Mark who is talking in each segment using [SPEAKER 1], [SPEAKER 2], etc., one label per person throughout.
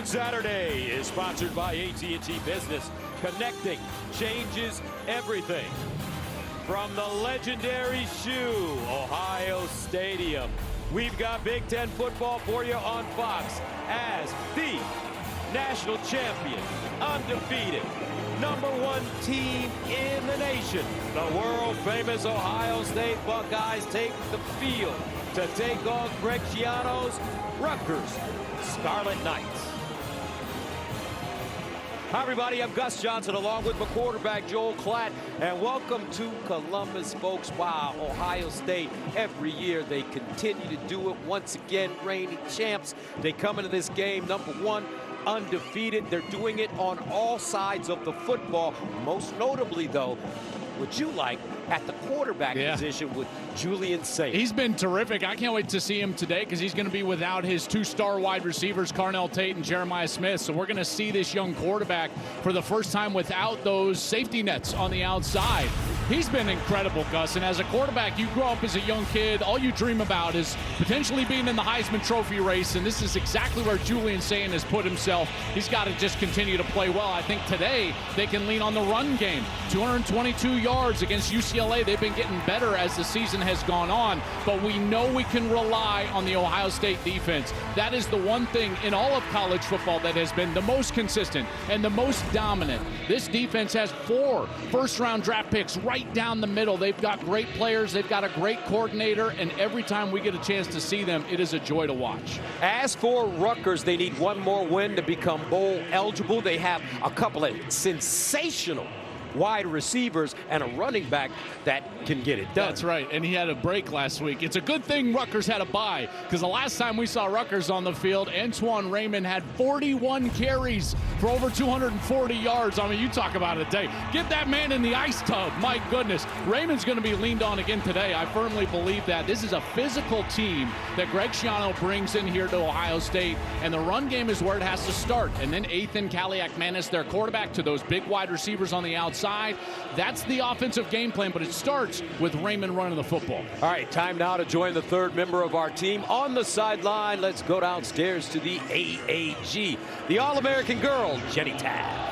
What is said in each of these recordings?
[SPEAKER 1] Saturday is sponsored by AT&T Business. Connecting changes everything. From the legendary shoe, Ohio Stadium. We've got Big Ten football for you on Fox as the national champion, undefeated, #1 team in the nation. The world-famous Ohio State Buckeyes take the field to take on Greg Schiano's Rutgers Scarlet Knights. Hi, everybody. I'm Gus Johnson along with my quarterback, Joel Klatt, and welcome to Columbus, folks. Wow, Ohio State, every year they continue to do it. Once again, reigning champs. They come into this game #1, undefeated. They're doing it on all sides of the football. Most notably, though, would you like at the quarterback position with Julian Saint?
[SPEAKER 2] He's been terrific. I can't wait to see him today because he's going to be without his 2-star wide receivers, Carnell Tate and Jeremiah Smith. So we're going to see this young quarterback for the first time without those safety nets on the outside. He's been incredible, Gus. And as a quarterback, you grow up as a young kid. All you dream about is potentially being in the Heisman Trophy race. And this is exactly where Julian Saint has put himself. He's got to just continue to play well. I think today they can lean on the run game. 222 yards against UCLA. They've been getting better as the season has gone on. But we know we can rely on the Ohio State defense. That is the one thing in all of college football that has been the most consistent and the most dominant. This defense has 4 first-round draft picks right down the middle. They've got great players. They've got a great coordinator. And every time we get a chance to see them, it is a joy to watch.
[SPEAKER 1] As for Rutgers, they need one more win to become bowl eligible. They have a couple of sensational wide receivers and a running back that can get it done.
[SPEAKER 2] That's right, and he had a break last week. It's a good thing Rutgers had a bye, because the last time we saw Rutgers on the field, Antoine Raymond had 41 carries for over 240 yards. I mean, you talk about a day. Get that man in the ice tub. My goodness. Raymond's going to be leaned on again today. I firmly believe that. This is a physical team that Greg Schiano brings in here to Ohio State, and the run game is where it has to start. And then Ethan Kaliak-Manis, their quarterback, to those big wide receivers on the outside. That's the offensive game plan, but it starts with Raymond running the football.
[SPEAKER 1] All right, time now to join the third member of our team on the sideline. Let's go downstairs to the AAG, the All-American girl, Jenny Tab.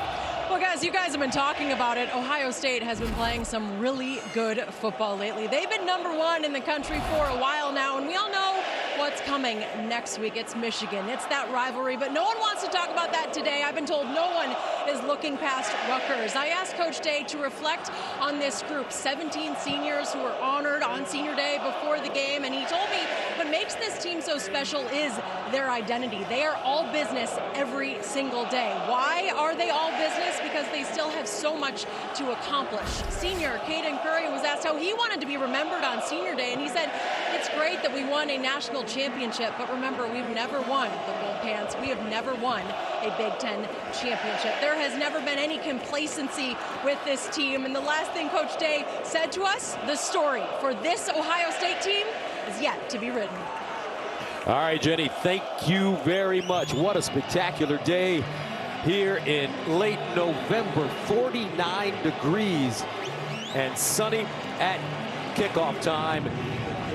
[SPEAKER 3] Well, guys, you guys have been talking about it. Ohio State has been playing some really good football lately. They've been #1 in the country for a while now, and we all know what's coming next week. It's Michigan. It's that rivalry, but no one wants to talk about that today. I've been told no one is looking past Rutgers. I asked Coach Day to reflect on this group, 17 seniors who were honored on senior day before the game, and he told me what makes this team so special is their identity. They are all business every single day. Why are they all business? Because they still have so much to accomplish. Senior Caden Curry was asked how he wanted to be remembered on senior day, and he said, it's great that we won a national championship, but remember, we've never won the Bull Pants. We have never won a Big Ten championship. There has never been any complacency with this team, and the last thing Coach Day said to us, the story for this Ohio State team is yet to be written.
[SPEAKER 1] All right, Jenny, thank you very much. What a spectacular day here in late November. 49 degrees and sunny at kickoff time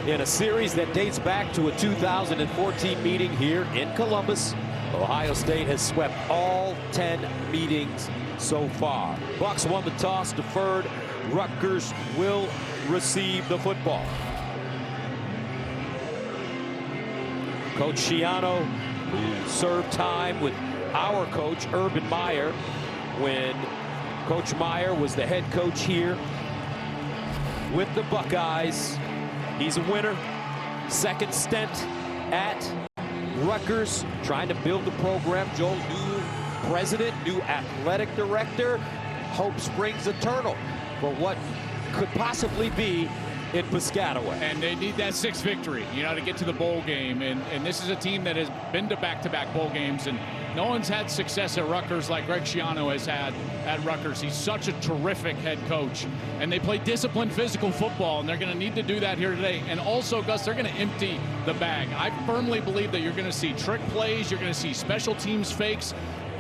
[SPEAKER 1] in a series that dates back to a 2014 meeting here in Columbus. Ohio State has swept all 10 meetings so far. Bucks won the toss, deferred. Rutgers will receive the football. Coach Schiano, who served time with our coach, Urban Meyer, when Coach Meyer was the head coach here with the Buckeyes. He's a winner. Second stint at Rutgers, trying to build the program. Joel, new president, new athletic director. Hope springs eternal for what could possibly be in Piscataway.
[SPEAKER 2] And they need that 6th victory, to get to the bowl game. And this is a team that has been to back-to-back bowl games, and no one's had success at Rutgers like Greg Schiano has had at Rutgers. He's such a terrific head coach. And they play disciplined, physical football, and they're going to need to do that here today. And also, Gus, they're going to empty the bag. I firmly believe that you're going to see trick plays, you're going to see special teams fakes.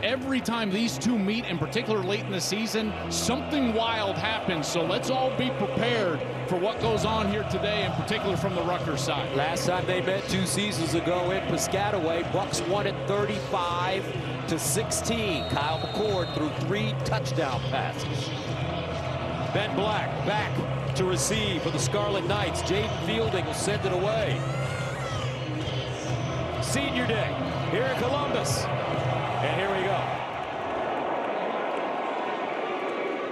[SPEAKER 2] Every time these two meet, in particular late in the season, something wild happens. So let's all be prepared for what goes on here today, in particular from the Rutgers side.
[SPEAKER 1] Last time they met 2 seasons ago in Piscataway, Bucks won at 35 to 16. Kyle McCord threw 3 touchdown passes. Ben Black back to receive for the Scarlet Knights. Jaden Fielding will send it away. Senior day here in Columbus. And here we go.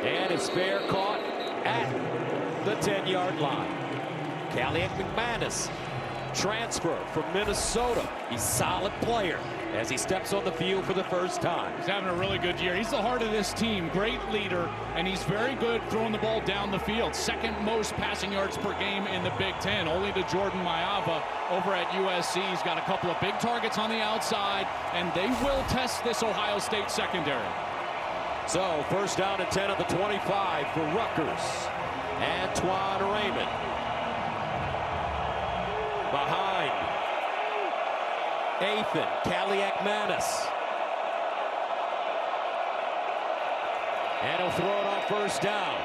[SPEAKER 1] And it's fair caught at the 10-yard line. Calliac McManus, transfer from Minnesota. He's a solid player as he steps on the field for the first time.
[SPEAKER 2] He's having a really good year. He's the heart of this team, great leader, and he's very good throwing the ball down the field. Second most passing yards per game in the Big Ten, only to Jordan Mailata over at USC. He's got a couple of big targets on the outside, and they will test this Ohio State secondary.
[SPEAKER 1] So first down and 10 at the 25 for Rutgers. Antoine Raymond behind Athan Calliac Manis. And he'll throw it on first down.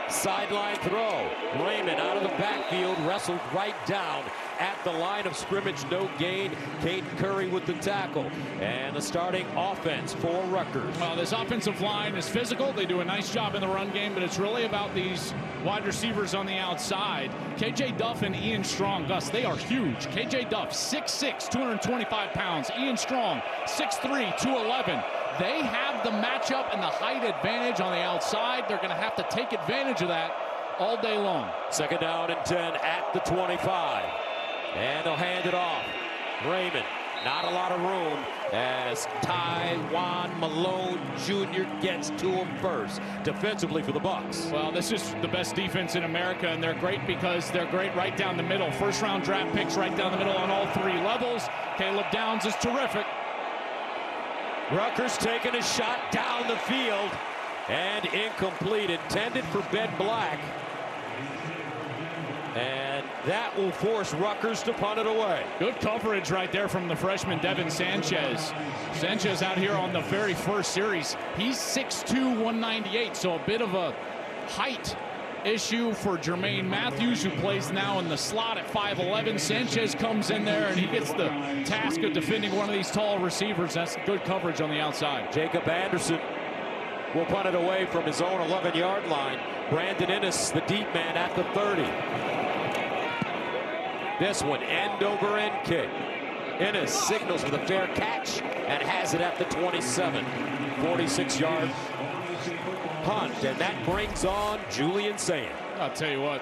[SPEAKER 1] Sideline throw. Raymond out of the backfield, wrestled right down at the line of scrimmage. No gain. Caden Curry with the tackle. And the starting offense for Rutgers.
[SPEAKER 2] Well, this offensive line is physical. They do a nice job in the run game, but it's really about these wide receivers on the outside. KJ Duff and Ian Strong, Gus, they are huge. KJ Duff, 6'6", 225 pounds. Ian Strong, 6'3", 211. They have the matchup and the height advantage on the outside. They're going to have to take advantage of that all day long.
[SPEAKER 1] Second down and 10 at the 25. And they'll hand it off. Raymond, not a lot of room as Tywan Malone Jr. gets to him first. Defensively for the Bucks.
[SPEAKER 2] Well, this is the best defense in America, and they're great because they're great right down the middle. First-round draft picks right down the middle on all 3 levels. Caleb Downs is terrific.
[SPEAKER 1] Rutgers taking a shot down the field and incomplete, intended for Ben Black. And that will force Rutgers to punt it away.
[SPEAKER 2] Good coverage right there from the freshman Devin Sanchez. Sanchez out here on the very first series. He's 6'2", 198, so a bit of a height issue for Jermaine Matthews, who plays now in the slot at 5'11". Sanchez comes in there and he gets the task of defending one of these tall receivers. That's good coverage on the outside.
[SPEAKER 1] Jacob Anderson will punt it away from his own 11-yard line. Brandon Innes, the deep man, at the 30. This one, end over end kick. Innes signals with a fair catch and has it at the 27. 46-yard punt, and that brings on Julian Sand.
[SPEAKER 2] I'll tell you what,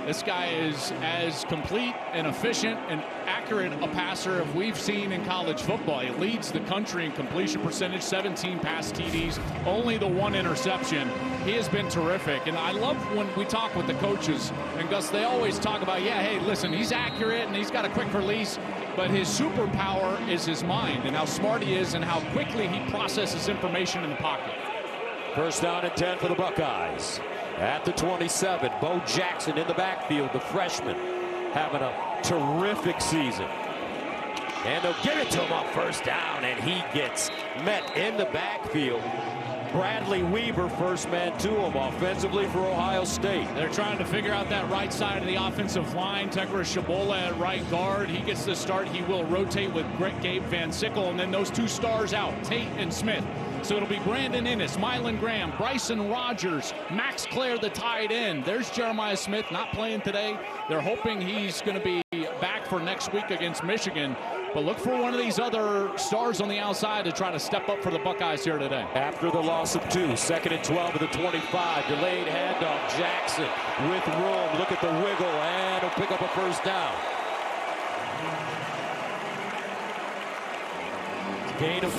[SPEAKER 2] this guy is as complete and efficient and accurate a passer as we've seen in college football. He leads the country in completion percentage, 17 pass TDs, only the 1 interception. He has been terrific, and I love when we talk with the coaches, and Gus, they always talk about, yeah, hey, listen, he's accurate and he's got a quick release, but his superpower is his mind and how smart he is and how quickly he processes information in the pocket.
[SPEAKER 1] First down and 10 for the Buckeyes. At the 27, Bo Jackson in the backfield, the freshman, having a terrific season. And they'll give it to him on first down, and he gets met in the backfield. Bradley Weaver, first man to him offensively for Ohio State.
[SPEAKER 2] They're trying to figure out that right side of the offensive line. Tegra Shabola at right guard. He gets the start. He will rotate with Gabe Van Sickle, and then those 2 stars out, Tate and Smith. So it'll be Brandon Innes, Mylan Graham, Bryson Rogers, Max Clare, the tight end. There's Jeremiah Smith, not playing today. They're hoping he's going to be back for next week against Michigan. But look for one of these other stars on the outside to try to step up for the Buckeyes here today.
[SPEAKER 1] After the loss of 2, second and 12 at the 25. Delayed handoff. Jackson with room. Look at the wiggle, and he'll pick up a first down. Gain of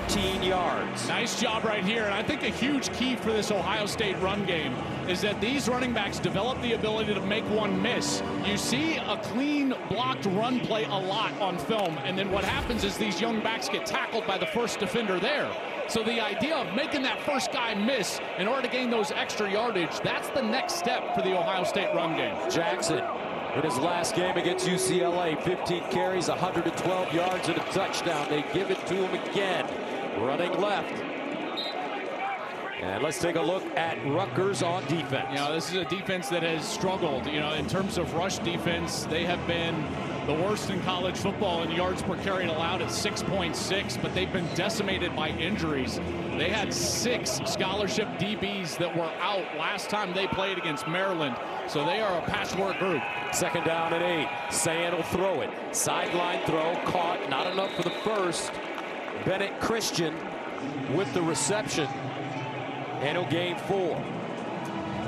[SPEAKER 1] 14 yards.
[SPEAKER 2] Nice job right here, and I think a huge key for this Ohio State run game is that these running backs develop the ability to make one miss. You see a clean blocked run play a lot on film, and then what happens is these young backs get tackled by the first defender there. So the idea of making that first guy miss in order to gain those extra yardage, that's the next step for the Ohio State run game.
[SPEAKER 1] Jackson in his last game against UCLA, 15 carries, 112 yards and a touchdown. They give it to him again, running left. And let's take a look at Rutgers on defense.
[SPEAKER 2] You know, this is a defense that has struggled, you know, in terms of rush defense. They have been the worst in college football in yards per carry allowed at 6.6, but they've been decimated by injuries. They had 6 scholarship DBs that were out last time they played against Maryland, so they are a patchwork group.
[SPEAKER 1] Second down and 8. Sayan will throw it. Sideline throw, caught, not enough for the first. Bennett Christian with the reception, and he'll gain 4.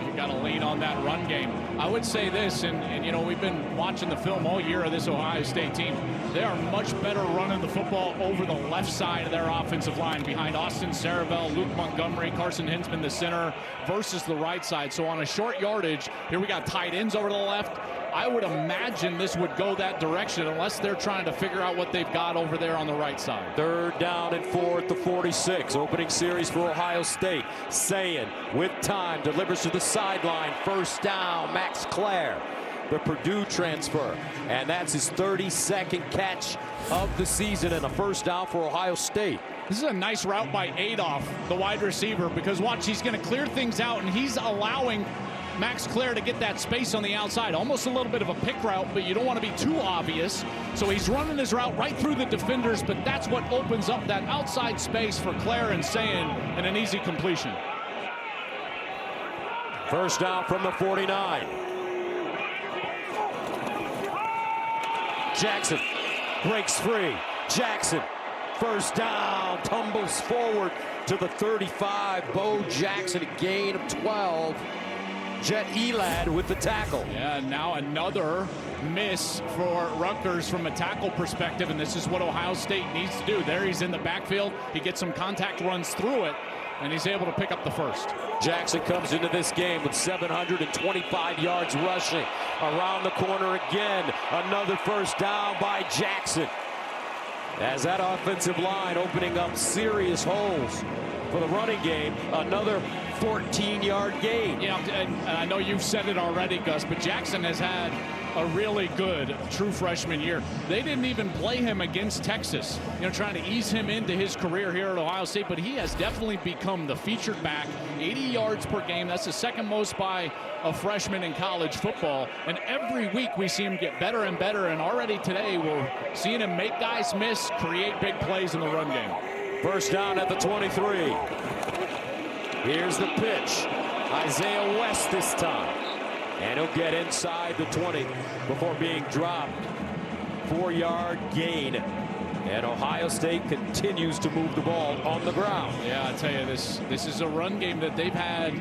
[SPEAKER 2] You've got to lean on that run game. I would say this, and you know, we've been watching the film all year of this Ohio State team. They are much better running the football over the left side of their offensive line behind Austin Saravel, Luke Montgomery, Carson Hinsman, the center, versus the right side. So on a short yardage, here we got tight ends over to the left. I would imagine this would go that direction unless they're trying to figure out what they've got over there on the right side.
[SPEAKER 1] Third down and 4 at the 46. Opening series for Ohio State. Sayan with time delivers to the sideline. First down, Max Clare, the Purdue transfer. And that's his 32nd catch of the season and a first down for Ohio State.
[SPEAKER 2] This is a nice route by Adolph, the wide receiver, because watch, he's going to clear things out, and he's allowing Max Clare to get that space on the outside. Almost a little bit of a pick route, but you don't want to be too obvious. So he's running his route right through the defenders, but that's what opens up that outside space for Clare and Sayan, and an easy completion.
[SPEAKER 1] First down from the 49. Jackson breaks free. Jackson, first down, tumbles forward to the 35. Bo Jackson, a gain of 12. Jet Elad with the tackle.
[SPEAKER 2] Yeah, now another miss for Rutgers from a tackle perspective, and this is what Ohio State needs to do. There he's in the backfield. He gets some contact runs through it, and he's able to pick up the first.
[SPEAKER 1] Jackson comes into this game with 725 yards rushing. Around the corner again. Another first down by Jackson. As that offensive line opening up serious holes for the running game. Another 14-yard gain.
[SPEAKER 2] Yeah, and I know you've said it already, Gus, but Jackson has had a really good true freshman year. They didn't even play him against Texas, you know, trying to ease him into his career here at Ohio State, but he has definitely become the featured back. 80 yards per game. That's the second most by a freshman in college football. And every week we see him get better and better, and already today we're seeing him make guys miss, create big plays in the run game.
[SPEAKER 1] First down at the 23. Here's the pitch. Isaiah West this time. And he'll get inside the 20 before being dropped. 4-yard gain. And Ohio State continues to move the ball on the ground.
[SPEAKER 2] Yeah, I tell you, this is a run game that they've had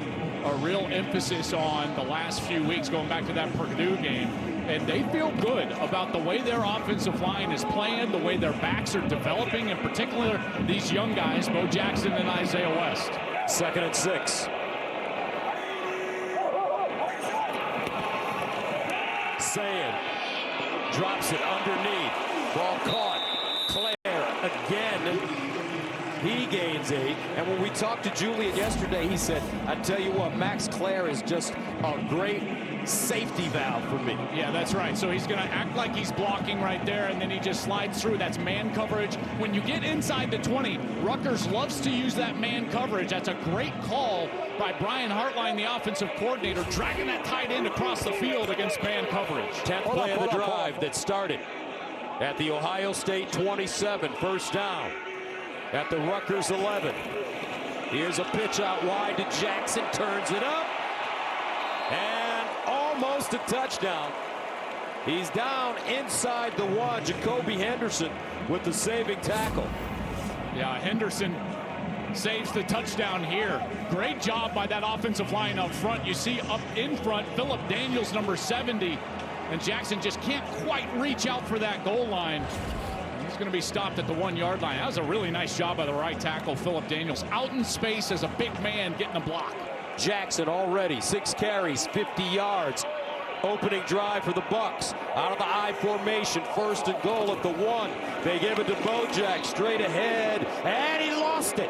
[SPEAKER 2] a real emphasis on the last few weeks, going back to that Purdue game. And they feel good about the way their offensive line is playing, the way their backs are developing, in particular these young guys, Bo Jackson and Isaiah West.
[SPEAKER 1] 2nd and 6. Sayan drops it underneath. Ball caught. Clare again. He gains 8. And when we talked to Julian yesterday, he said, I tell you what, Max Clare is just a great safety valve for me.
[SPEAKER 2] Yeah, that's right. So he's going to act like he's blocking right there, and then he just slides through. That's man coverage. When you get inside the 20, Rutgers loves to use that man coverage. That's a great call by Brian Hartline, the offensive coordinator, dragging that tight end across the field against man coverage.
[SPEAKER 1] 10th play of the drive that started at the Ohio State 27. First down at the Rutgers 11. Here's a pitch out wide to Jackson. Turns it up. And almost a touchdown. He's down inside the 1. Jacoby Henderson with the saving tackle.
[SPEAKER 2] Yeah, Henderson saves the touchdown here. Great job by that offensive line up front. You see up in front, Philip Daniels, number 70. And Jackson just can't quite reach out for that goal line. He's going to be stopped at the 1-yard line. That was a really nice job by the right tackle, Philip Daniels. Out in space as a big man getting a block.
[SPEAKER 1] Jackson already 6 carries, 50 yards. Opening drive for the Bucks. Out of the I formation, 1st and goal at the 1. They give it to Bojack straight ahead, and he lost it.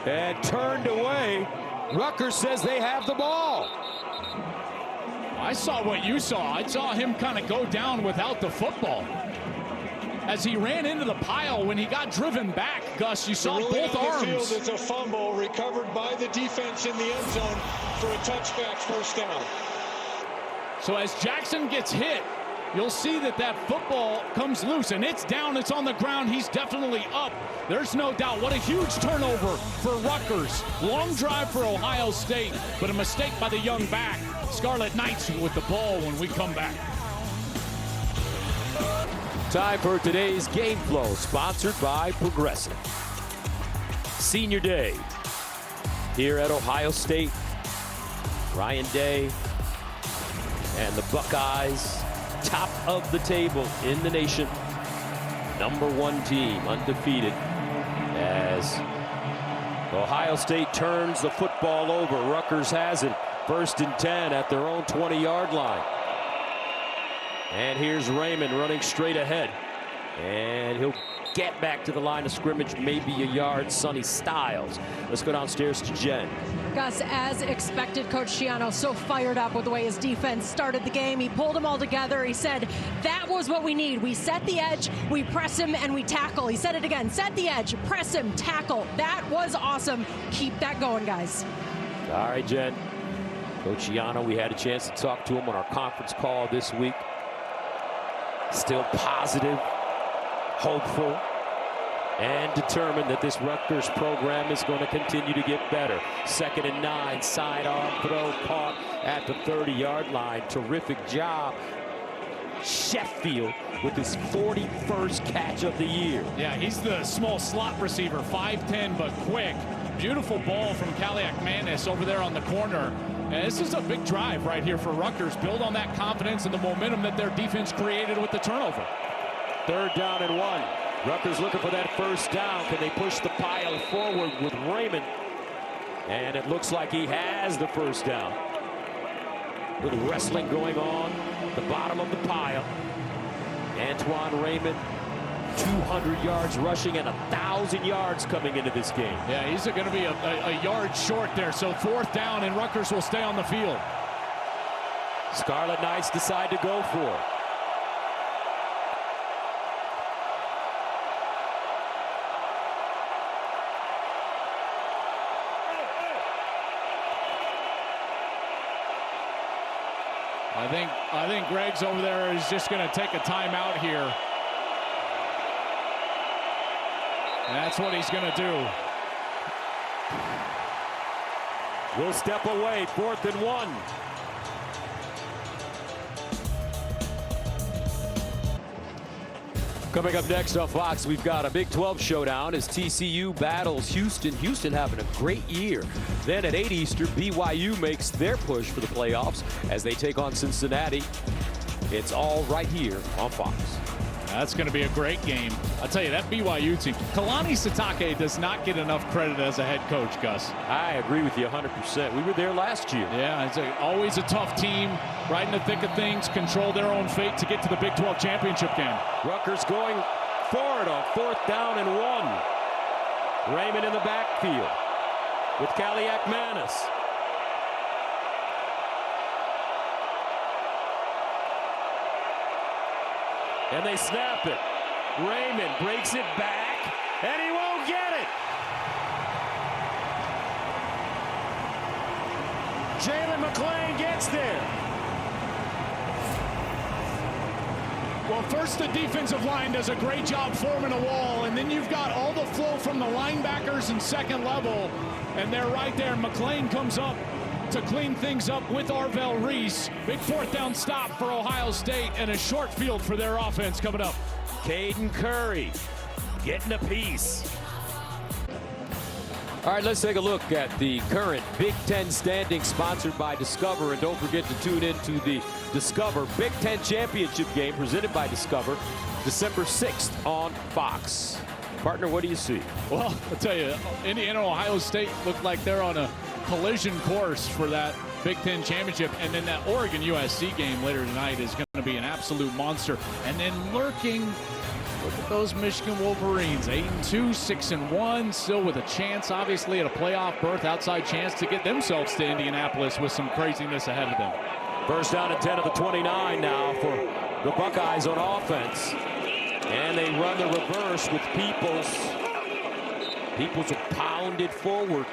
[SPEAKER 1] And turned away. Rutgers says they have the ball.
[SPEAKER 2] I saw what you saw. I saw him kind of go down without the football. As he ran into the pile when he got driven back, Gus, you saw both arms.
[SPEAKER 4] Field, it's a fumble recovered by the defense in the end zone for a touchback first down.
[SPEAKER 2] So as Jackson gets hit, you'll see that football comes loose, and it's down, it's on the ground. He's definitely up. There's no doubt. What a huge turnover for Rutgers. Long drive for Ohio State, but a mistake by the young back. Scarlet Knights with the ball when we come back.
[SPEAKER 1] Time for today's Game Flow, sponsored by Progressive. Senior Day here at Ohio State. Ryan Day and the Buckeyes, top of the table in the nation. #1 team, undefeated, as Ohio State turns the football over. Rutgers has it, 1st and 10 at their own 20-yard line. And here's Raymond running straight ahead. And he'll get back to the line of scrimmage, maybe a yard. Sonny Styles. Let's go downstairs to Jen.
[SPEAKER 3] Gus, as expected, Coach Schiano so fired up with the way his defense started the game. He pulled them all together. He said, that was what we need. We set the edge, we press him, and we tackle. He said it again, set the edge, press him, tackle. That was awesome. Keep that going, guys.
[SPEAKER 1] All right, Jen. Coach Schiano, we had a chance to talk to him on our conference call this week. Still positive, hopeful, and determined that this Rutgers program is going to continue to get better. 2nd and 9, sidearm throw caught at the 30-yard line. Terrific job. Sheffield with his 41st catch of the year.
[SPEAKER 2] Yeah, he's the small slot receiver, 5'10", but quick. Beautiful ball from Kaliak-Manis over there on the corner. And this is a big drive right here for Rutgers. Build on that confidence and the momentum that their defense created with the turnover.
[SPEAKER 1] 3rd down and 1. Rutgers looking for that 1st down. Can they push the pile forward with Raymond? And it looks like he has the 1st down. Little wrestling going on at the bottom of the pile. Antoine Raymond, 200 yards rushing and 1,000 yards coming into this game.
[SPEAKER 2] Yeah, he's going to be a yard short there. So 4th down, and Rutgers will stay on the field.
[SPEAKER 1] Scarlet Knights decide to go for it.
[SPEAKER 2] I think Greg's over there is just going to take a timeout here. And that's what he's going to do.
[SPEAKER 1] We'll step away, 4th and 1. Coming up next on Fox, we've got a Big 12 showdown as TCU battles Houston. Houston having a great year. Then at 8 Eastern, BYU makes their push for the playoffs as they take on Cincinnati. It's all right here on Fox.
[SPEAKER 2] That's going to be a great game. I'll tell you, that BYU team, Kalani Sitake does not get enough credit as a head coach, Gus.
[SPEAKER 1] I agree with you 100%. We were there last year.
[SPEAKER 2] Yeah, it's always a tough team, right in the thick of things, control their own fate to get to the Big 12 championship game.
[SPEAKER 1] Rutgers going forward on 4th down and 1. Raymond in the backfield with Kaliak-Manis. And they snap it. Raymond breaks it back, and he won't get it. Jalen McClain gets there.
[SPEAKER 2] Well, first the defensive line does a great job forming a wall, and then you've got all the flow from the linebackers in 2nd level, and they're right there. McClain comes up to clean things up with Arvell Reese. Big 4th down stop for Ohio State and a short field for their offense coming up.
[SPEAKER 1] Caden Curry getting a piece. All right, let's take a look at the current Big 10 standings sponsored by Discover. And don't forget to tune in to the Discover Big 10 Championship game presented by Discover, December 6th on Fox. Partner, what do you see?
[SPEAKER 2] Well, I'll tell you, Indiana, Ohio State look like they're on a collision course for that Big 10 championship. And then that Oregon USC game later tonight is going to be an absolute monster. And then lurking, look at those Michigan Wolverines, 8-2, 6-1, still with a chance, obviously, at a playoff berth, outside chance to get themselves to Indianapolis with some craziness ahead of them.
[SPEAKER 1] 1st down and 10 of the 29 now for the Buckeyes on offense. And they run the reverse with Peoples. Peoples are pounded forward.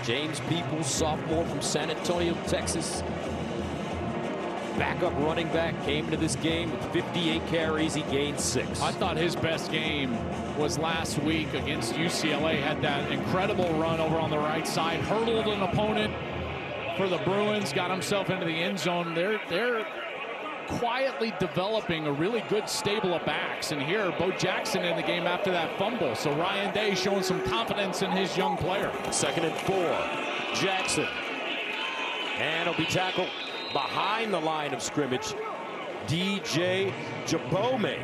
[SPEAKER 1] James Peoples, sophomore from San Antonio, Texas. backup running back, came into this game with 58 carries. He gained 6.
[SPEAKER 2] I thought his best game was last week against UCLA. Had that incredible run over on the right side, hurdled an opponent for the Bruins, got himself into the end zone. They're quietly developing a really good stable of backs. And here, Bo Jackson in the game after that fumble. So Ryan Day showing some confidence in his young player.
[SPEAKER 1] 2nd and 4. Jackson. And he'll be tackled behind the line of scrimmage. DJ Jabome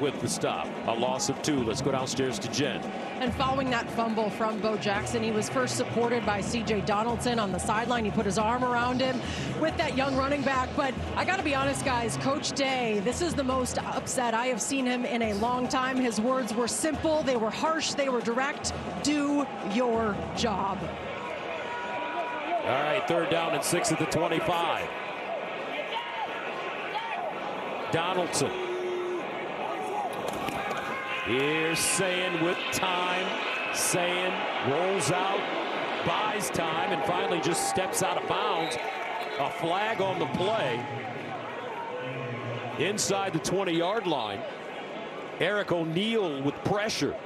[SPEAKER 1] with the stop. A loss of 2. Let's go downstairs to Jen.
[SPEAKER 3] And following that fumble from Bo Jackson, he was first supported by C.J. Donaldson on the sideline. He put his arm around him with that young running back. But I got to be honest, guys, Coach Day, this is the most upset I have seen him in a long time. His words were simple. They were harsh. They were direct. Do your job.
[SPEAKER 1] All right, 3rd down and 6 at the 25. Donaldson. Here's Sayin with time. Sayin rolls out, buys time, and finally just steps out of bounds. A flag on the play. Inside the 20-yard line. Eric O'Neal with pressure.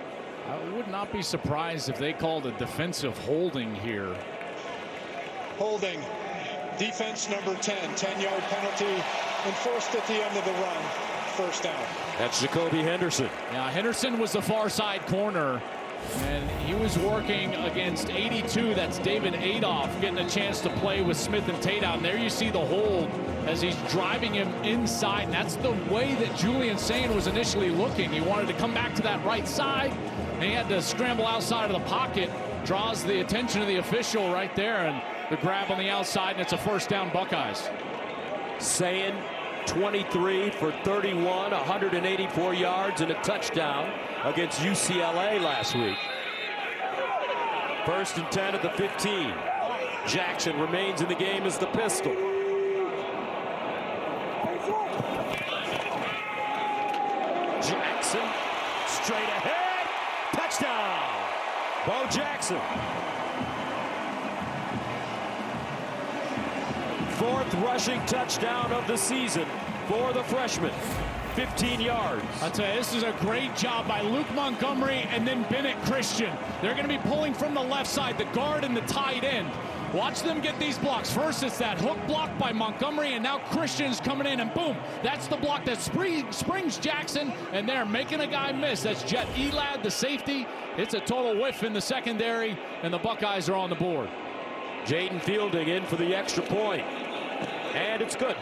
[SPEAKER 2] I would not be surprised if they called a defensive holding here.
[SPEAKER 4] Holding. Defense number 10. 10-yard penalty enforced at the end of the run. 1st down.
[SPEAKER 1] That's Jacoby Henderson.
[SPEAKER 2] Yeah, Henderson was the far side corner, and he was working against 82. That's David Adolph getting a chance to play with Smith and Tate out. And there you see the hold as he's driving him inside. And that's the way that Julian Sayin was initially looking. He wanted to come back to that right side, and he had to scramble outside of the pocket. Draws the attention of the official right there, and the grab on the outside, and it's a 1st down Buckeyes.
[SPEAKER 1] Sayin 23 for 31, 184 yards and a touchdown against UCLA last week. 1st and 10 at the 15. Jackson remains in the game as the pistol. Jackson straight ahead. Touchdown. Bo Jackson. 4th rushing touchdown of the season for the freshman. 15 yards.
[SPEAKER 2] I'll tell you, this is a great job by Luke Montgomery and then Bennett Christian. They're going to be pulling from the left side, the guard and the tight end. Watch them get these blocks. First, it's that hook block by Montgomery, and now Christian's coming in, and boom, that's the block that springs Jackson, and they're making a guy miss. That's Jet Elad, the safety. It's a total whiff in the secondary, and the Buckeyes are on the board.
[SPEAKER 1] Jaden Fielding in for the extra point. And it's good.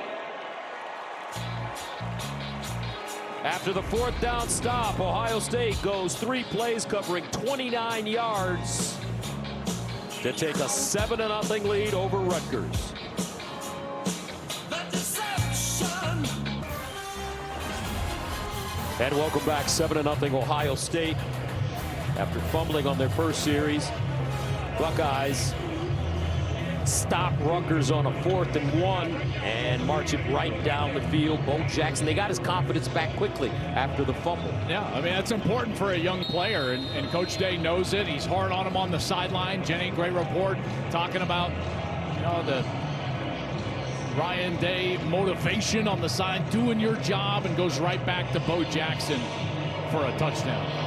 [SPEAKER 1] After the 4th down stop, Ohio State goes 3 plays covering 29 yards to take a 7-0 lead over Rutgers. And welcome back. 7-0 Ohio State. After fumbling on their first series, Buckeyes stop Rutgers on a 4th and 1 and march it right down the field. Bo Jackson, they got his confidence back quickly after the fumble.
[SPEAKER 2] Yeah, I mean, that's important for a young player, and Coach Day knows it. He's hard on him on the sideline. Jenny, great report talking about, you know, the Ryan Day motivation on the side, doing your job, and goes right back to Bo Jackson for a touchdown.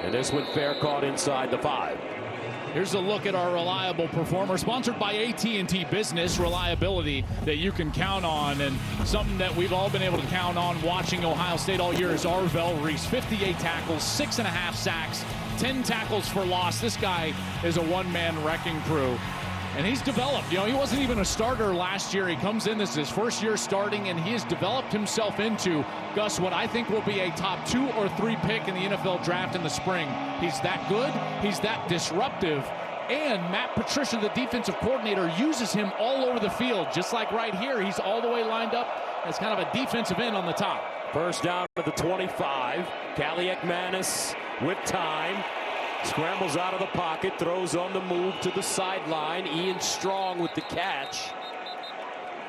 [SPEAKER 1] And this one fair caught inside the 5.
[SPEAKER 2] Here's a look at our reliable performer, sponsored by AT&T Business. Reliability that you can count on, and something that we've all been able to count on watching Ohio State all year is Arvell Reese. 58 tackles, 6.5 sacks, 10 tackles for loss. This guy is a one-man wrecking crew. And he's developed. You know, he wasn't even a starter last year. He comes in, this is his first year starting, and he has developed himself into, Gus, what I think will be a top 2 or 3 pick in the NFL draft in the spring. He's that good. He's that disruptive. And Matt Patricia, the defensive coordinator, uses him all over the field. Just like right here, he's all the way lined up as kind of a defensive end on the top.
[SPEAKER 1] 1st down to the 25. Kaliak Manis with time. Scrambles out of the pocket, throws on the move to the sideline. Ian Strong with the catch.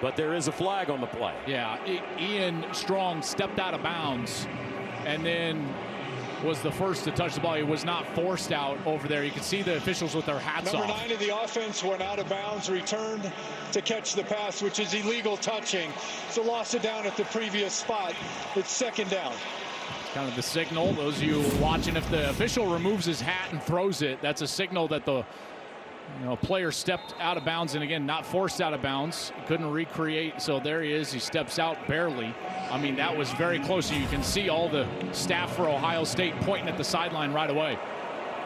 [SPEAKER 1] But there is a flag on the play.
[SPEAKER 2] Yeah, Ian Strong stepped out of bounds. And then was the first to touch the ball. He was not forced out over there. You can see the officials with their hats off.
[SPEAKER 4] Number 9 of the offense went out of bounds, returned to catch the pass, which is illegal touching. So lost it down at the previous spot. It's second down.
[SPEAKER 2] Kind of the signal. Those of you watching, if the official removes his hat and throws it, that's a signal that the player stepped out of bounds, and again, not forced out of bounds. He couldn't recreate, so there he is. He steps out barely. I mean, that was very close. You can see all the staff for Ohio State pointing at the sideline right away.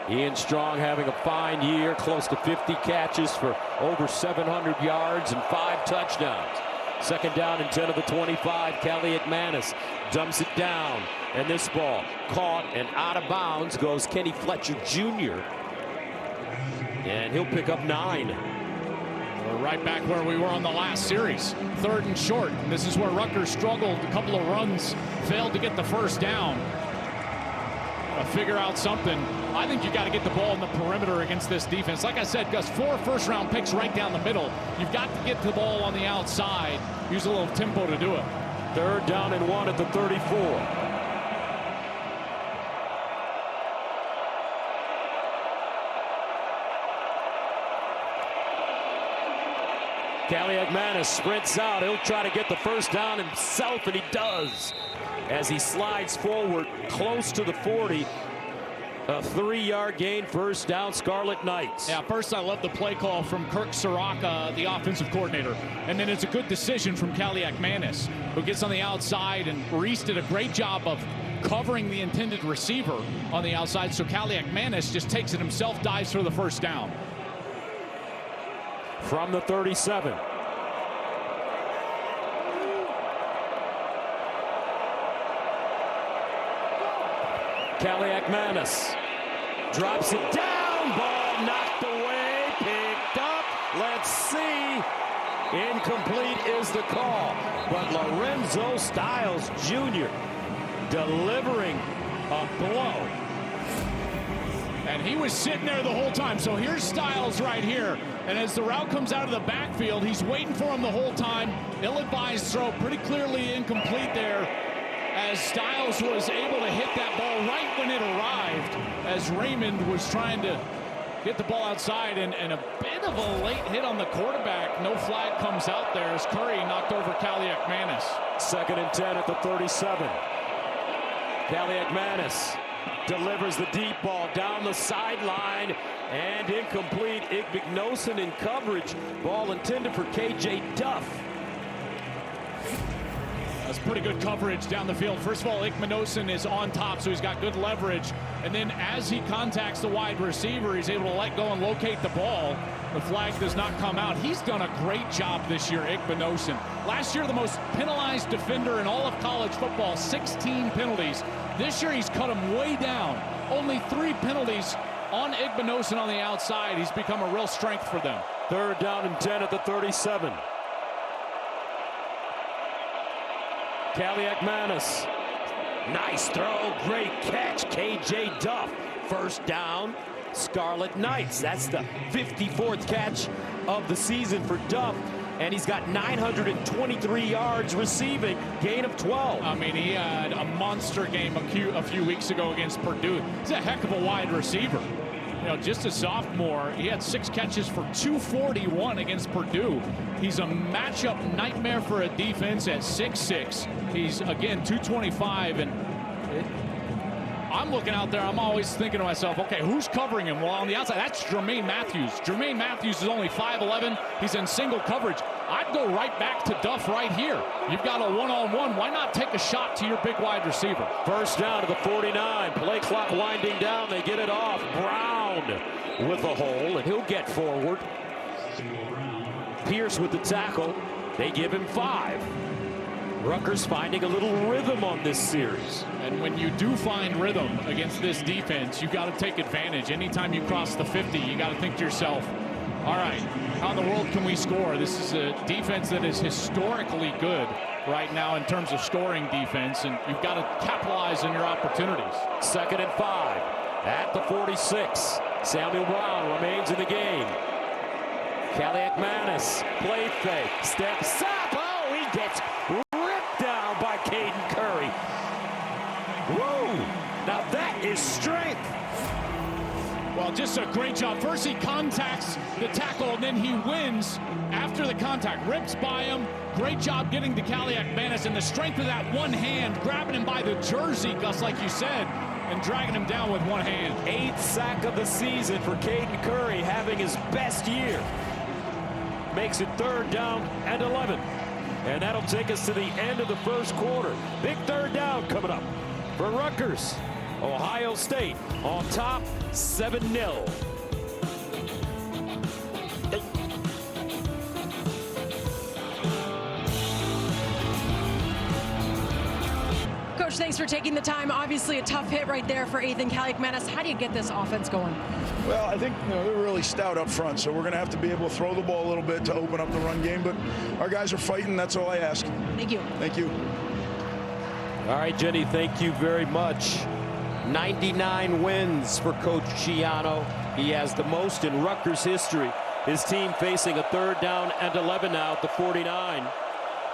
[SPEAKER 1] Ian Strong having a fine year, close to 50 catches for over 700 yards and 5 touchdowns. Second down and 10 of the 25. Kelly McManus dumps it down, and this ball caught and out of bounds goes Kenny Fletcher Jr., and he'll pick up 9.
[SPEAKER 2] We're right back where we were on the last series. 3rd and short. And this is where Rutgers struggled. A couple of runs, failed to get the first down. Gotta figure out something. I think you got to get the ball in the perimeter against this defense. Like I said, Gus, 4 first-round picks right down the middle. You've got to get the ball on the outside. Use a little tempo to do it.
[SPEAKER 1] 3rd down and 1 at the 34. Kelly McManus sprints out. He'll try to get the first down himself, and he does. As he slides forward close to the 40. A 3-yard gain, first down, Scarlet Knights.
[SPEAKER 2] Yeah, first I love the play call from Kirk Soraka, the offensive coordinator. And then it's a good decision from Kelly McManus, who gets on the outside, and Reese did a great job of covering the intended receiver on the outside. So Kelly McManus just takes it himself, dives for the first down.
[SPEAKER 1] From the 37. Kelly McManus drops it down. Ball knocked away, picked up. Let's see. Incomplete is the call. But Lorenzo Styles Jr. delivering a blow.
[SPEAKER 2] And he was sitting there the whole time. So here's Styles right here. And as the route comes out of the backfield, he's waiting for him the whole time. Ill-advised throw, pretty clearly incomplete there, as Styles was able to hit that ball right when it arrived, as Raymond was trying to get the ball outside, and a bit of a late hit on the quarterback. No flag comes out there as Curry knocked over Kelly McManus. 2nd and 10 at the 37. Kelly McManus delivers the deep ball down the sideline, and incomplete. Igbenogson in coverage. Ball intended for KJ Duff. That's pretty good coverage down the field. First of all, Igbenogson is on top, so he's got good leverage. And then as he contacts the wide receiver, he's able to let go and locate the ball. The flag does not come out. He's done a great job this year, Igbenogson. Last year, the most penalized defender in all of college football, 16 penalties. This year, he's cut him way down. Only 3 penalties on Igbenogson on the outside. He's become a real strength for them.
[SPEAKER 1] 3rd down and 10 at the 37. Kelly McManus. Nice throw, great catch, KJ Duff. First down, Scarlet Knights. That's the 54th catch of the season for Duff, and he's got 923 yards receiving, gain of 12.
[SPEAKER 2] I mean, he had a monster game a few weeks ago against Purdue. He's a heck of a wide receiver. You know, just a sophomore, he had 6 catches for 241 against Purdue. He's a matchup nightmare for a defense at 6'6". He's, again, 225, and I'm looking out there, I'm always thinking to myself, okay, who's covering him? Well, on the outside, that's Jermaine Matthews. Jermaine Matthews is only 5'11". He's in single coverage. I'd go right back to Duff right here. You've got a one-on-one. Why not take a shot to your big wide receiver?
[SPEAKER 1] First down to the 49. Play clock winding down. They get it off. Brown with a hole, and he'll get forward. Pierce with the tackle. They give him 5. Rutgers finding a little rhythm on this series.
[SPEAKER 2] And when you do find rhythm against this defense, you've got to take advantage. Anytime you cross the 50, you got to think to yourself, all right, how in the world can we score? This is a defense that is historically good right now in terms of scoring defense, and you've got to capitalize on your opportunities.
[SPEAKER 1] 2nd and 5 at the 46. Samuel Brown remains in the game. Kelly McManus, play fake, steps up. Oh, he gets ripped down by Caden Curry. Woo! Now that is strength.
[SPEAKER 2] Well, just a great job. First he contacts the tackle, and then he wins after the contact. Rips by him. Great job getting to Kaliakmanis, and the strength of that one hand, grabbing him by the jersey, Gus, like you said, and dragging him down with one hand.
[SPEAKER 1] 8th sack of the season for Caden Curry, having his best year. Makes it 3rd down and 11. And that'll take us to the end of the first quarter. Big 3rd down coming up for Rutgers. Ohio State on top, 7-0.
[SPEAKER 3] Coach, thanks for taking the time. Obviously a tough hit right there for Ethan Kaliakmanis. How do you get this offense going?
[SPEAKER 5] Well, I think they're really stout up front, so we're going to have to be able to throw the ball a little bit to open up the run game, but our guys are fighting. That's all I ask.
[SPEAKER 3] Thank you.
[SPEAKER 5] Thank you.
[SPEAKER 1] All right, Jenny, thank you very much. 99 wins for Coach Schiano. He has the most in Rutgers history. His team facing a 3rd down and 11 now at the 49.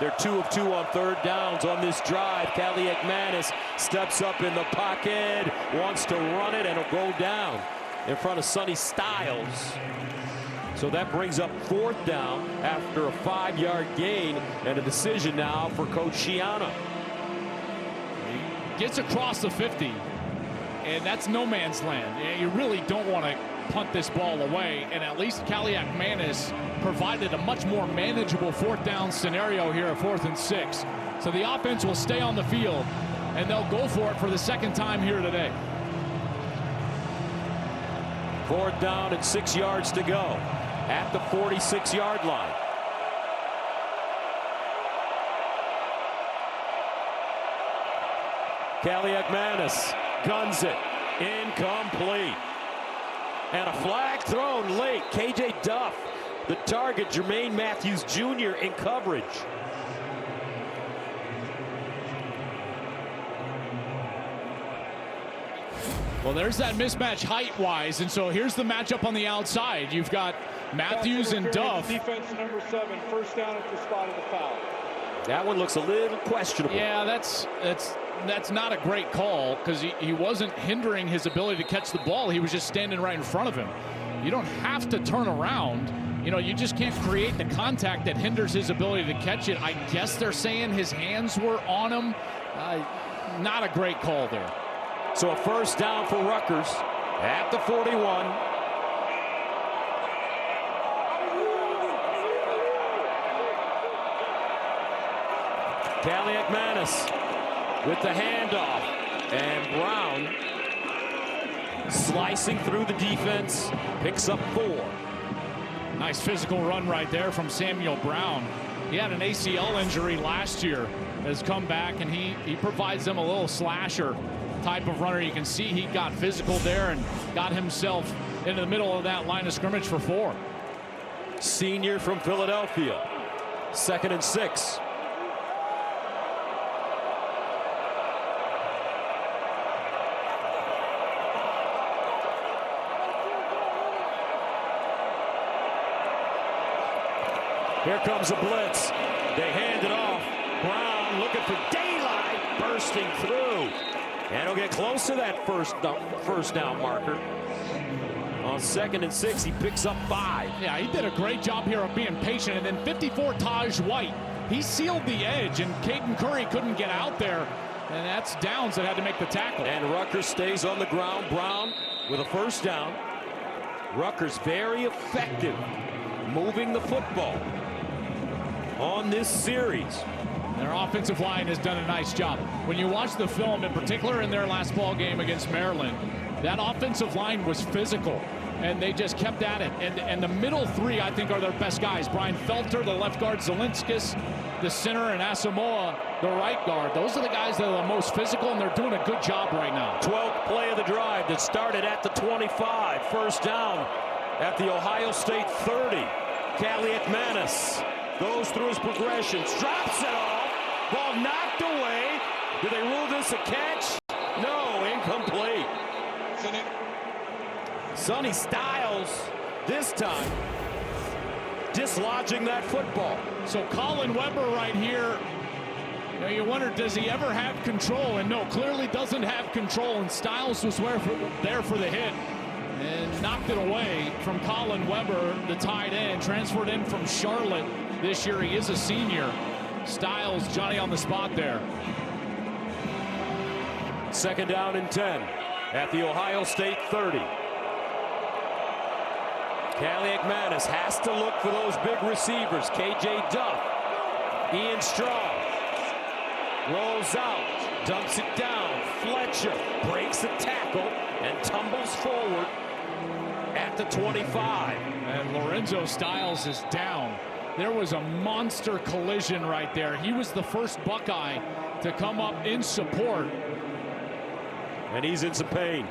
[SPEAKER 1] They're 2 of 2 on 3rd downs on this drive. Kaliakmanis steps up in the pocket, wants to run it, and it'll go down in front of Sonny Styles. So that brings up 4th down after a 5-yard gain, and a decision now for Coach Schiano.
[SPEAKER 2] Gets across the 50, and that's no man's land. You really don't want to punt this ball away, and at least Kaliakmanis provided a much more manageable 4th down scenario here at 4th and 6. So the offense will stay on the field, and they'll go for it for the 2nd time here today.
[SPEAKER 1] 4th down and 6 yards to go at the 46-yard line. Kaliakmanis guns it, incomplete. And a flag thrown late. KJ Duff, the target. Jermaine Matthews Jr. in coverage.
[SPEAKER 2] Well, there's that mismatch height-wise, and so here's the matchup on the outside. You've got Matthews and Duff.
[SPEAKER 4] Defense number 7, 1st down at the spot of the foul.
[SPEAKER 1] That one looks a little questionable.
[SPEAKER 2] Yeah, that's not a great call, because he wasn't hindering his ability to catch the ball. He was just standing right in front of him. You don't have to turn around. You know, you just can't create the contact that hinders his ability to catch it. I guess they're saying his hands were on him. Not a great call there.
[SPEAKER 1] So a 1st down for Rutgers at the 41. Kaliakmanis with the handoff, and Brown slicing through the defense, picks up 4.
[SPEAKER 2] Nice physical run right there from Samuel Brown. He had an ACL injury last year, has come back, and he provides them a little slasher type of runner. You can see he got physical there and got himself into the middle of that line of scrimmage for 4.
[SPEAKER 1] Senior from Philadelphia. 2nd and 6. Here comes a blitz. They hand it off. Brown looking for daylight, bursting through. And he'll get close to that first down marker. On 2nd and 6, he picks up 5.
[SPEAKER 2] Yeah, he did a great job here of being patient. And then 54, Taj White. He sealed the edge, and Caden Curry couldn't get out there. And that's Downs that had to make the tackle.
[SPEAKER 1] And Rutgers stays on the ground. Brown with a 1st down. Rutgers very effective moving the football on this series.
[SPEAKER 2] Their offensive line has done a nice job. When you watch the film, in particular in their last ball game against Maryland, that offensive line was physical, and they just kept at it. And the middle 3, I think, are their best guys. Brian Felter, the left guard, Zelinskis, the center, and Asamoah, the right guard. Those are the guys that are the most physical, and they're doing a good job right now.
[SPEAKER 1] 12th play of the drive that started at the 25. 1st down at the Ohio State 30. Kaliakmanis goes through his progressions, drops it off, ball knocked away. Do they rule this a catch? No, incomplete. Sonny Styles this time dislodging that football.
[SPEAKER 2] So Colin Weber right here Now you wonder, does he ever have control? And no, clearly doesn't have control. And Styles was there for the hit and knocked it away from Colin Weber, the tight end, transferred in from Charlotte this year. He is a senior. Styles, Johnny on the spot there.
[SPEAKER 1] 2nd down and 10 at the Ohio State 30. Callie McManus has to look for those big receivers. KJ Duff, Ian Strong rolls out, dumps it down. Fletcher breaks the tackle and tumbles forward at the 25.
[SPEAKER 2] And Lorenzo Styles is down. There was a monster collision right there. He was the first Buckeye to come up in support.
[SPEAKER 1] And he's in some pain.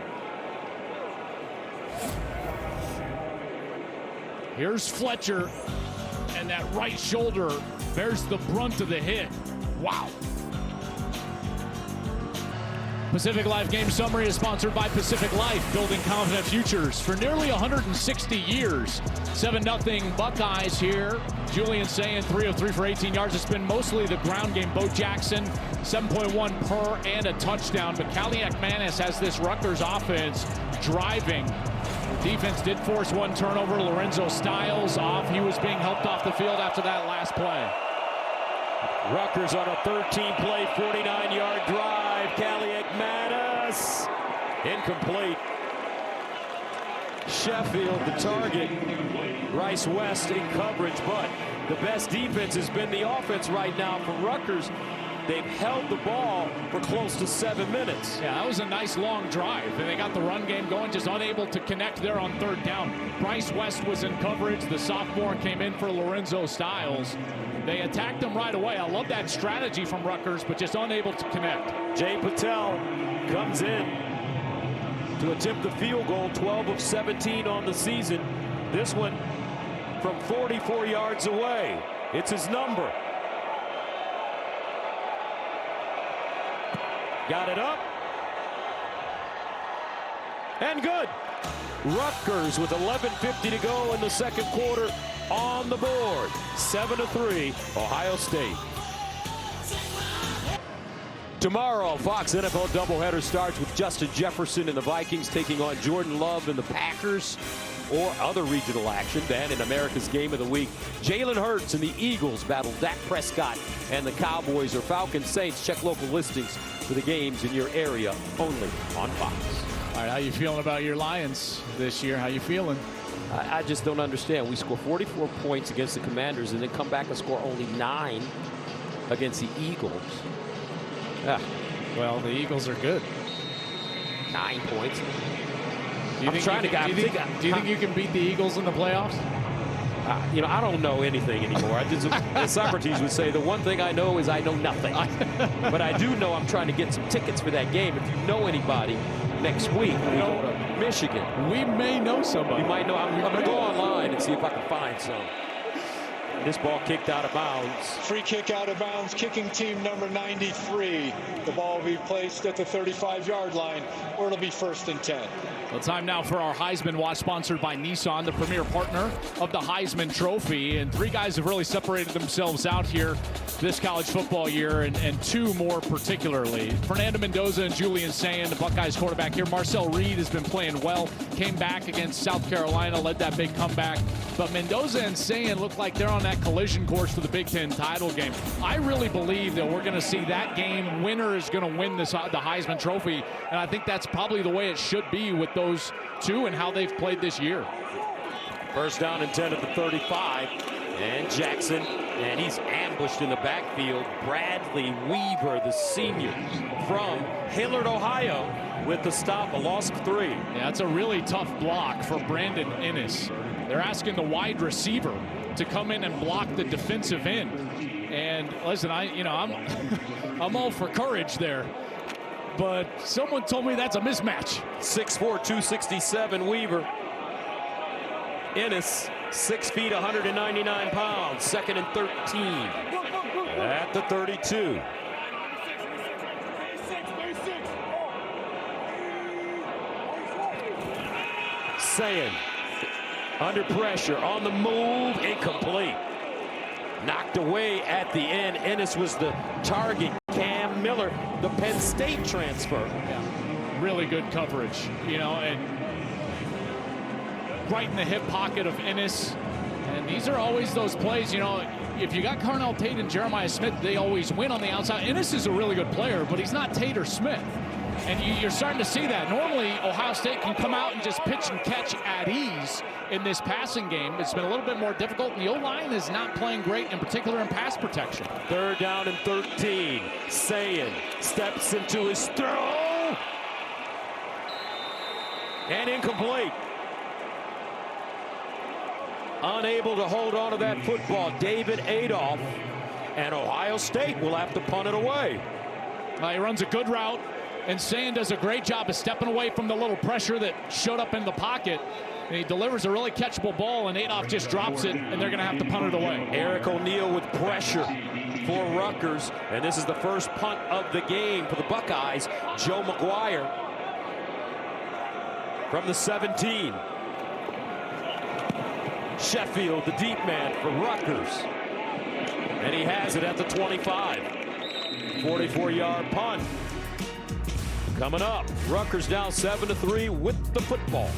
[SPEAKER 2] Here's Fletcher, and that right shoulder bears the brunt of the hit. Wow. Pacific Life Game Summary is sponsored by Pacific Life, building confident futures for nearly 160 years. 7-0 Buckeyes here. Julian Sayin, 3 of 3 for 18 yards. It's been mostly the ground game. Bo Jackson, 7.1 per and a touchdown. But Callie McManus has this Rutgers offense driving. The defense did force one turnover. Lorenzo Styles off. He was being helped off the field after that last play.
[SPEAKER 1] Rutgers on a 13-play, 49-yard drive. Callie McManus. Incomplete. Sheffield, the target. Rice West in coverage, but the best defense has been the offense right now for Rutgers. They've held the ball for close to 7 minutes.
[SPEAKER 2] Yeah, that was a nice long drive, and they got the run game going, just unable to connect there on 3rd down. Bryce West was in coverage. The sophomore came in for Lorenzo Styles. They attacked him right away. I love that strategy from Rutgers, but just unable to connect.
[SPEAKER 1] Jay Patel comes in to attempt the field goal, 12 of 17 on the season. This one from 44 yards away. It's his number. Got it up. And good. Rutgers with 11:50 to go in the 2nd quarter on the board. 7-3, Ohio State. Tomorrow, Fox NFL doubleheader starts with Justin Jefferson and the Vikings taking on Jordan Love and the Packers, or other regional action. Then in America's Game of the Week, Jalen Hurts and the Eagles battle Dak Prescott and the Cowboys or Falcons Saints. Check local listings for the games in your area only on Fox.
[SPEAKER 2] All right, how you feeling about your Lions this year? How you feeling?
[SPEAKER 1] I just don't understand. We score 44 points against the Commanders and then come back and score only 9 against the Eagles. Yeah.
[SPEAKER 2] Well, the Eagles are good.
[SPEAKER 1] 9 points.
[SPEAKER 2] Do you think you can beat the Eagles in the playoffs?
[SPEAKER 1] You know, I don't know anything anymore. As Socrates would say, the one thing I know is I know nothing. But I do know I'm trying to get some tickets for that game. If you know anybody, next week we go to Michigan.
[SPEAKER 2] We may know somebody.
[SPEAKER 1] You might know. I'm going to go online and see if I can find some. This ball kicked out of bounds.
[SPEAKER 4] Free kick out of bounds, kicking team number 93. The ball will be placed at the 35-yard line, or it'll be 1st and 10.
[SPEAKER 2] Well, time now for our Heisman Watch, sponsored by Nissan, the premier partner of the Heisman Trophy. And 3 guys have really separated themselves out here this college football year, and 2 more particularly. Fernando Mendoza and Julian Sayin, the Buckeyes quarterback here. Marcel Reed has been playing well, came back against South Carolina, led that big comeback. But Mendoza and Sayin look like they're on that collision course for the Big Ten title game. I really believe that we're going to see that game. Winner is going to win the Heisman Trophy, and I think that's probably the way it should be with those 2 and how they've played this year.
[SPEAKER 1] 1st down and 10 at the 35, and Jackson, and he's ambushed in the backfield. Bradley Weaver, the senior from Hillard, Ohio, with the stop, a loss of 3.
[SPEAKER 2] Yeah, it's a really tough block for Brandon Ennis. They're asking the wide receiver to come in and block the defensive end. And listen, I'm all for courage there, but someone told me that's a mismatch.
[SPEAKER 1] 6'4", 267 Weaver. Ennis, 6 feet, 199 pounds. 2nd and 13 at the 32. Sayin under pressure, on the move, incomplete. Knocked away at the end. Ennis was the target. Cam Miller, the Penn State transfer.
[SPEAKER 2] Yeah, really good coverage, you know, and right in the hip pocket of Ennis. And these are always those plays, you know, if you got Carnell Tate and Jeremiah Smith, they always win on the outside. Ennis is a really good player, but he's not Tate or Smith. And you're starting to see that. Normally, Ohio State can come out and just pitch and catch at ease in this passing game. It's been a little bit more difficult, and the O-line is not playing great, in particular in pass protection.
[SPEAKER 1] 3rd down and 13. Sayin steps into his throw. And incomplete. Unable to hold on to that football, David Adolph. And Ohio State will have to punt it away.
[SPEAKER 2] He runs a good route. And Sayin does a great job of stepping away from the little pressure that showed up in the pocket. And he delivers a really catchable ball, and Adolph just drops it, and they're going to have to punt it away.
[SPEAKER 1] Eric O'Neal with pressure for Rutgers. And this is the first punt of the game for the Buckeyes. Joe McGuire from the 17. Sheffield, the deep man for Rutgers. And he has it at the 25. 44-yard punt. Coming up, Rutgers down 7-3 with the football.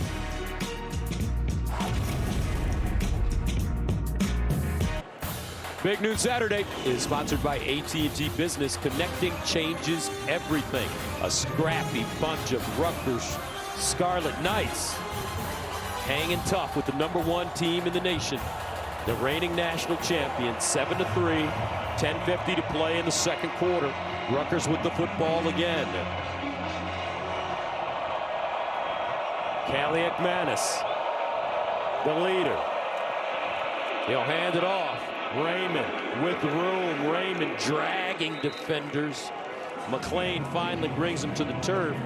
[SPEAKER 1] Big Noon Saturday is sponsored by AT&T Business. Connecting changes everything. A scrappy bunch of Rutgers Scarlet Knights hanging tough with the #1 team in the nation. The reigning national champions, 7-3, 10:50 to play in the second quarter. Rutgers with the football again. Kaliakmanis, the leader. He'll hand it off. Raymond with room. Raymond dragging defenders. McLean finally brings him to the turf.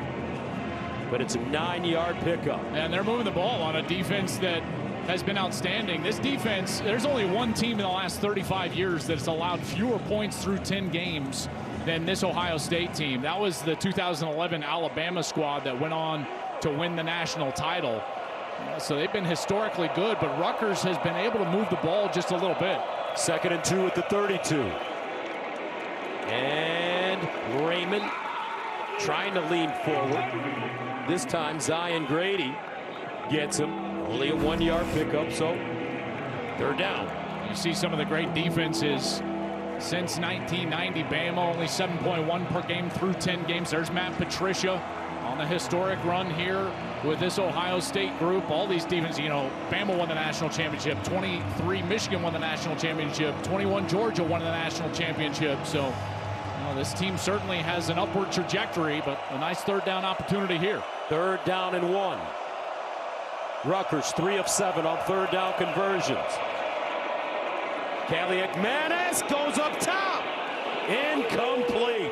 [SPEAKER 1] But it's a 9-yard pickup.
[SPEAKER 2] And they're moving the ball on a defense that has been outstanding. This defense, there's only one team in the last 35 years that's allowed fewer points through 10 games than this Ohio State team. That was the 2011 Alabama squad that went on to win the national title. So they've been historically good, but Rutgers has been able to move the ball just a little bit.
[SPEAKER 1] 2nd and 2 at the 32. And Raymond trying to lean forward. This time Zion Grady gets him. Only a 1-yard pickup, so 3rd down.
[SPEAKER 2] You see some of the great defenses since 1990. Bama only 7.1 per game through 10 games. There's Matt Patricia on the historic run here with this Ohio State group. All these defenses, you know, Bama won the national championship. 23 Michigan won the national championship. 21 Georgia won the national championship. So, you know, this team certainly has an upward trajectory, but a nice 3rd down opportunity here.
[SPEAKER 1] 3rd down and 1. Rutgers 3 of 7 on 3rd down conversions. Kaliakmanis goes up top. Incomplete.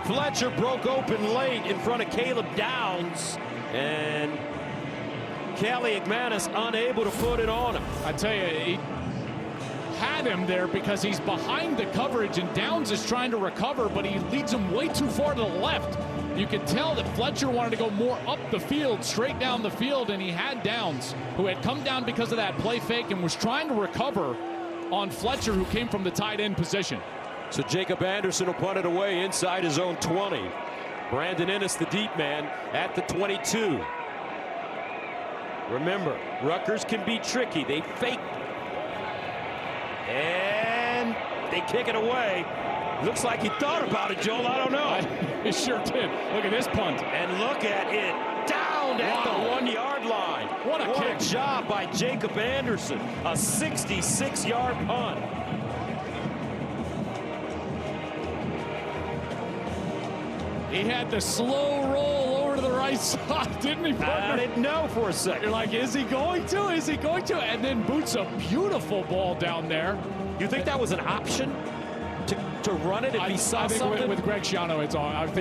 [SPEAKER 1] Fletcher broke open late in front of Caleb Downs, and Kaliakmanis unable to put it on him.
[SPEAKER 2] I tell you, he had him there because he's behind the coverage, and Downs is trying to recover, but he leads him way too far to the left. You could tell that Fletcher wanted to go more up the field, straight down the field, and he had Downs, who had come down because of that play fake and was trying to recover on Fletcher, who came from the tight end position.
[SPEAKER 1] So Jacob Anderson will punt it away inside his own 20. Brandon Ennis, the deep man, at the 22. Remember, Rutgers can be tricky. They fake. And they kick it away. Looks like he thought about it, Joel. I don't know.
[SPEAKER 2] He sure did. Look at this punt.
[SPEAKER 1] And look at it. Down at the 1-yard line.
[SPEAKER 2] What a
[SPEAKER 1] job by Jacob Anderson. A 66-yard punt.
[SPEAKER 2] He had the slow roll over to the right side, didn't he, partner?
[SPEAKER 1] I didn't know for a second.
[SPEAKER 2] You're like, is he going to? Is he going to? And then boots a beautiful ball down there.
[SPEAKER 1] You think that was an option to run it if he saw something?
[SPEAKER 2] With Greg Schiano, it's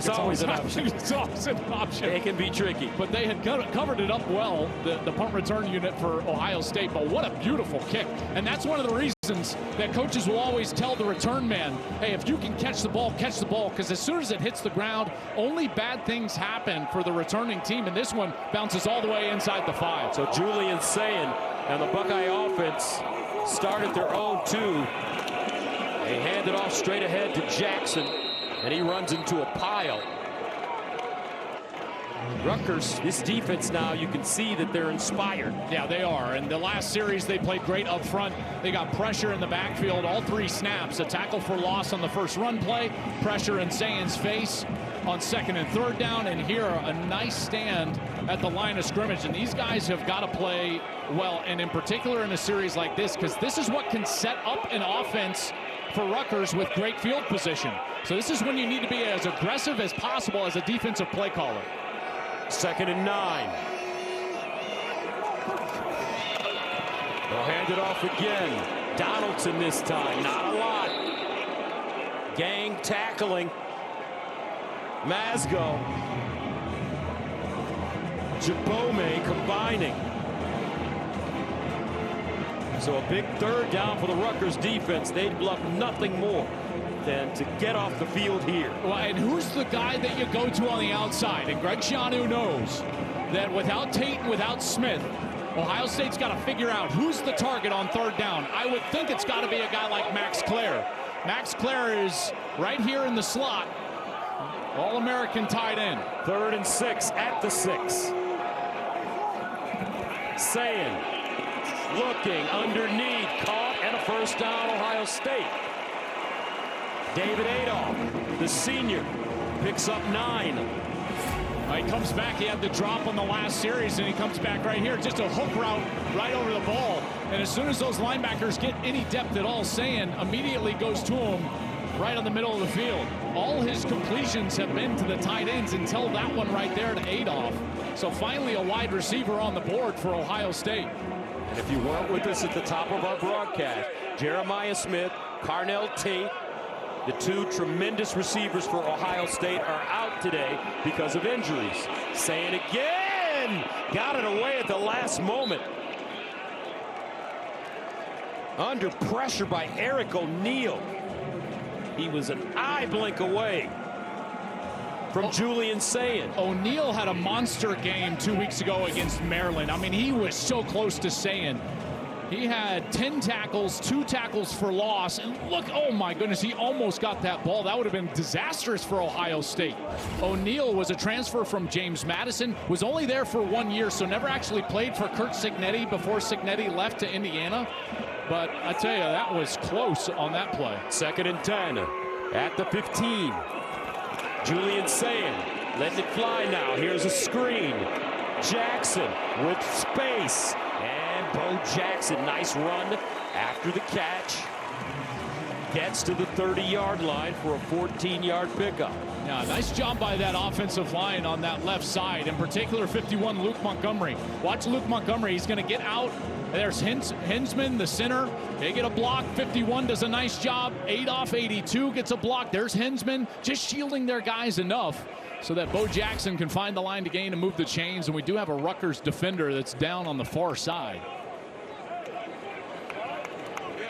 [SPEAKER 2] always an option. It's always an option.
[SPEAKER 1] It can be tricky.
[SPEAKER 2] But they had covered it up well, the punt return unit for Ohio State. But what a beautiful kick. And that's one of the reasons that coaches will always tell the return man, hey, if you can catch the ball, catch the ball. Because as soon as it hits the ground, only bad things happen for the returning team. And this one bounces all the way inside the 5.
[SPEAKER 1] So Julian Sayin and the Buckeye offense start at their own 2. They hand it off straight ahead to Jackson, and he runs into a pile. Rutgers, this defense now, you can see that they're inspired.
[SPEAKER 2] Yeah, they are. And the last series, they played great up front. They got pressure in the backfield all 3 snaps. A tackle for loss on the first run play, pressure in Sayen's face on 2nd and 3rd down, and here a nice stand at the line of scrimmage. And these guys have got to play well, and in particular in a series like this, because this is what can set up an offense for Rutgers with great field position. So this is when you need to be as aggressive as possible as a defensive play caller.
[SPEAKER 1] 2nd and 9. They'll hand it off again. Donaldson this time, not a lot. Gang tackling. Masgo. Jabome combining. So a big 3rd down for the Rutgers defense. They'd love nothing more than to get off the field here.
[SPEAKER 2] Well, and who's the guy that you go to on the outside? And Greg Schiano knows that without Tate and without Smith, Ohio State's got to figure out who's the target on 3rd down. I would think it's got to be a guy like Max Clare. Max Clare is right here in the slot. All-American tight end.
[SPEAKER 1] 3rd and 6 at the 6. Sayen looking underneath, caught, and a 1st down, Ohio State. David Adolph, the senior, picks up 9.
[SPEAKER 2] He comes back. He had the drop on the last series, and he comes back right here. Just a hook route right over the ball. And as soon as those linebackers get any depth at all, Sayen immediately goes to him right on the middle of the field. All his completions have been to the tight ends until that one right there to Adolph. So finally a wide receiver on the board for Ohio State.
[SPEAKER 1] And if you weren't with us at the top of our broadcast, Jeremiah Smith, Carnell Tate, the 2 tremendous receivers for Ohio State are out today because of injuries. Sayen again, got it away at the last moment. Under pressure by Eric O'Neal. He was an eye blink away from Julian Sayen.
[SPEAKER 2] O'Neal had a monster game 2 weeks ago against Maryland. I mean, he was so close to Sayen. He had 10 tackles, 2 tackles for loss. And look, oh my goodness, he almost got that ball. That would have been disastrous for Ohio State. O'Neal was a transfer from James Madison, was only there for 1 year, so never actually played for Kurt Cignetti before Cignetti left to Indiana. But I tell you, that was close on that play.
[SPEAKER 1] 2nd and 10 at the 15. Julian Sayen letting it fly now. Here's a screen. Jackson with space. And Bo Jackson, nice run after the catch. Gets to the 30-yard line for a 14-yard pickup.
[SPEAKER 2] Yeah, nice job by that offensive line on that left side. In particular, 51, Luke Montgomery. Watch Luke Montgomery. He's going to get out. There's Hinsman, the center. They get a block. 51 does a nice job. Adolph, 82, gets a block. There's Hinsman just shielding their guys enough so that Bo Jackson can find the line to gain and move the chains. And we do have a Rutgers defender that's down on the far side.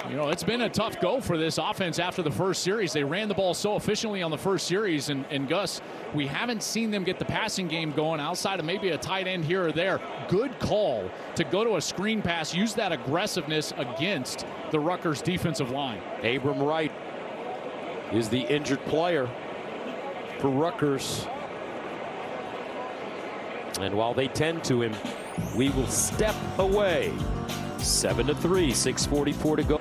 [SPEAKER 2] You know, it's been a tough go for this offense after the first series. They ran the ball so efficiently on the first series, and Gus, we haven't seen them get the passing game going outside of maybe a tight end here or there. Good call to go to a screen pass, use that aggressiveness against the Rutgers defensive line.
[SPEAKER 1] Abram Wright is the injured player for Rutgers. And while they tend to him, we will step away. 7-3, 6:44 to go.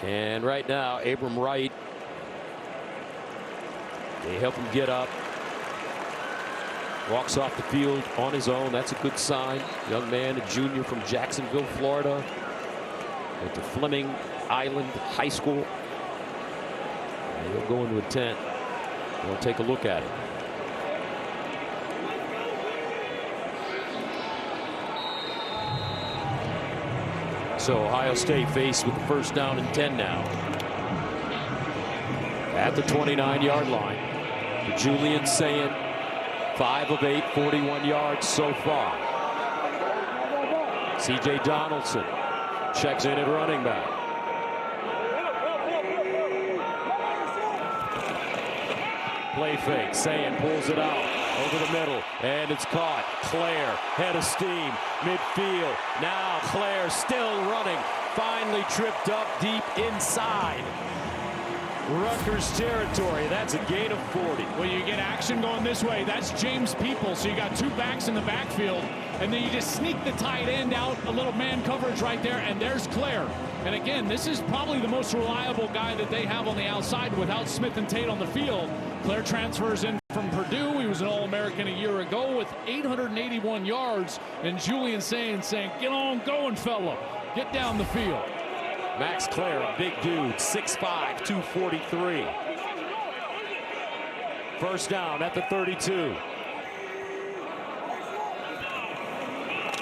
[SPEAKER 1] And right now, Abram Wright, they help him get up. Walks off the field on his own. That's a good sign. Young man, a junior from Jacksonville, Florida. Went to Fleming Island High School. And he'll go into a tent. We'll take a look at it. So Ohio State faced with the 1st down and 10 now. At the 29-yard line. Julian Sayen, 5 of 8, 41 yards so far. C.J. Donaldson checks in at running back. Play fake. Sayen pulls it out over the middle, and it's caught. Clare, head of steam, midfield. Now Clare still running finally tripped up deep inside Rutgers territory. That's a gain of 40.
[SPEAKER 2] Well, you get action going this way. That's James People. So you got two backs in the backfield, and then you just sneak the tight end out, a little man coverage right there, and there's Claire. And again, this is probably the most reliable guy that they have on the outside without Smith and Tate on the field. Claire transfers in from Purdue. He was an All-American a year ago with 881 yards. And Julian saying, get on going, fella. Get down the field.
[SPEAKER 1] Max Claire, a big dude, 6'5", 243. First down at the 32.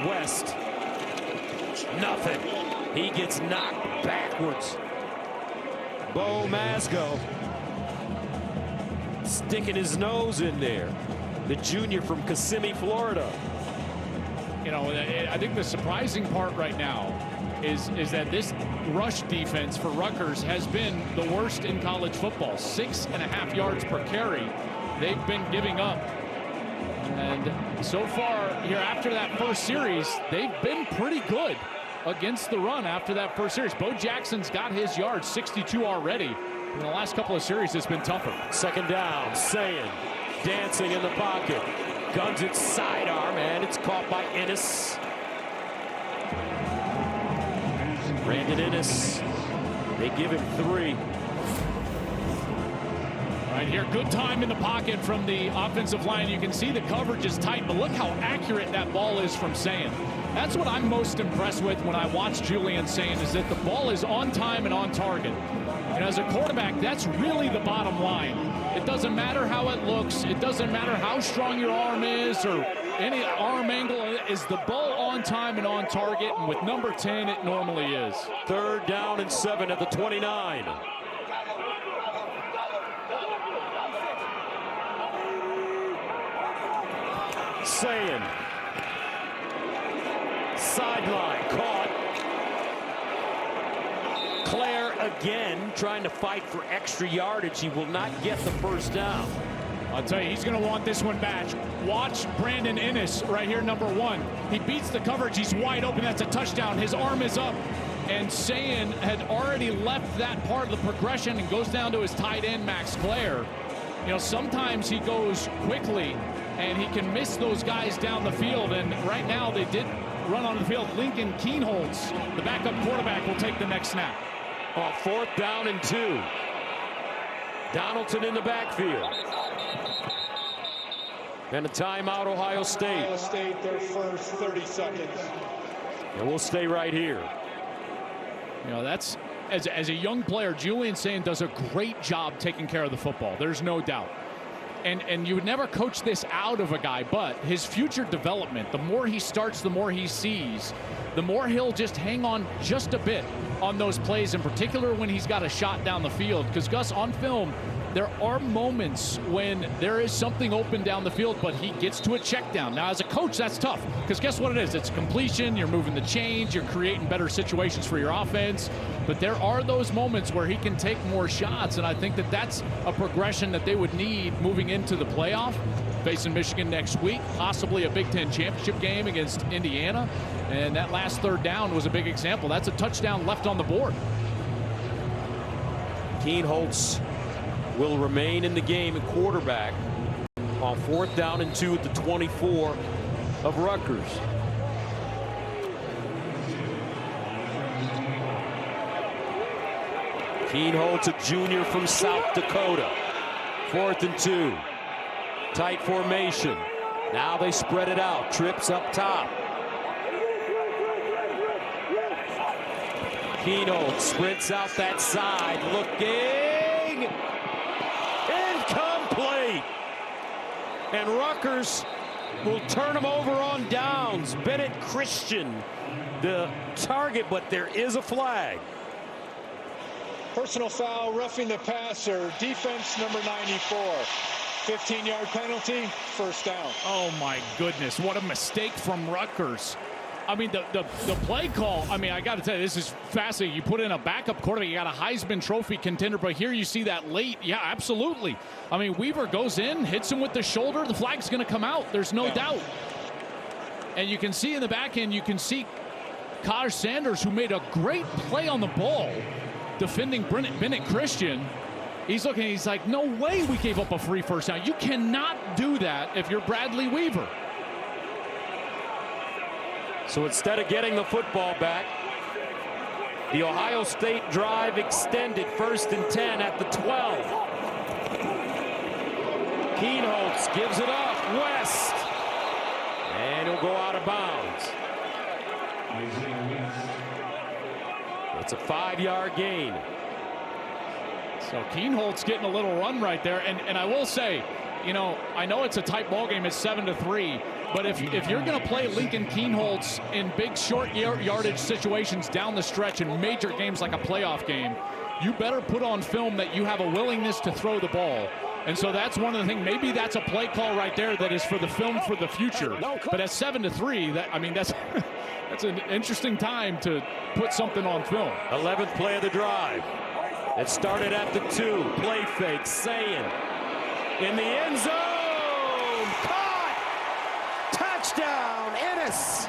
[SPEAKER 1] West, nothing. He gets knocked backwards. Bo Masco sticking his nose in there. The junior from Kissimmee, Florida.
[SPEAKER 2] You know, I think the surprising part right now is that this rush defense for Rutgers has been the worst in college football. 6.5 yards per carry they've been giving up. And so far here after that first series, they've been pretty good against the run after that first series. Bo Jackson's got his yards, 62 already. In the last couple of series, it's been tougher.
[SPEAKER 1] Second down, Sayin dancing in the pocket. Guns it sidearm, and it's caught by Ennis. Brandon Ennis, they give him 3.
[SPEAKER 2] Right here, good time in the pocket from the offensive line. You can see the coverage is tight, but look how accurate that ball is from Sayin. That's what I'm most impressed with when I watch Julian Sayin, is that the ball is on time and on target. And as a quarterback, that's really the bottom line. It doesn't matter how it looks. It doesn't matter how strong your arm is or any arm angle. Is the ball on time and on target? And with number 10, it normally is.
[SPEAKER 1] Third down and 7 at the 29. Sayin. Sideline caught. Claire again trying to fight for extra yardage. He will not get the first down.
[SPEAKER 2] I'll tell you, he's going to want this one back. Watch Brandon Ennis right here, number 1. He beats the coverage. He's wide open. That's a touchdown. His arm is up. And Sayin had already left that part of the progression and goes down to his tight end, Max Claire. You know, sometimes he goes quickly and he can miss those guys down the field. And right now they did run on the field. Lincoln Keenholz, the backup quarterback, will take the next snap.
[SPEAKER 1] Fourth down and 2. Donaldson in the backfield. And a timeout, Ohio State.
[SPEAKER 4] Ohio State, their first 30 seconds.
[SPEAKER 1] And we'll stay right here.
[SPEAKER 2] You know, that's, as a young player, Julian Sayin does a great job taking care of the football. There's no doubt. And you would never coach this out of a guy, but his future development, the more he starts, the more he sees, the more he'll just hang on just a bit on those plays, in particular when he's got a shot down the field. Because, Gus, on film, there are moments when there is something open down the field, but he gets to a check down. Now, as a coach, that's tough, because guess what it is? It's completion, you're moving the chains, you're creating better situations for your offense. But there are those moments where he can take more shots, and I think that that's a progression that they would need moving into the playoff. Facing Michigan next week, possibly a Big Ten championship game against Indiana. And that last third down was a big example. That's a touchdown left on the board.
[SPEAKER 1] Keenholz will remain in the game at quarterback on 4th down and 2 at the 24 of Rutgers. Keenholz, a junior from South Dakota. 4th and 2. Tight formation. Now they spread it out. Trips up top. Keenholz sprints out that side. Looking. Incomplete. And Rutgers will turn them over on downs. Bennett Christian, the target, but there is a flag.
[SPEAKER 4] Personal foul, roughing the passer, defense number 94. 15-yard penalty, first down.
[SPEAKER 2] Oh my goodness, what a mistake from Rutgers. I mean, the play call, I mean, I got to tell you, this is fascinating. You put in a backup quarterback, you got a Heisman Trophy contender, but here you see that late. Yeah, absolutely. I mean, Weaver goes in, hits him with the shoulder, the flag's going to come out. There's no doubt. And you can see in the back end, you can see Kaj Sanders, who made a great play on the ball, defending Bennett Christian. He's looking, he's like, no way we gave up a free first down. You cannot do that if you're Bradley Weaver.
[SPEAKER 1] So instead of getting the football back, the Ohio State drive extended, 1st and 10 at the 12. Keenholz gives it up, West, and he'll go out of bounds. It's a 5-yard gain.
[SPEAKER 2] So Keenholz getting a little run right there, and I will say, you know, I know it's a tight ball game, it's 7-3, but if you're going to play Lincoln Keenholz in big short yardage situations down the stretch in major games like a playoff game, you better put on film that you have a willingness to throw the ball. And so that's one of the things, maybe that's a play call right there that is for the film for the future. But at 7-3, that, I mean, that's that's an interesting time to put something on film.
[SPEAKER 1] 11th play of the drive. It started at the 2. Play fake, Sayin in the end zone. Caught! Touchdown, Ennis.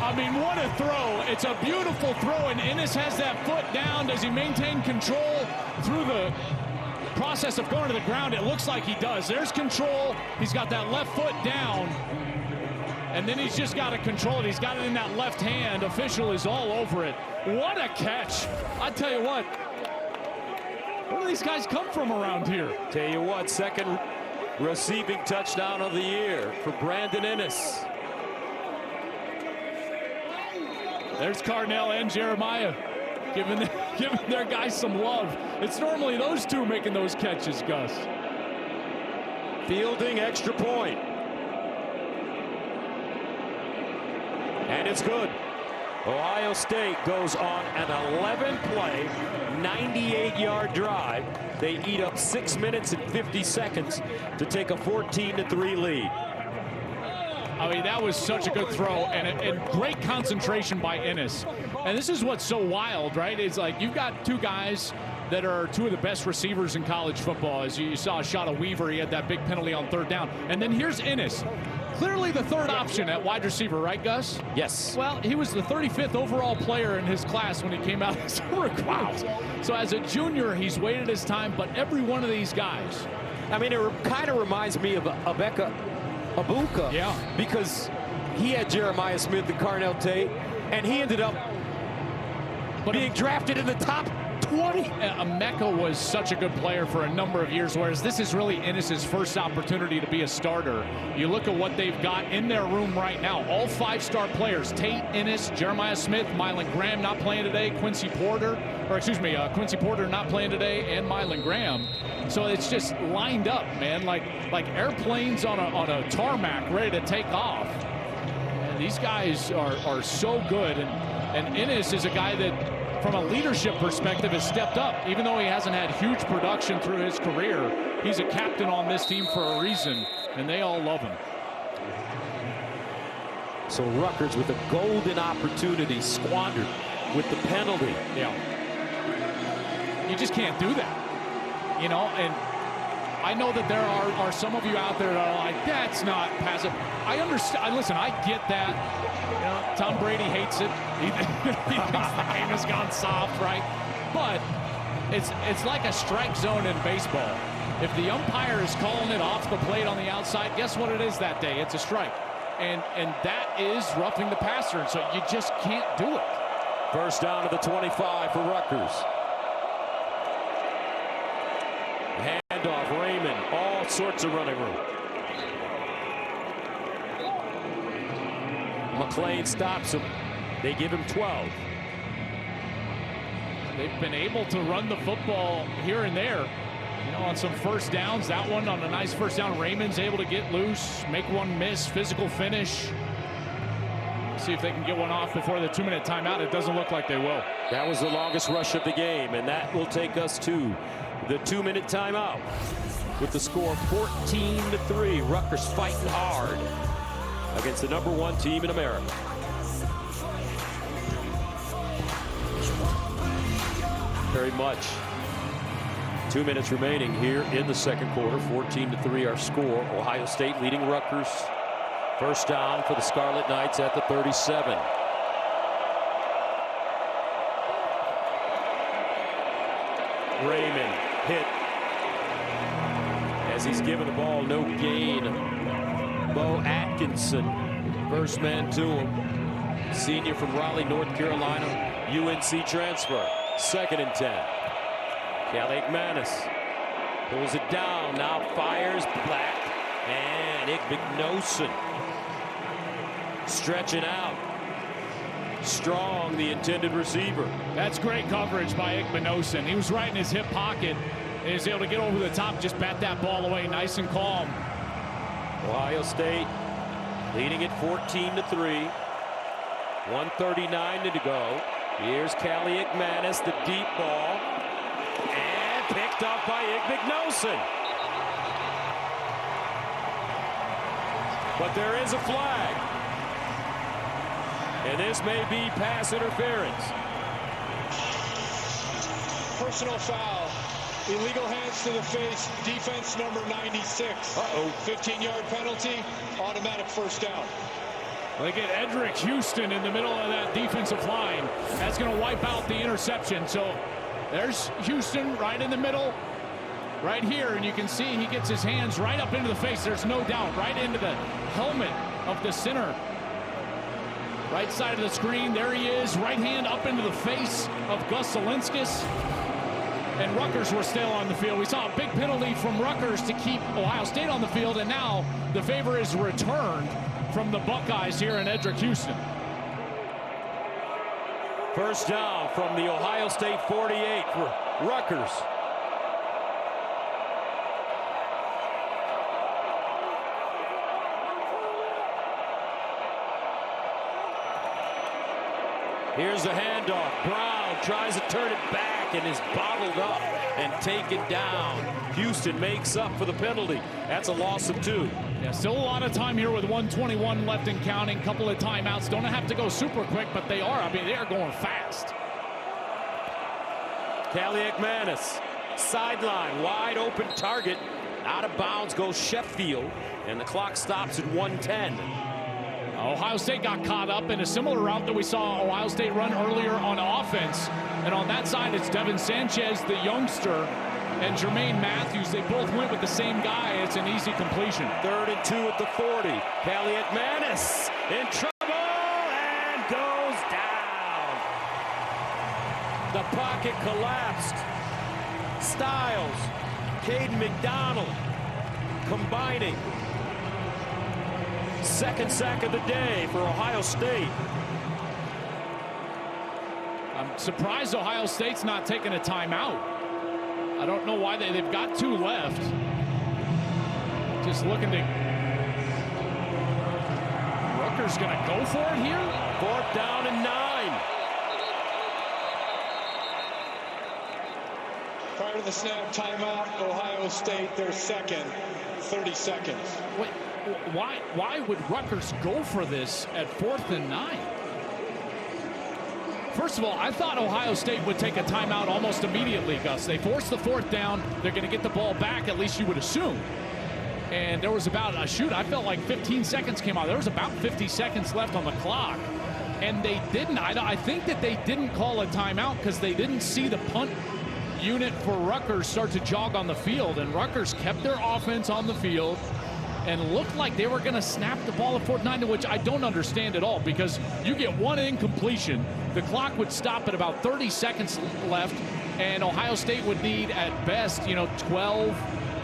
[SPEAKER 2] I mean, what a throw. It's a beautiful throw, and Ennis has that foot down. Does he maintain control through the process of going to the ground? It looks like he does. There's control. He's got that left foot down, and then he's just got to control it. He's got it in that left hand. Official is all over it. What a catch. I tell you what, where do these guys come from around here?
[SPEAKER 1] Tell you what, 2nd receiving touchdown of the year for Brandon Ennis.
[SPEAKER 2] There's Carnell and Jeremiah giving their guys some love. It's normally those two making those catches, Gus.
[SPEAKER 1] Fielding, extra point. And it's good. Ohio State goes on an 11-play, 98-yard drive. They eat up 6 minutes and 50 seconds to take a 14-3 lead.
[SPEAKER 2] I mean, that was such a good throw and great concentration by Ennis. And this is what's so wild, right? It's like you've got two guys that are two of the best receivers in college football. As you saw a shot of Weaver, he had that big penalty on 3rd down. And then here's Ennis, clearly the 3rd option at wide receiver, right, Gus?
[SPEAKER 1] Yes.
[SPEAKER 2] Well, he was the 35th overall player in his class when he came out as a recruit. Wow. So as a junior, he's waited his time, but every one of these guys.
[SPEAKER 1] I mean, it kind of reminds me of Abeka Abuka,
[SPEAKER 2] yeah,
[SPEAKER 1] because he had Jeremiah Smith and Carnell Tate, and he ended up being drafted in the top 20.
[SPEAKER 2] Emeka was such a good player for a number of years, whereas this is really Ennis's first opportunity to be a starter. You look at what they've got in their room right now. All 5-star players: Tate, Ennis, Jeremiah Smith, Mylan Graham not playing today, Quincy Porter not playing today, and Mylan Graham. So it's just lined up, man, like airplanes on a tarmac ready to take off. And these guys are so good, and Ennis is a guy that, from a leadership perspective, has stepped up. Even though he hasn't had huge production through his career, he's a captain on this team for a reason, and they all love him.
[SPEAKER 1] So Rutgers with a golden opportunity squandered with the penalty.
[SPEAKER 2] Yeah. You just can't do that. You know, and I know that there are some of you out there that are like, that's not passive. I understand. Listen, I get that. You know, Tom Brady hates it. He thinks the game has gone soft, right? But it's like a strike zone in baseball. If the umpire is calling it off the plate on the outside, guess what it is that day? It's a strike. And that is roughing the passer, and so you just can't do it.
[SPEAKER 1] 1st down to the 25 for Rutgers. Handoff, Raymond, all sorts of running room. McClain stops him. They give him 12.
[SPEAKER 2] They've been able to run the football here and there. You know, on some 1st downs, that one on a nice 1st down, Raymond's able to get loose, make one miss, physical finish. See if they can get one off before the 2-minute timeout. It doesn't look like they will.
[SPEAKER 1] That was the longest rush of the game, and that will take us to the 2-minute timeout. With the score 14-3, Rutgers fighting hard against the #1 team in America. very much. 2 minutes remaining here in the second quarter. 14-3 our score. Ohio State leading Rutgers. First down for the Scarlet Knights at the 37. Raymond hit as he's given the ball, no gain. Bo Atkinson, first man to him. Senior from Raleigh, North Carolina, UNC transfer. 2nd and 10. Kelly McManus pulls it down, now fires back, and Igbenogson stretching out. Strong, the intended receiver.
[SPEAKER 2] That's great coverage by Igbenogson. He was right in his hip pocket. He was able to get over the top, just bat that ball away nice and calm.
[SPEAKER 1] Ohio State leading it 14-3. 1:39 to go. Here's Callie McManus, the deep ball, and picked up by Igbenogson. But there is a flag, and this may be pass interference.
[SPEAKER 4] Personal foul. Illegal hands to the face. Defense number 96. 15-yard penalty. Automatic first down.
[SPEAKER 2] They get Edric Houston in the middle of that defensive line. That's going to wipe out the interception. So there's Houston right in the middle, right here. And you can see he gets his hands right up into the face. There's no doubt. Right into the helmet of the center. Right side of the screen. There he is. Right hand up into the face of Gus Zielinskis. And Rutgers were still on the field. We saw a big penalty from Rutgers to keep Ohio State on the field. And now the favor is returned from the Buckeyes here in Edric Houston.
[SPEAKER 1] First down from the Ohio State 48 for Rutgers. Here's the handoff. Brown tries to turn it back and is bottled up and taken down. Houston makes up for the penalty. That's a loss of 2.
[SPEAKER 2] Yeah, still a lot of time here with 1:21 left and counting. Couple of timeouts. Don't have to go super quick, but they are. I mean, they are going fast.
[SPEAKER 1] Callie McManus, sideline, wide open target. Out of bounds goes Sheffield, and the clock stops at 1:10.
[SPEAKER 2] Ohio State got caught up in a similar route that we saw Ohio State run earlier on offense. And on that side, it's Devin Sanchez, the youngster, and Jermaine Matthews. They both went with the same guy. It's an easy completion.
[SPEAKER 1] 3rd and 2 at the 40. Callie McManus in trouble and goes down. The pocket collapsed. Styles, Caden McDonald combining. 2nd sack of the day for Ohio State.
[SPEAKER 2] I'm surprised Ohio State's not taking a timeout. I don't know why they've got 2 left. Just looking to. Rutgers going to go for it here.
[SPEAKER 1] 4th down and 9.
[SPEAKER 4] Prior to the snap, timeout. Ohio State, their second. 30 seconds.
[SPEAKER 2] Wait, why would Rutgers go for this at 4th and 9? First of all, I thought Ohio State would take a timeout almost immediately, Gus. They forced the 4th down. They're going to get the ball back, at least you would assume. And there was about I felt like 15 seconds came out. There was about 50 seconds left on the clock. And they didn't. I think that they didn't call a timeout because they didn't see the punt unit for Rutgers start to jog on the field. And Rutgers kept their offense on the field and looked like they were going to snap the ball at 4th and 9, which I don't understand at all, because you get one incompletion, the clock would stop at about 30 seconds left, and Ohio State would need at best, 12,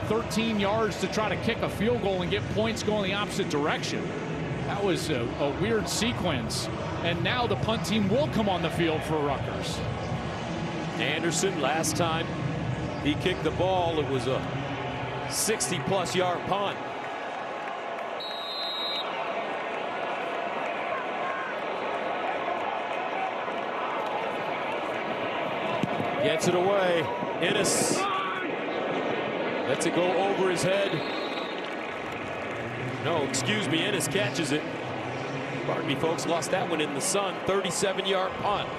[SPEAKER 2] 13 yards to try to kick a field goal and get points going the opposite direction. That was a weird sequence, and now the punt team will come on the field for Rutgers.
[SPEAKER 1] Anderson, last time he kicked the ball, it was a 60-plus yard punt. Gets it away. Ennis lets it go over his head. No, excuse me, Ennis catches it. Pardon me, folks, lost that one in the sun. 37-yard punt.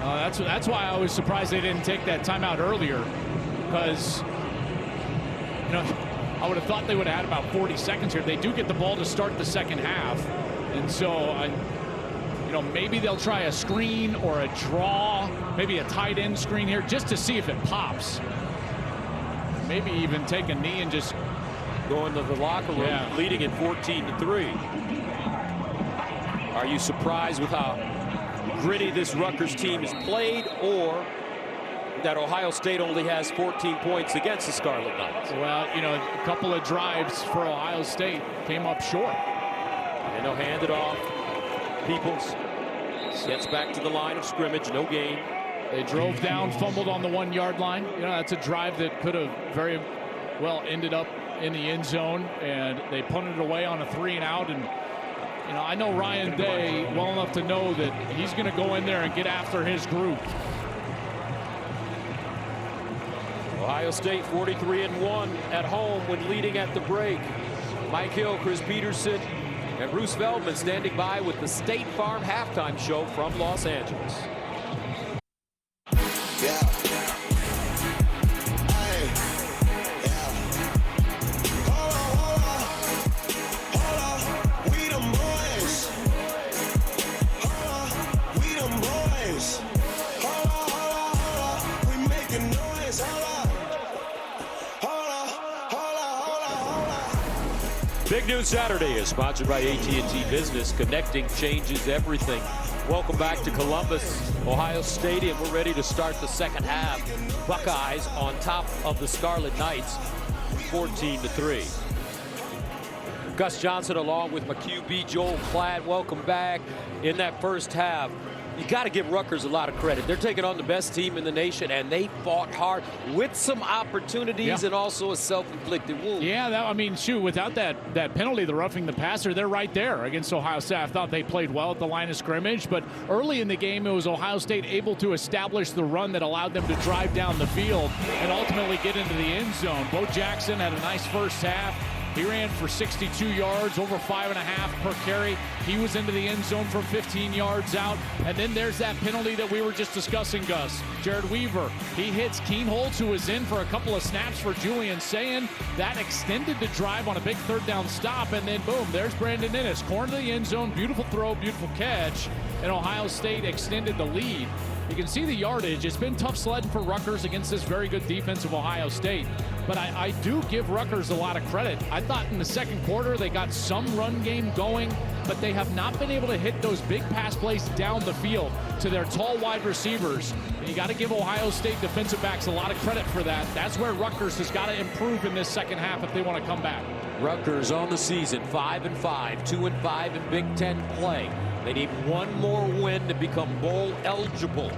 [SPEAKER 2] That's why I was surprised they didn't take that timeout earlier, because I would have thought they would have had about 40 seconds here. They do get the ball to start the second half, and so maybe they'll try a screen or a draw, maybe a tight end screen here, just to see if it pops. Maybe even take a knee and just
[SPEAKER 1] go into the locker room, leading at 14-3. Are you surprised with how gritty this Rutgers team has played, or that Ohio State only has 14 points against the Scarlet Knights?
[SPEAKER 2] Well, a couple of drives for Ohio State came up short.
[SPEAKER 1] And they'll hand it off. Peoples gets back to the line of scrimmage, no gain.
[SPEAKER 2] They drove down, fumbled on the 1 yard line. That's a drive that could have very well ended up in the end zone, and they punted it away on a 3 and out. And I know Ryan Day well enough to know that he's going to go in there and get after his group.
[SPEAKER 1] Ohio State 43-1 at home when leading at the break. Mike Hill, Chris Peterson, and Bruce Feldman standing by with the State Farm halftime show from Los Angeles. Big News Saturday is sponsored by AT&T Business. Connecting changes everything. Welcome back to Columbus, Ohio Stadium. We're ready to start the second half. Buckeyes on top of the Scarlet Knights, 14-3. Gus Johnson along with my QB Joel Klatt. Welcome back. In that first half, you got to give Rutgers a lot of credit. They're taking on the best team in the nation, and they fought hard with some opportunities and also a self-inflicted wound.
[SPEAKER 2] Yeah, without that penalty, the roughing the passer, they're right there against Ohio State. I thought they played well at the line of scrimmage, but early in the game, it was Ohio State able to establish the run that allowed them to drive down the field and ultimately get into the end zone. Bo Jackson had a nice first half. He ran for 62 yards, over 5.5 per carry. He was into the end zone from 15 yards out. And then there's that penalty that we were just discussing, Gus. Jared Weaver, he hits Keen Holtz, who was in for a couple of snaps for Julian Sayin. That extended the drive on a big third down stop. And then, boom, there's Brandon Ennis. Corner of the end zone, beautiful throw, beautiful catch. And Ohio State extended the lead. You can see the yardage. It's been tough sledding for Rutgers against this very good defense of Ohio State. But I do give Rutgers a lot of credit. I thought in the second quarter they got some run game going, but they have not been able to hit those big pass plays down the field to their tall wide receivers. And you got to give Ohio State defensive backs a lot of credit for that. That's where Rutgers has got to improve in this second half if they want to come back.
[SPEAKER 1] Rutgers on the season, 5-5, 2-5 in Big Ten play. They need one more win to become bowl eligible.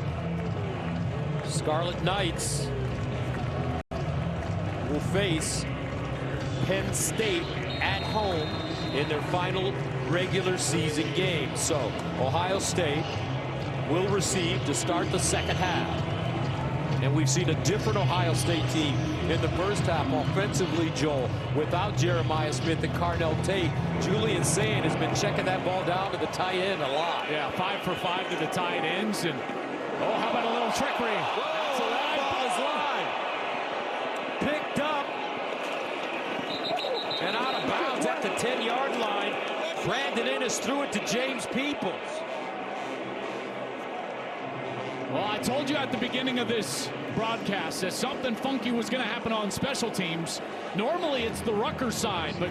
[SPEAKER 1] Scarlet Knights will face Penn State at home in their final regular season game. So Ohio State will receive to start the second half. And we've seen a different Ohio State team in the first half offensively, Joel, without Jeremiah Smith and Carnell Tate. Julian Sayin has been checking that ball down to the tight end a lot.
[SPEAKER 2] Yeah, 5 for 5 to the tight ends. And how about a little trickery?
[SPEAKER 1] That's a live ball's line. Picked up and out of bounds at the 10-yard line. Brandon Ennis threw it to James Peoples.
[SPEAKER 2] Well, I told you at the beginning of this broadcast that something funky was going to happen on special teams. Normally it's the Rutgers side, but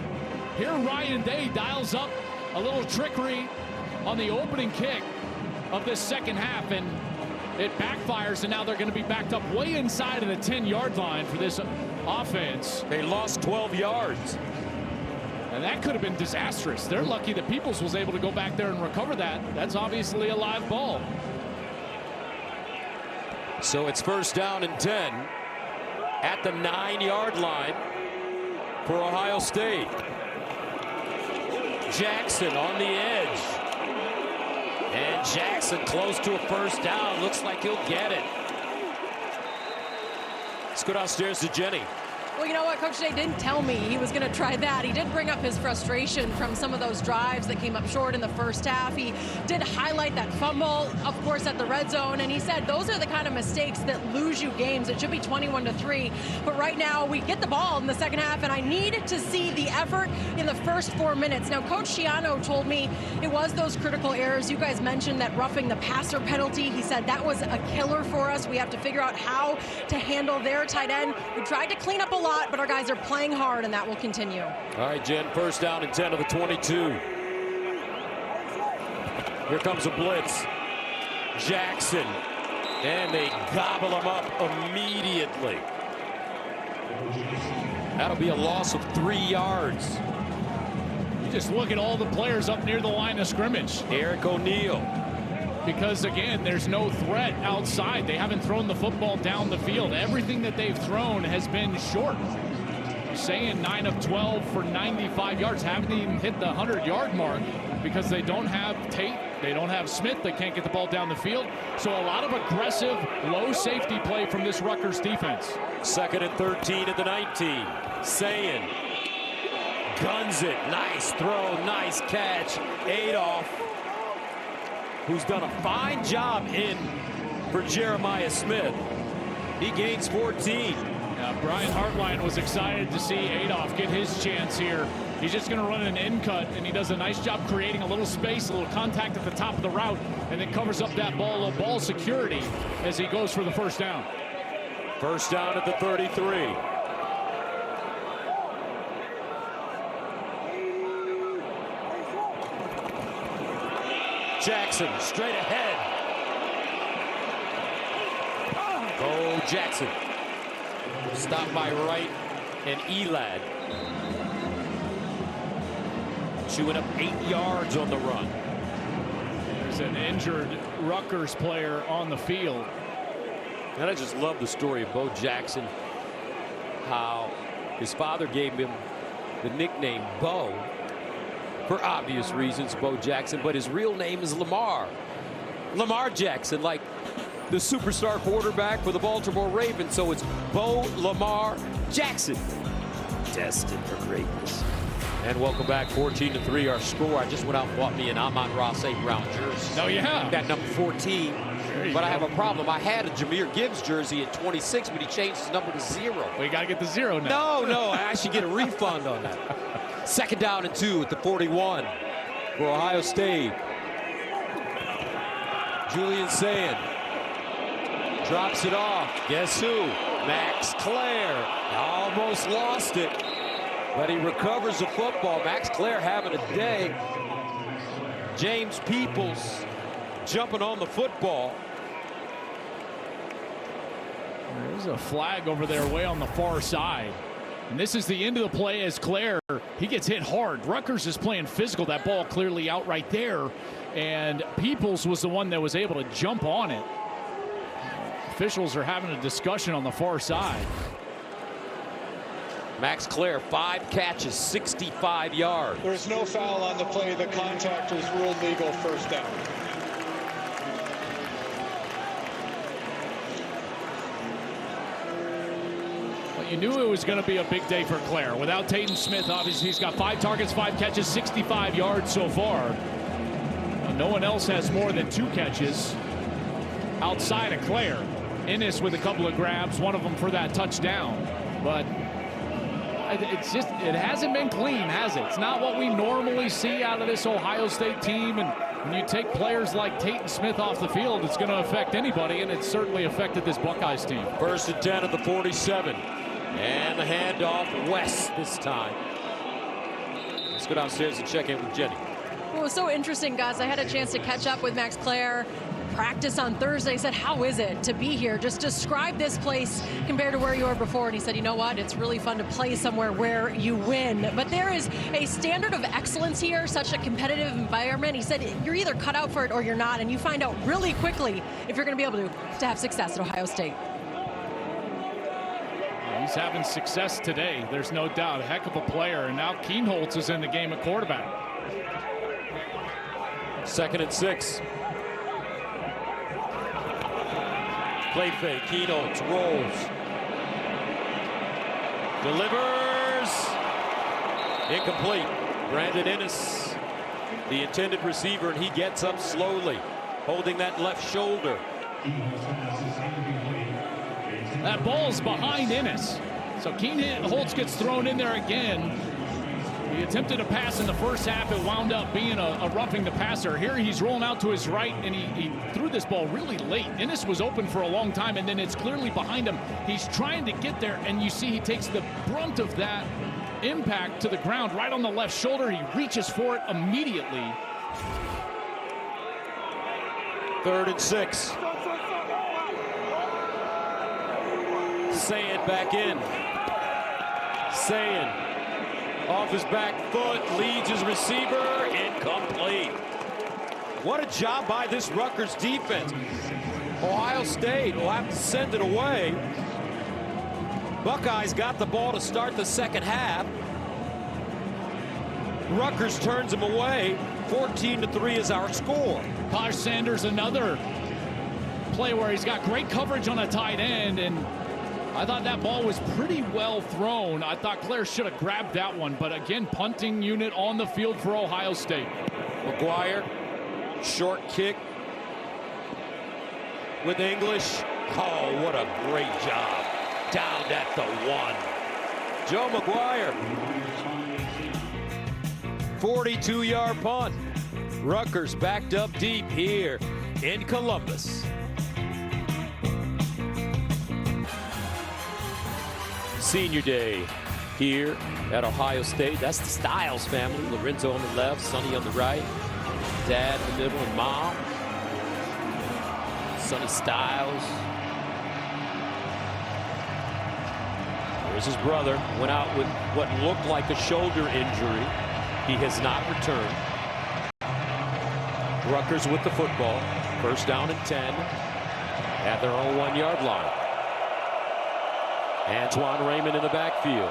[SPEAKER 2] here Ryan Day dials up a little trickery on the opening kick of this second half, and it backfires, and now they're going to be backed up way inside of the 10-yard line for this offense.
[SPEAKER 1] They lost 12 yards.
[SPEAKER 2] And that could have been disastrous. They're lucky that Peoples was able to go back there and recover that. That's obviously a live ball.
[SPEAKER 1] So it's first down and 10 at the 9-yard line for Ohio State. Jackson on the edge. And Jackson close to a first down. Looks like he'll get it. Let's go downstairs to Jenny.
[SPEAKER 3] Well, you know what? Coach Day didn't tell me he was going to try that. He did bring up his frustration from some of those drives that came up short in the first half. He did highlight that fumble, of course, at the red zone, and he said those are the kind of mistakes that lose you games. It should be 21-3, but right now we get the ball in the second half, and I need to see the effort in the first 4 minutes. Now, Coach Schiano told me it was those critical errors. You guys mentioned that roughing the passer penalty. He said that was a killer for us. We have to figure out how to handle their tight end. We tried to clean up a lot, but our guys are playing hard, and that will continue.
[SPEAKER 1] All right, Jen, first down and 10 of the 22. Here comes a blitz. Jackson, and they gobble him up immediately. That'll be a loss of 3 yards.
[SPEAKER 2] You just look at all the players up near the line of scrimmage.
[SPEAKER 1] Eric O'Neal.
[SPEAKER 2] Because, again, there's no threat outside. They haven't thrown the football down the field. Everything that they've thrown has been short. Saying 9 of 12 for 95 yards. Haven't even hit the 100-yard mark because they don't have Tate. They don't have Smith. They can't get the ball down the field. So a lot of aggressive, low safety play from this Rutgers defense.
[SPEAKER 1] 2nd and 13 at the 19. Sayin guns it. Nice throw, nice catch. Adolph, who's done a fine job in for Jeremiah Smith. He gains 14.
[SPEAKER 2] Brian Hartline was excited to see Adolph get his chance here. He's just going to run an in cut, and he does a nice job creating a little space, a little contact at the top of the route, and then covers up that ball, ball security as he goes for the first down.
[SPEAKER 1] First down at the 33. Jackson straight ahead. Oh, Jackson. Stopped by Wright and Elad. Chewing up 8 yards on the run.
[SPEAKER 2] There's an injured Rutgers player on the field.
[SPEAKER 1] And I just love the story of Bo Jackson. How his father gave him the nickname Bo. For obvious reasons, Bo Jackson, but his real name is Lamar. Lamar Jackson, like the superstar quarterback for the Baltimore Ravens. So it's Bo Lamar Jackson, destined for greatness. And welcome back, 14-3 our score. I just went out and bought me an Amon-Ra St. Brown jersey.
[SPEAKER 2] Oh, yeah.
[SPEAKER 1] That number 14. But I have a problem. I had a Jahmyr Gibbs jersey at 26, but he changed his number to 0.
[SPEAKER 2] We got to get the 0 now.
[SPEAKER 1] No, I should get a refund on that. 2nd down and 2 at the 41 for Ohio State. Julian Sayin drops it off. Guess who? Max Clare. Almost lost it, but he recovers the football. Max Clare having a day. James Peoples jumping on the football.
[SPEAKER 2] There's a flag over there way on the far side. And this is the end of the play as Clare, he gets hit hard. Rutgers is playing physical. That ball clearly out right there. And Peoples was the one that was able to jump on it. Officials are having a discussion on the far side.
[SPEAKER 1] Max Clare, 5 catches, 65 yards.
[SPEAKER 4] There's no foul on the play. The contact is ruled legal, first down.
[SPEAKER 2] You knew it was going to be a big day for Clare. Without Tatum Smith, obviously, he's got 5 targets, 5 catches, 65 yards so far. No one else has more than 2 catches outside of Clare. Ennis with a couple of grabs, one of them for that touchdown. But it hasn't been clean, has it? It's not what we normally see out of this Ohio State team. And when you take players like Tatum Smith off the field, it's going to affect anybody, and it's certainly affected this Buckeyes team.
[SPEAKER 1] 1st and 10 at the 47. And the handoff west this time. Let's go downstairs and check in with Jenny.
[SPEAKER 3] Well, it was so interesting, guys. I had a chance to catch up with Max Clare. Practice on Thursday. I said, how is it to be here? Just describe this place compared to where you were before. And he said, you know what? It's really fun to play somewhere where you win. But there is a standard of excellence here, such a competitive environment. He said, you're either cut out for it or you're not. And you find out really quickly if you're going to be able to have success at Ohio State.
[SPEAKER 2] He's having success today. There's no doubt. A heck of a player. And now Keenholz is in the game at quarterback.
[SPEAKER 1] 2nd and 6. Play fake. Keenholz rolls. Delivers. Incomplete. Brandon Innes, the intended receiver, and he gets up slowly, holding that left shoulder.
[SPEAKER 2] That ball's behind Innes. So Holtz gets thrown in there again. He attempted a pass in the first half. It wound up being a roughing the passer. Here he's rolling out to his right, and he threw this ball really late. Innes was open for a long time, and then it's clearly behind him. He's trying to get there, and you see he takes the brunt of that impact to the ground right on the left shoulder. He reaches for it immediately.
[SPEAKER 1] 3rd and 6. Saying back in. Saying off his back foot, leads his receiver, incomplete. What a job by this Rutgers defense. Ohio State will have to send it away. Buckeyes got the ball to start the second half. Rutgers turns them away. 14-3 is our score.
[SPEAKER 2] Taj Sanders, another play where he's got great coverage on a tight end, and I thought that ball was pretty well thrown. I thought Claire should have grabbed that one, but again, punting unit on the field for Ohio State.
[SPEAKER 1] McGuire, short kick with English. Oh, what a great job. Down at the 1. Joe McGuire. 42-yard punt. Rutgers backed up deep here in Columbus. Senior day here at Ohio State. That's the Styles family. Lorenzo on the left, Sonny on the right, Dad in the middle, and Mom. Sonny Styles. There's his brother. Went out with what looked like a shoulder injury. He has not returned. Rutgers with the football. 1st down and 10 at their own 1-yard line. Antoine Raymond in the backfield.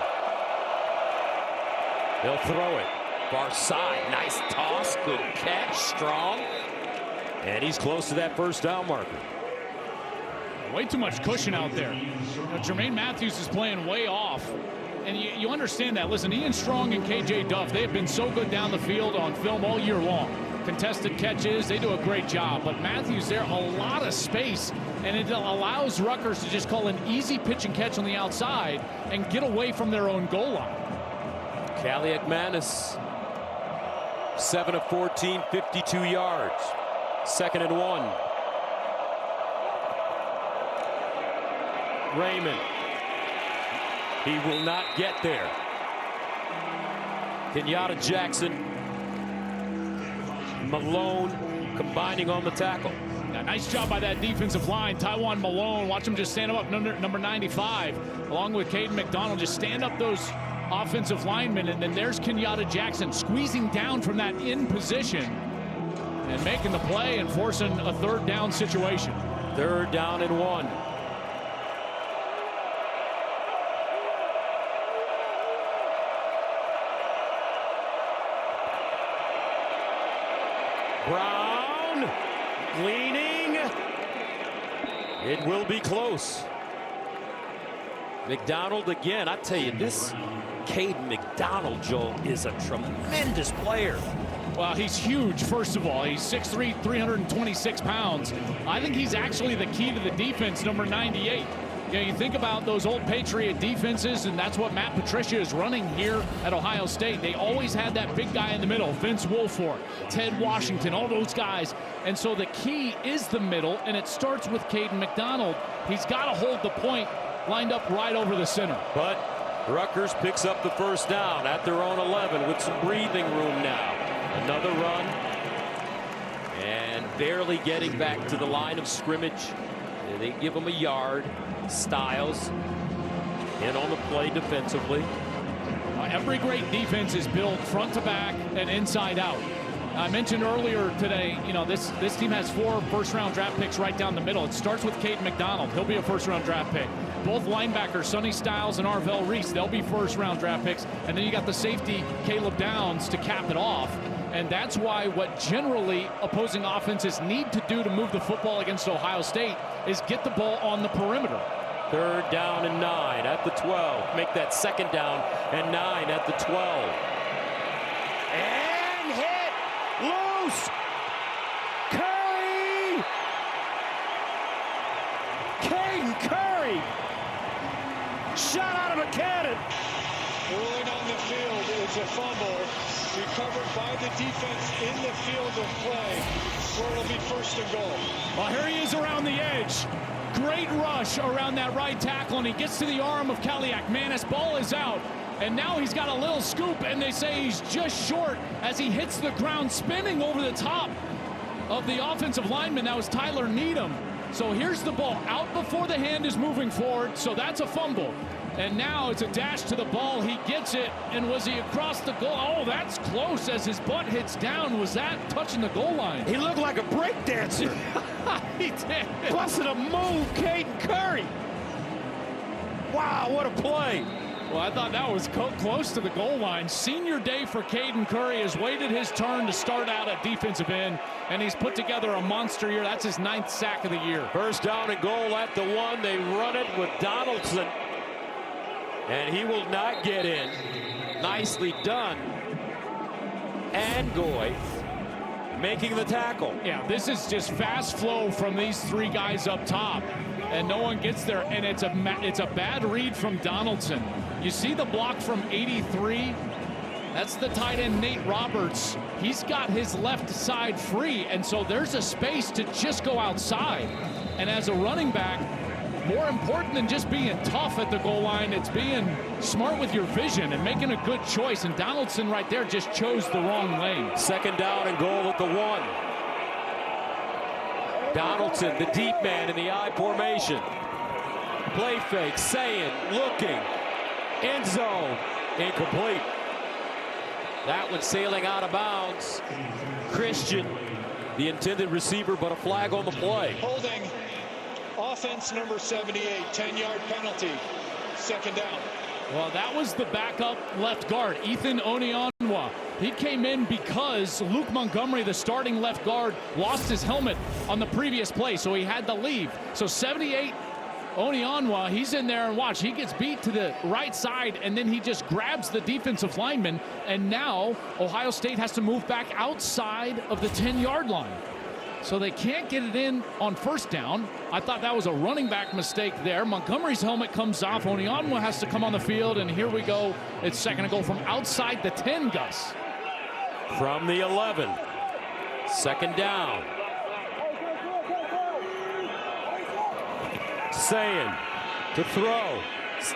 [SPEAKER 1] They'll throw it. Far side. Nice toss. Good catch. Strong. And he's close to that 1st down marker.
[SPEAKER 2] Way too much cushion out there. Jermaine Matthews is playing way off. And you understand that. Listen, Ian Strong and KJ Duff, they have been so good down the field on film all year long. Contested catches, they do a great job. But Matthews there, a lot of space. And it allows Rutgers to just call an easy pitch and catch on the outside and get away from their own goal line.
[SPEAKER 1] Callie Manis, 7 of 14, 52 yards. 2nd and 1. Raymond. He will not get there. Kenyatta Jackson. Malone combining on the tackle.
[SPEAKER 2] Nice job by that defensive line. Taiwan Malone, watch him just stand up number 95, along with Caden McDonald. Just stand up those offensive linemen, and then there's Kenyatta Jackson squeezing down from that in position and making the play and forcing a 3rd down situation.
[SPEAKER 1] 3rd down and 1. Brown leaning. It will be close. McDonald again. I tell you, this Caden McDonald, Joel, is a tremendous player.
[SPEAKER 2] Well, he's huge, first of all. He's 6'3", 326 pounds. I think he's actually the key to the defense, number 98. You know, you think about those old Patriot defenses, and that's what Matt Patricia is running here at Ohio State. They always had that big guy in the middle, Vince Wilfork, Ted Washington, all those guys. And so the key is the middle, and it starts with Caden McDonald. He's got to hold the point lined up right over the center.
[SPEAKER 1] But Rutgers picks up the 1st down at their own 11 with some breathing room now. Another run. And barely getting back to the line of scrimmage. They give him a yard. Styles in on the play defensively.
[SPEAKER 2] Every great defense is built front to back and inside out. I mentioned earlier today, you know, this team has 4 first-round draft picks right down the middle. It starts with Caden McDonald. He'll be a first-round draft pick. Both linebackers, Sonny Styles and Arvell Reese, they'll be first-round draft picks. And then you got the safety, Caleb Downs, to cap it off. And that's why what generally opposing offenses need to do to move the football against Ohio State is get the ball on the perimeter.
[SPEAKER 1] Third down and 9 at the 12. Make that second down and 9 at the 12. And hit! Loose! Curry! Caden Curry! Shot out of a cannon!
[SPEAKER 4] Rolling on the field is a fumble. Recovered by the defense in the field of play, where it'll be first and goal.
[SPEAKER 2] Well, here he is around the edge. Great rush around that right tackle, and he gets to the arm of Kaliak. Manis, ball is out, and now he's got a little scoop, and they say he's just short as he hits the ground, spinning over the top of the offensive lineman. That was Tyler Needham. So here's the ball out before the hand is moving forward, so that's a fumble. And now it's a dash to the ball. He gets it, and was he across the goal? Oh, that's close as his butt hits down. Was that touching the goal line?
[SPEAKER 1] He looked like a break dancer.
[SPEAKER 2] He did.
[SPEAKER 1] Busted a move, Caden Curry. Wow, what a play.
[SPEAKER 2] Well, I thought that was close to the goal line. Senior day for Caden Curry. Has waited his turn to start out at defensive end, and he's put together a monster year. That's his 9th sack of the year.
[SPEAKER 1] First down and goal at the 1. They run it with Donaldson, and he will not get in. Nicely done. And Goy making the tackle.
[SPEAKER 2] Yeah, this is just fast flow from these 3 guys up top, and no one gets there, and it's a bad read from Donaldson. You see the block from 83? That's the tight end, Nate Roberts. He's got his left side free, and so there's a space to just go outside. And as a running back, more important than just being tough at the goal line, it's being smart with your vision and making a good choice. And Donaldson right there just chose the wrong lane.
[SPEAKER 1] Second down and goal at the 1. Donaldson, the deep man in the I formation. Play fake, saying, looking, end zone, incomplete. That one sailing out of bounds. Christian, the intended receiver, but a flag on the play.
[SPEAKER 4] Holding. Offense number 78, 10-yard penalty. Second down.
[SPEAKER 2] Well, that was the backup left guard, Ethan Onionwa. He came in because Luke Montgomery, the starting left guard, lost his helmet on the previous play, so he had to leave. So 78, Onionwa, he's in there, and watch, he gets beat to the right side, and then he just grabs the defensive lineman, and now Ohio State has to move back outside of the 10-yard line. So they can't get it in on first down. I thought that was a running back mistake there. Montgomery's helmet comes off. Onionwa has to come on the field, and here we go. It's second and goal from outside the 10, Gus.
[SPEAKER 1] From the 11. Second down. Sayin to throw.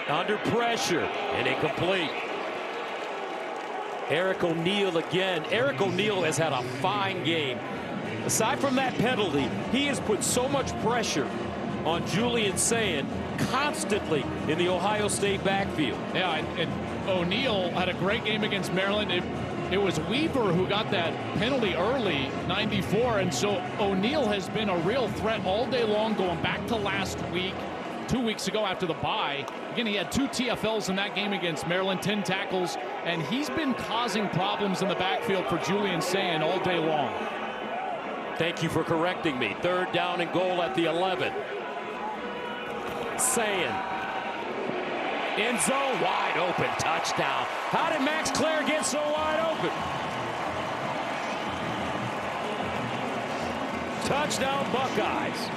[SPEAKER 1] Under pressure and incomplete. Eric O'Neal again. Eric O'Neal has had a fine game. Aside from that penalty, he has put so much pressure on Julian Sayin constantly in the Ohio State backfield.
[SPEAKER 2] Yeah, and O'Neal had a great game against Maryland. It was Weaver who got that penalty early, 94, and so O'Neal has been a real threat all day long, going back to last week, 2 weeks ago after the bye. Again, he had 2 TFLs in that game against Maryland, 10 tackles, and he's been causing problems in the backfield for Julian Sayin all day long.
[SPEAKER 1] Thank you for correcting me. Third down and goal at the 11. Sayin. End zone, wide open, touchdown. How did Max Clare get so wide open? Touchdown, Buckeyes.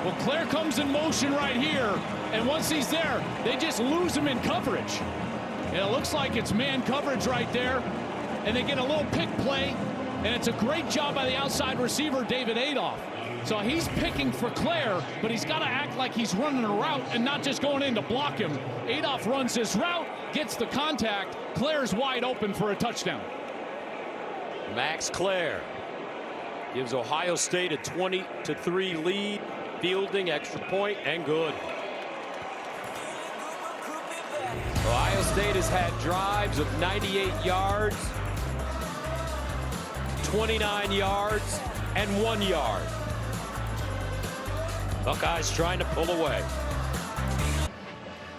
[SPEAKER 2] Well, Clare comes in motion right here, and once he's there, they just lose him in coverage. And it looks like it's man coverage right there, and they get a little pick play. And it's a great job by the outside receiver, David Adolph. So he's picking for Clare, but he's got to act like he's running a route and not just going in to block him. Adolph runs his route, gets the contact. Clare's wide open for a touchdown.
[SPEAKER 1] Max Clare gives Ohio State a 20-3 lead. Fielding, extra point, and good. Ohio State has had drives of 98 yards. 29 yards and 1 yard. Buckeyes trying to pull away.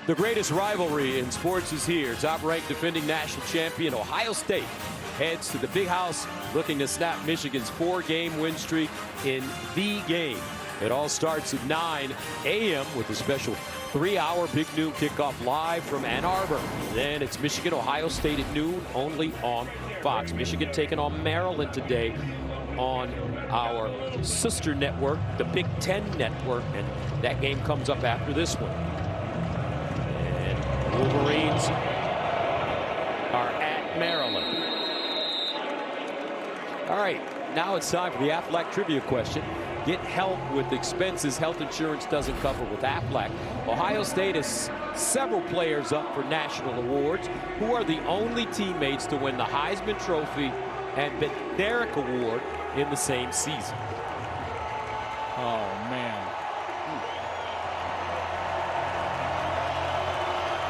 [SPEAKER 1] The greatest rivalry in sports is here. Top-ranked defending national champion Ohio State heads to the Big House looking to snap Michigan's 4-game win streak in the game. It all starts at 9 a.m. with a special 3-hour Big Noon kickoff live from Ann Arbor. Then it's Michigan, Ohio State at noon, only on Fox. Michigan taking on Maryland today on our sister network, the Big Ten Network, and that game comes up after this one. And Wolverines are at Maryland. All right, now it's time for the Aflac trivia question. Get help with expenses health insurance doesn't cover with Aflac. Ohio State has several players up for national awards who are the only teammates to win the Heisman Trophy and Bednarik Award in the same season.
[SPEAKER 2] Oh, man.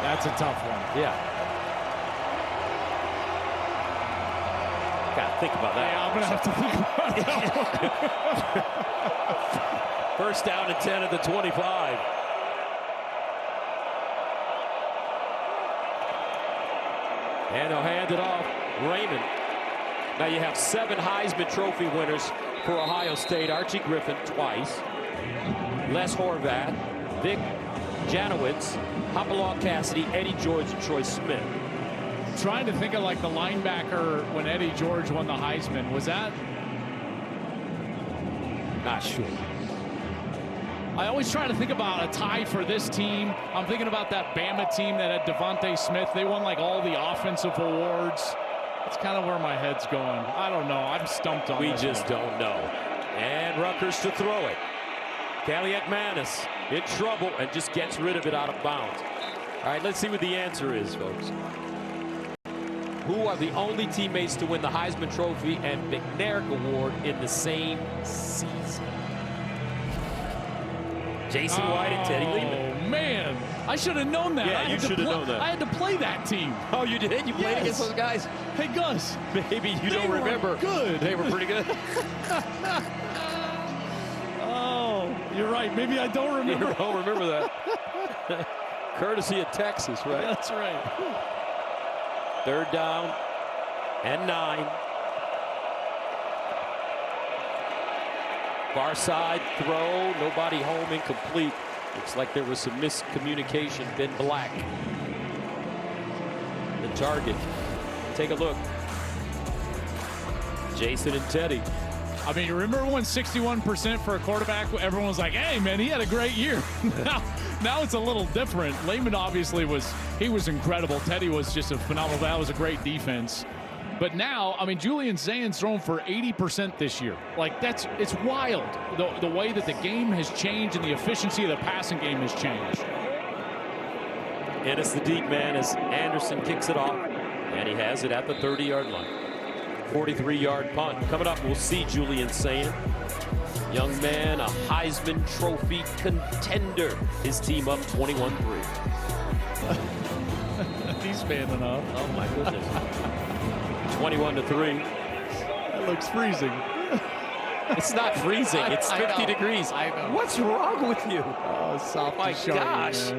[SPEAKER 2] That's a tough one.
[SPEAKER 1] Yeah. Gotta think about that.
[SPEAKER 2] Yeah, I'm gonna have to think about that.
[SPEAKER 1] First down and 10 at the 25. And they'll hand it off. Raymond. Now you have 7 Heisman Trophy winners for Ohio State. Archie Griffin twice. Les Horvath, Vic Janowitz, Hopalong Cassidy, Eddie George, and Troy Smith.
[SPEAKER 2] Trying to think of like the linebacker when Eddie George won the Heisman. Was that?
[SPEAKER 1] Not sure.
[SPEAKER 2] I always try to think about a tie for this team. I'm thinking about that Bama team that had Devontae Smith. They won like all the offensive awards. That's kind of where my head's going. I don't know. I'm stumped on this.
[SPEAKER 1] We just don't know. And Rutgers to throw it. Kaliakmanis in trouble and just gets rid of it out of bounds. All right, let's see what the answer is, folks. Who are the only teammates to win the Heisman Trophy and Bednarik Award in the same season? Jason White and Teddy Lehman.
[SPEAKER 2] Oh, man. I should have known that.
[SPEAKER 1] Yeah, you should have known that.
[SPEAKER 2] I had to play that team.
[SPEAKER 1] Oh, you did? You played against those guys?
[SPEAKER 2] Hey, Gus.
[SPEAKER 1] Maybe you don't remember.
[SPEAKER 2] Good.
[SPEAKER 1] They were pretty good.
[SPEAKER 2] Oh, you're right. Maybe I don't remember.
[SPEAKER 1] You don't remember that. Courtesy of Texas, right?
[SPEAKER 2] That's right.
[SPEAKER 1] 3rd down and 9. Far side throw, nobody home, incomplete. Looks like there was some miscommunication. Ben Black, the target. Take a look. Jason and Teddy.
[SPEAKER 2] I mean, you remember when 61% for a quarterback, everyone was like, hey, man, he had a great year. Now it's a little different. Lehman obviously was incredible. Teddy was just a phenomenal. That was a great defense. But now, I mean, Julian Zayin's thrown for 80% this year. Like, it's wild, the way that the game has changed and the efficiency of the passing game has changed.
[SPEAKER 1] And it's the deep man as Anderson kicks it off. And he has it at the 30-yard line. 43-yard punt. Coming up, we'll see Julian Zayin. Young man, a Heisman Trophy contender. His team up 21-3.
[SPEAKER 2] He's fanning up.
[SPEAKER 1] Oh, my goodness. 21-3.
[SPEAKER 2] That looks freezing.
[SPEAKER 1] It's not freezing. It's 50 degrees.
[SPEAKER 2] I know.
[SPEAKER 1] What's wrong with you?
[SPEAKER 2] Oh, soft
[SPEAKER 1] my
[SPEAKER 2] show,
[SPEAKER 1] gosh.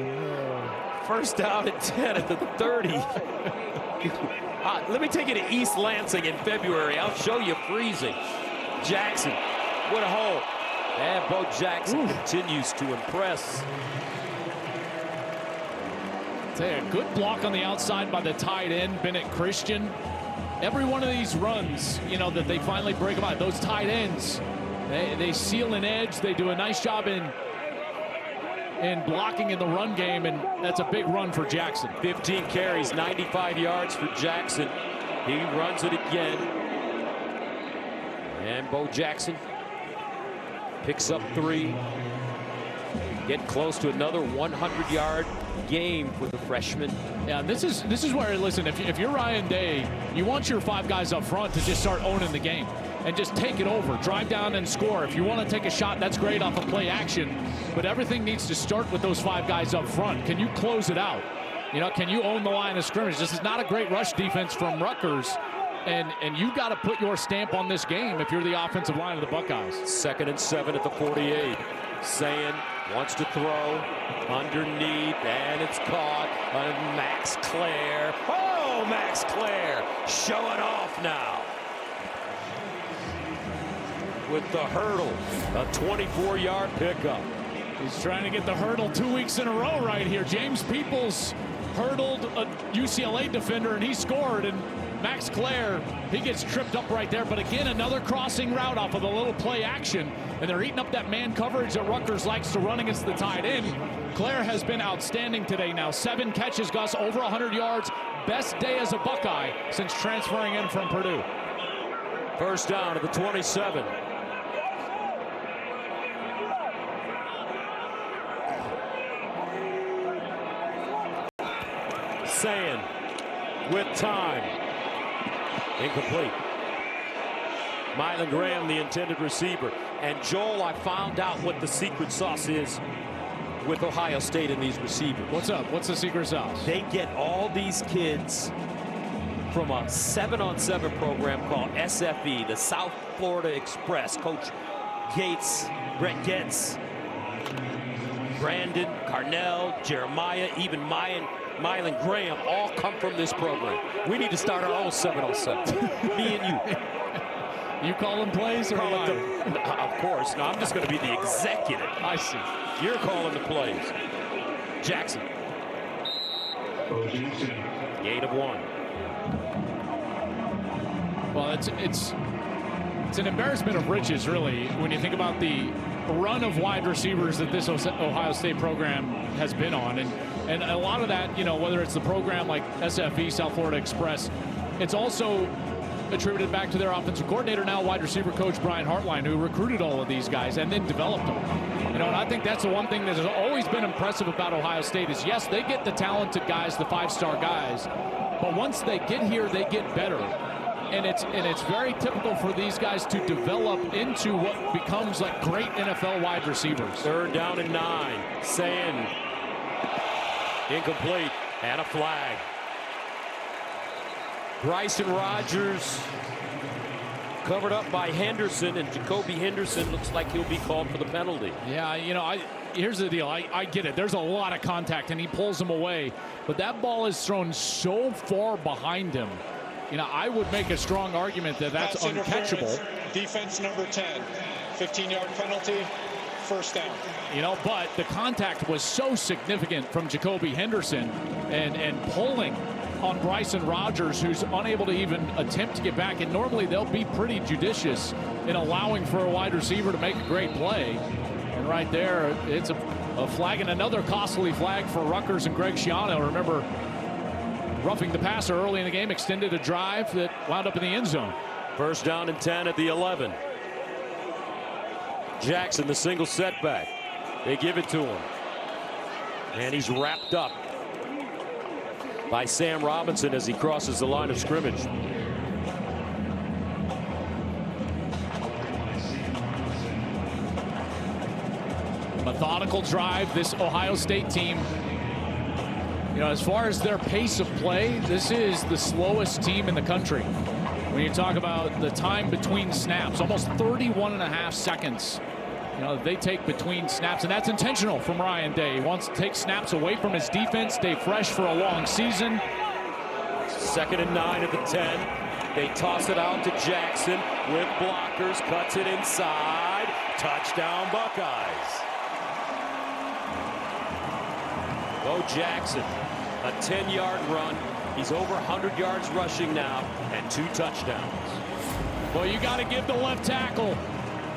[SPEAKER 1] First down and 10 at the 30. Let me take you to East Lansing in February. I'll show you freezing. Jackson, what a hole. And Bo Jackson continues to impress.
[SPEAKER 2] A good block on the outside by the tight end, Bennett Christian. Every one of these runs, you know, that they finally break them out, those tight ends, they seal an edge. They do a nice job in blocking in the run game, and that's a big run for Jackson.
[SPEAKER 1] 15 carries, 95 yards for Jackson. He runs it again. And Bo Jackson picks up 3. Get close to another 100-yard game for the freshman.
[SPEAKER 2] Yeah, this is where, listen, if you're Ryan Day, you want your 5 guys up front to just start owning the game and just take it over, drive down and score. If you want to take a shot, that's great off of play action, but everything needs to start with those 5 guys up front. Can you close it out? You know, can you own the line of scrimmage? This is not a great rush defense from Rutgers, and you've got to put your stamp on this game if you're the offensive line of the Buckeyes.
[SPEAKER 1] 2nd and 7 at the 48. Zayin wants to throw underneath, and it's caught by Max Clare. Oh, Max Clare showing off now. with the hurdle, a 24-yard pickup.
[SPEAKER 2] He's trying to get the hurdle 2 weeks in a row right here. James Peoples hurdled a UCLA defender and he scored, and Max Clare, he gets tripped up right there. But again, another crossing route off of a little play action, and they're eating up that man coverage that Rutgers likes to run against the tight end. Clare has been outstanding today now. 7 catches, Gus, over 100 yards. Best day as a Buckeye since transferring in from Purdue.
[SPEAKER 1] First down to the 27. Sand with time. Incomplete. Mylan Graham, the intended receiver. And Joel, I found out what the secret sauce is with Ohio State and these receivers.
[SPEAKER 2] What's up? What's the secret sauce?
[SPEAKER 1] They get all these kids from a 7-on-7 program called SFE, the South Florida Express. Coach Gates, Brett Getz, Brandon, Carnell, Jeremiah, even Mylan Graham all come from this program. We need to start our own 7-on-7. Me and you.
[SPEAKER 2] You call them plays, or
[SPEAKER 1] of course. No, I'm just going to be the executive.
[SPEAKER 2] I see.
[SPEAKER 1] You're calling the plays. Jackson. Gain of 1.
[SPEAKER 2] Well, it's an embarrassment of riches, really, when you think about the run of wide receivers that this Ohio State program has been on. And a lot of that, you know, whether it's the program like SFE, South Florida Express, it's also attributed back to their offensive coordinator, now wide receiver coach Brian Hartline, who recruited all of these guys and then developed them. You know, and I think that's the one thing that has always been impressive about Ohio State is, yes, they get the talented guys, the 5-star guys, but once they get here, they get better. And it's very typical for these guys to develop into what becomes like great NFL wide receivers.
[SPEAKER 1] Third down and 9. Sand. Incomplete. And a flag. Bryson Rogers covered up by Henderson, and Jacoby Henderson looks like he'll be called for the penalty.
[SPEAKER 2] Yeah, you know, here's the deal. I get it. There's a lot of contact, and he pulls him away. But that ball is thrown so far behind him. You know, I would make a strong argument that that's uncatchable.
[SPEAKER 4] Defense number 10. 15-yard penalty. First down.
[SPEAKER 2] You know, but the contact was so significant from Jacoby Henderson and pulling on Bryson Rogers, who's unable to even attempt to get back. And normally they'll be pretty judicious in allowing for a wide receiver to make a great play. And right there, it's a flag, and another costly flag for Rutgers and Greg Schiano. Remember, roughing the passer early in the game, extended a drive that wound up in the end zone.
[SPEAKER 1] First down and 10 at the 11. Jackson, the single setback. They give it to him. And he's wrapped up by Sam Robinson as he crosses the line of scrimmage.
[SPEAKER 2] Methodical drive, this Ohio State team. You know, as far as their pace of play, this is the slowest team in the country. When you talk about the time between snaps, almost 31.5 seconds. You know, they take between snaps, and that's intentional from Ryan Day. He wants to take snaps away from his defense, stay fresh for a long season.
[SPEAKER 1] Second and 9 at the 10. They toss it out to Jackson with blockers, cuts it inside. Touchdown Buckeyes. Bo Jackson, a 10-yard run. He's over 100 yards rushing now and 2 touchdowns.
[SPEAKER 2] Well, you got to give the left tackle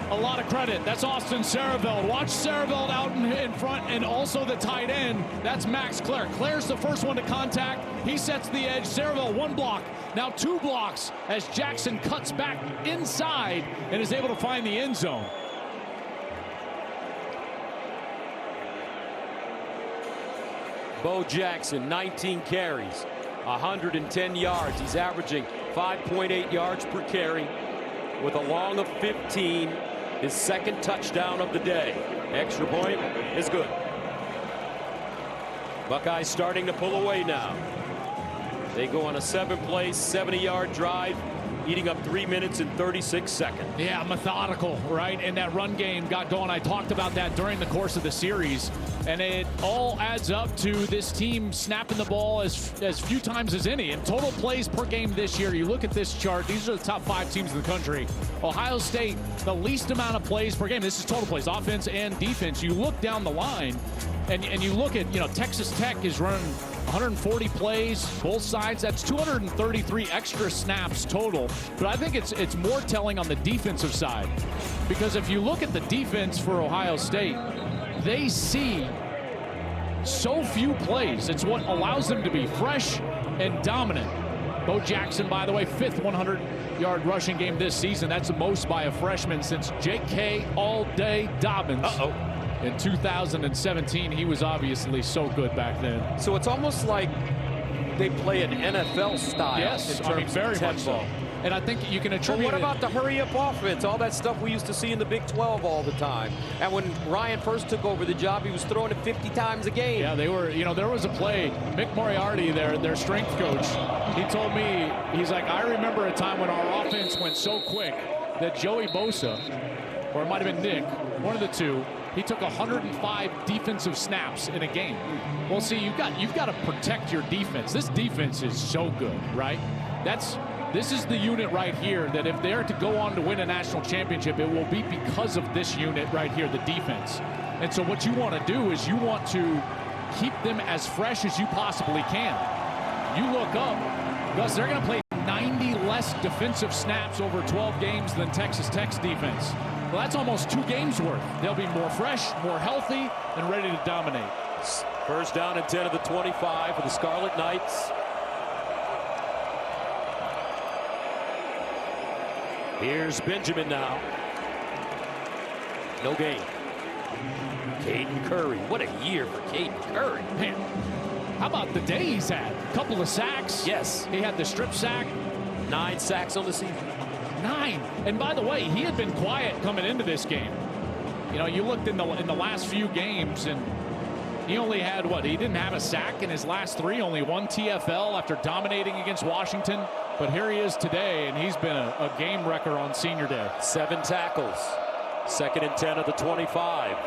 [SPEAKER 2] a lot of credit. That's Austin Sareveld. Watch Sareveld out in front, and also the tight end. That's Max Clare. Clare's the first one to contact. He sets the edge. Sareveld 1 block. Now 2 blocks as Jackson cuts back inside and is able to find the end zone.
[SPEAKER 1] Bo Jackson, 19 carries, 110 yards. He's averaging 5.8 yards per carry with a long of 15. His second touchdown of the day. Extra point is good. Buckeyes starting to pull away now. They go on a 7-play, 70-yard drive, eating up 3 minutes and 36 seconds.
[SPEAKER 2] Yeah, methodical, right? And that run game got going. I talked about that during the course of the series. And it all adds up to this team snapping the ball as few times as any. And total plays per game this year, you look at this chart, these are the top 5 teams in the country. Ohio State, the least amount of plays per game. This is total plays, offense and defense. You look down the line, and you look at, Texas Tech is running 140 plays, both sides. That's 233 extra snaps total. But I think it's more telling on the defensive side. Because if you look at the defense for Ohio State, they see so few plays. It's what allows them to be fresh and dominant. Bo Jackson, by the way, 5th 100-yard rushing game this season. That's the most by a freshman since J.K. All-Day Dobbins. In 2017, he was obviously so good back then.
[SPEAKER 1] So it's almost like they play an NFL style.
[SPEAKER 2] Yes,
[SPEAKER 1] in terms
[SPEAKER 2] very
[SPEAKER 1] of
[SPEAKER 2] much so. And I think you can attribute.
[SPEAKER 1] But what about the hurry-up offense? All that stuff we used to see in the Big 12 all the time. And when Ryan first took over the job, he was throwing it 50 times a game.
[SPEAKER 2] Yeah, they were. There was a play. Mick Moriarty, their strength coach, he told me, he's like, I remember a time when our offense went so quick that Joey Bosa, or it might have been Nick, one of the two, he took 105 defensive snaps in a game. Well, see, you've got to protect your defense. This defense is so good, right? This is the unit right here that if they're to go on to win a national championship, it will be because of this unit right here, the defense. And so what you want to do is you want to keep them as fresh as you possibly can. You look up, Gus, they're going to play 90 less defensive snaps over 12 games than Texas Tech's defense. Well, that's almost 2 games worth. They'll be more fresh, more healthy, and ready to dominate.
[SPEAKER 1] First down and 10 of the 25 for the Scarlet Knights. Here's Benjamin now. No gain. Caden Curry. What a year for Caden Curry.
[SPEAKER 2] Man, how about the day he's had? A couple of sacks.
[SPEAKER 1] Yes.
[SPEAKER 2] He had the strip sack.
[SPEAKER 1] 9 sacks on the season.
[SPEAKER 2] 9. And by the way, he had been quiet coming into this game. You looked in the last few games, and he only had he didn't have a sack in his last 3, only 1 TFL after dominating against Washington. But here he is today, and he's been a game wrecker on senior day.
[SPEAKER 1] 7 tackles. 2nd and 10 of the 25.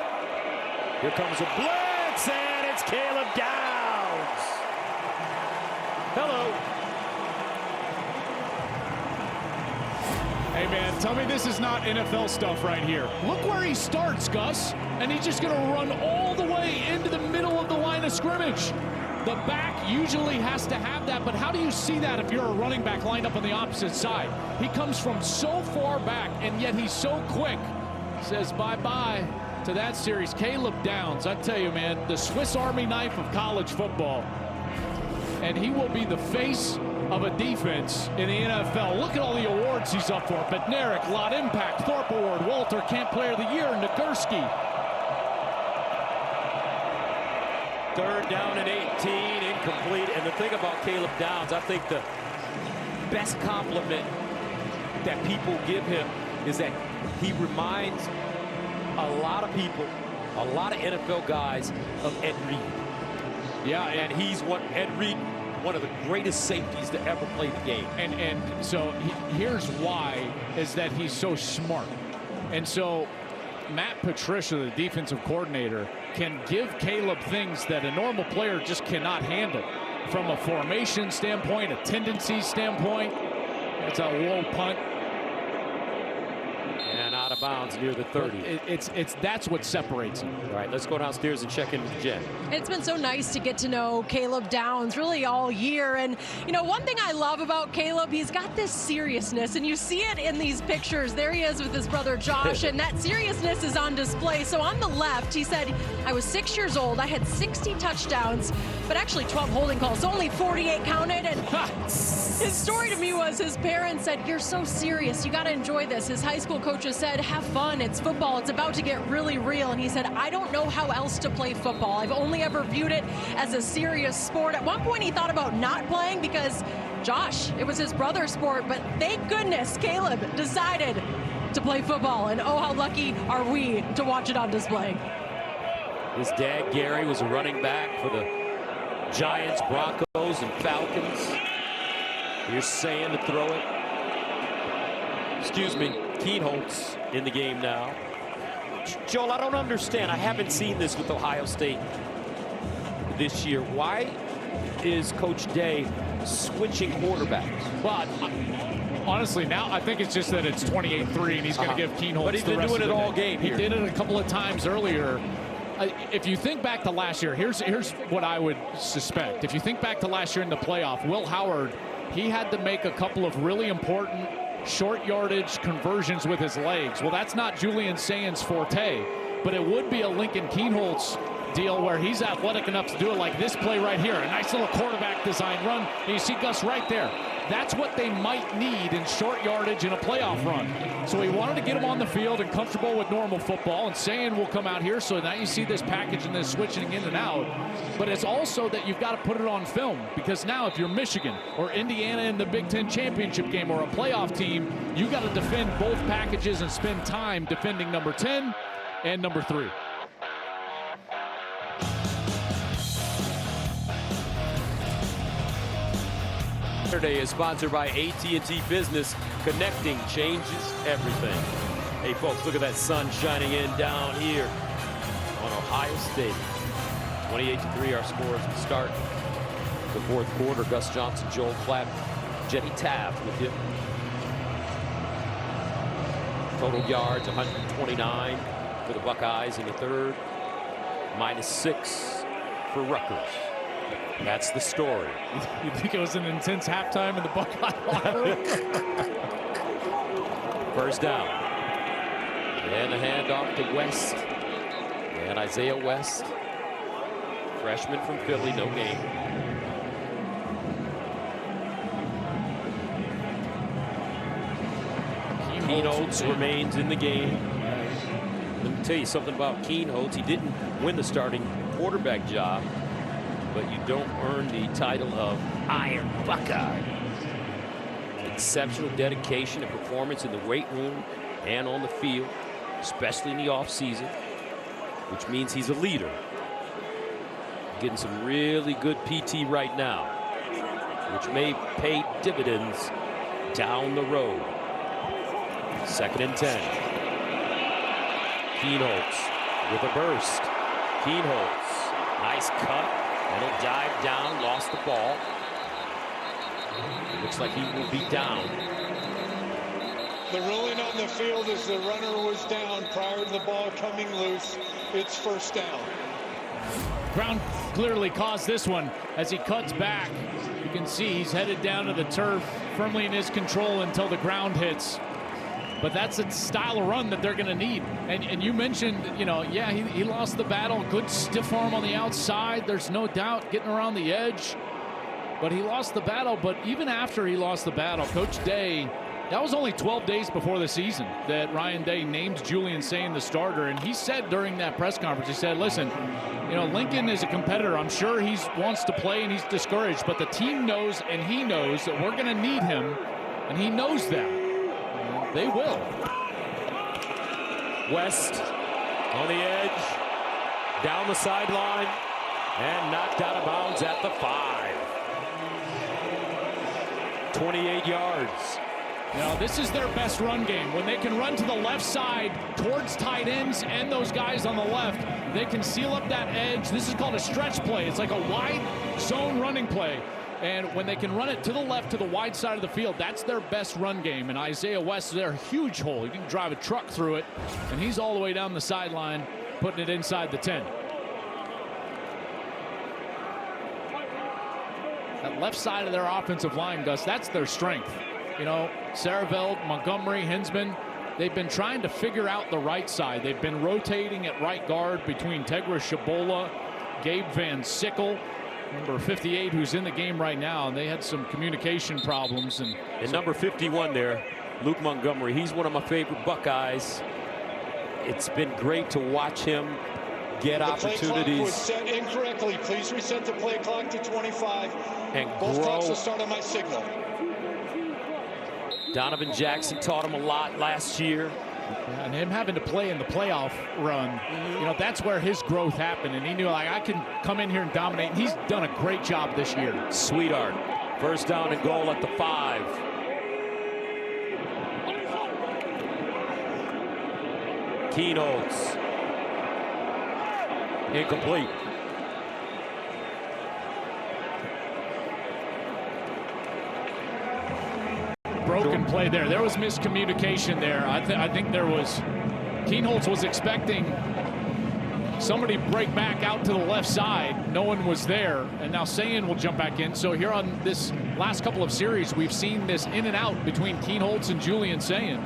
[SPEAKER 1] Here comes a blitz, and it's Caleb Downs. Hello.
[SPEAKER 2] Hey, man, tell me this is not NFL stuff right here. Look where he starts, Gus, and he's just going to run all the way into the middle of the line of scrimmage. The back usually has to have that, but how do you see that if you're a running back lined up on the opposite side? He comes from so far back, and yet he's so quick. Says bye-bye to that series. Caleb Downs, I tell you, man, the Swiss Army knife of college football. And he will be the face of a defense in the NFL. Look at all the awards he's up for. Bednarik, Lot Impact, Thorpe Award, Walter Camp Player of the Year, Nagurski.
[SPEAKER 1] 3rd down and 18, incomplete. And the thing about Caleb Downs, I think the best compliment that people give him is that he reminds a lot of people, a lot of NFL guys, of Ed Reed.
[SPEAKER 2] Yeah,
[SPEAKER 1] and he's Ed Reed, one of the greatest safeties to ever play the game.
[SPEAKER 2] And so here's why, is that he's so smart. And so Matt Patricia, the defensive coordinator, can give Caleb things that a normal player just cannot handle. From a formation standpoint, a tendency standpoint. It's a low punt.
[SPEAKER 1] And out of bounds near the 30.
[SPEAKER 2] That's what separates him.
[SPEAKER 1] All right, let's go downstairs and check in with Jen.
[SPEAKER 3] It's been so nice to get to know Caleb Downs really all year. And, one thing I love about Caleb, he's got this seriousness, and you see it in these pictures. There he is with his brother Josh, and that seriousness is on display. So on the left, he said, I was 6 years old. I had 60 touchdowns, but actually 12 holding calls, only 48 counted. And his story to me was his parents said, you're so serious. You got to enjoy this. His high school coaches said, have fun. It's football. It's about to get really real. And he said, I don't know how else to play football. I've only ever viewed it as a serious sport. At one point, he thought about not playing because Josh, it was his brother's sport. But thank goodness Caleb decided to play football. And oh, how lucky are we to watch it on display.
[SPEAKER 1] His dad, Gary, was a running back for the Giants, Broncos, and Falcons. Here's Sand to throw it. Excuse me, Keenholz in the game now. Joel, I don't understand. I haven't seen this with Ohio State this year. Why is Coach Day switching quarterbacks?
[SPEAKER 2] Well, honestly, now I think it's just that it's 28-3, and he's going to give Keenholz.
[SPEAKER 1] But he's been doing it all game here.
[SPEAKER 2] He did it a couple of times earlier. If you think back to last year, here's what I would suspect. If you think back to last year in the playoff, Will Howard, he had to make a couple of really important short yardage conversions with his legs. Well, that's not Julian Sain's forte, but it would be a Lincoln Keenholz deal where he's athletic enough to do it, like this play right here. A nice little quarterback design run. And you see Gus right there. That's what they might need in short yardage in a playoff run. So he wanted to get him on the field and comfortable with normal football, and Sain will come out here. So now you see this package and this switching in and out. But it's also that you've got to put it on film, because now if you're Michigan or Indiana in the Big Ten championship game or a playoff team, you got to defend both packages and spend time defending number 10 and number 3.
[SPEAKER 1] Saturday is sponsored by AT&T Business. Connecting changes everything. Hey folks, look at that sun shining in down here on Ohio State. 28-3 our scores to start the fourth quarter. Gus Johnson, Joel Klatt, Jenny Taft with you. Total yards 129 for the Buckeyes in the third. -6 for Rutgers. That's the story.
[SPEAKER 2] You think it was an intense halftime in the Buckeye locker room?
[SPEAKER 1] First down. And the handoff to West. And Isaiah West, freshman from Philly, no game. Keenholz remains in the game. Let me tell you something about Keenholz. He didn't win the starting quarterback job, but you don't earn the title of Iron Buckeye. Exceptional dedication and performance in the weight room and on the field, especially in the offseason, which means he's a leader. Getting some really good PT right now, which may pay dividends down the road. 2nd and 10. Keenholz with a burst. Keenholz, nice cut. And he'll dive down, lost the ball. Looks like he will be down.
[SPEAKER 4] The ruling on the field is the runner was down prior to the ball coming loose. It's first down.
[SPEAKER 2] Ground clearly caused this one as he cuts back. You can see he's headed down to the turf, firmly in his control until the ground hits. But that's a style of run that they're going to need. And you mentioned, yeah, he lost the battle. Good stiff arm on the outside. There's no doubt getting around the edge. But he lost the battle. But even after he lost the battle, Coach Day, that was only 12 days before the season that Ryan Day named Julian Sain the starter. And he said during that press conference, he said, listen, Lincoln is a competitor. I'm sure he wants to play and he's discouraged. But the team knows and he knows that we're going to need him. And he knows that. They will.
[SPEAKER 1] West on the edge, down the sideline, and knocked out of bounds at the 5. 28 yards.
[SPEAKER 2] This is their best run game. When they can run to the left side towards tight ends and those guys on the left, they can seal up that edge. This is called a stretch play. It's like a wide zone running play. And when they can run it to the left, to the wide side of the field, that's their best run game. And Isaiah West is their huge hole. You can drive a truck through it, and he's all the way down the sideline, putting it inside the 10. That left side of their offensive line, Gus, that's their strength. Saraveld, Montgomery, Hinsman, they've been trying to figure out the right side. They've been rotating at right guard between Tegra Shabola, Gabe Van Sickle, number 58, who's in the game right now, and they had some communication problems. And
[SPEAKER 1] number 51 there, Luke Montgomery, he's one of my favorite Buckeyes. It's been great to watch him get opportunities.
[SPEAKER 4] The play clock was set incorrectly. Please reset the play clock to 25.
[SPEAKER 1] And
[SPEAKER 4] both clocks will start on my signal.
[SPEAKER 1] Donovan Jackson taught him a lot last year.
[SPEAKER 2] And him having to play in the playoff run, that's where his growth happened. And he knew, I can come in here and dominate. And he's done a great job this year.
[SPEAKER 1] Sweetheart First down and goal at the 5. Keynotes. Incomplete.
[SPEAKER 2] Broken play there. There was miscommunication there. I think there was. Keenholz was expecting somebody break back out to the left side. No one was there, and now Sayin will jump back in. So here on this last couple of series, we've seen this in and out between Keenholz and Julian Sayin.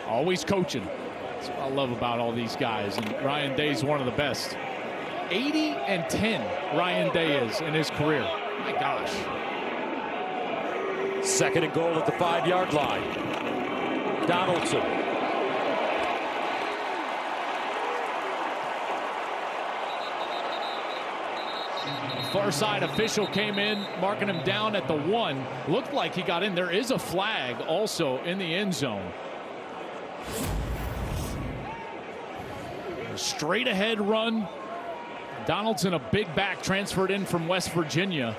[SPEAKER 2] Always coaching. That's what I love about all these guys, and Ryan Day's one of the best. 80-10 Ryan Day is in his career. My gosh.
[SPEAKER 1] Second and goal at the 5-yard line. Donaldson.
[SPEAKER 2] Far side official came in, marking him down at the 1. Looked like he got in. There is a flag also in the end zone. A straight ahead run. Donaldson, a big back, transferred in from West Virginia.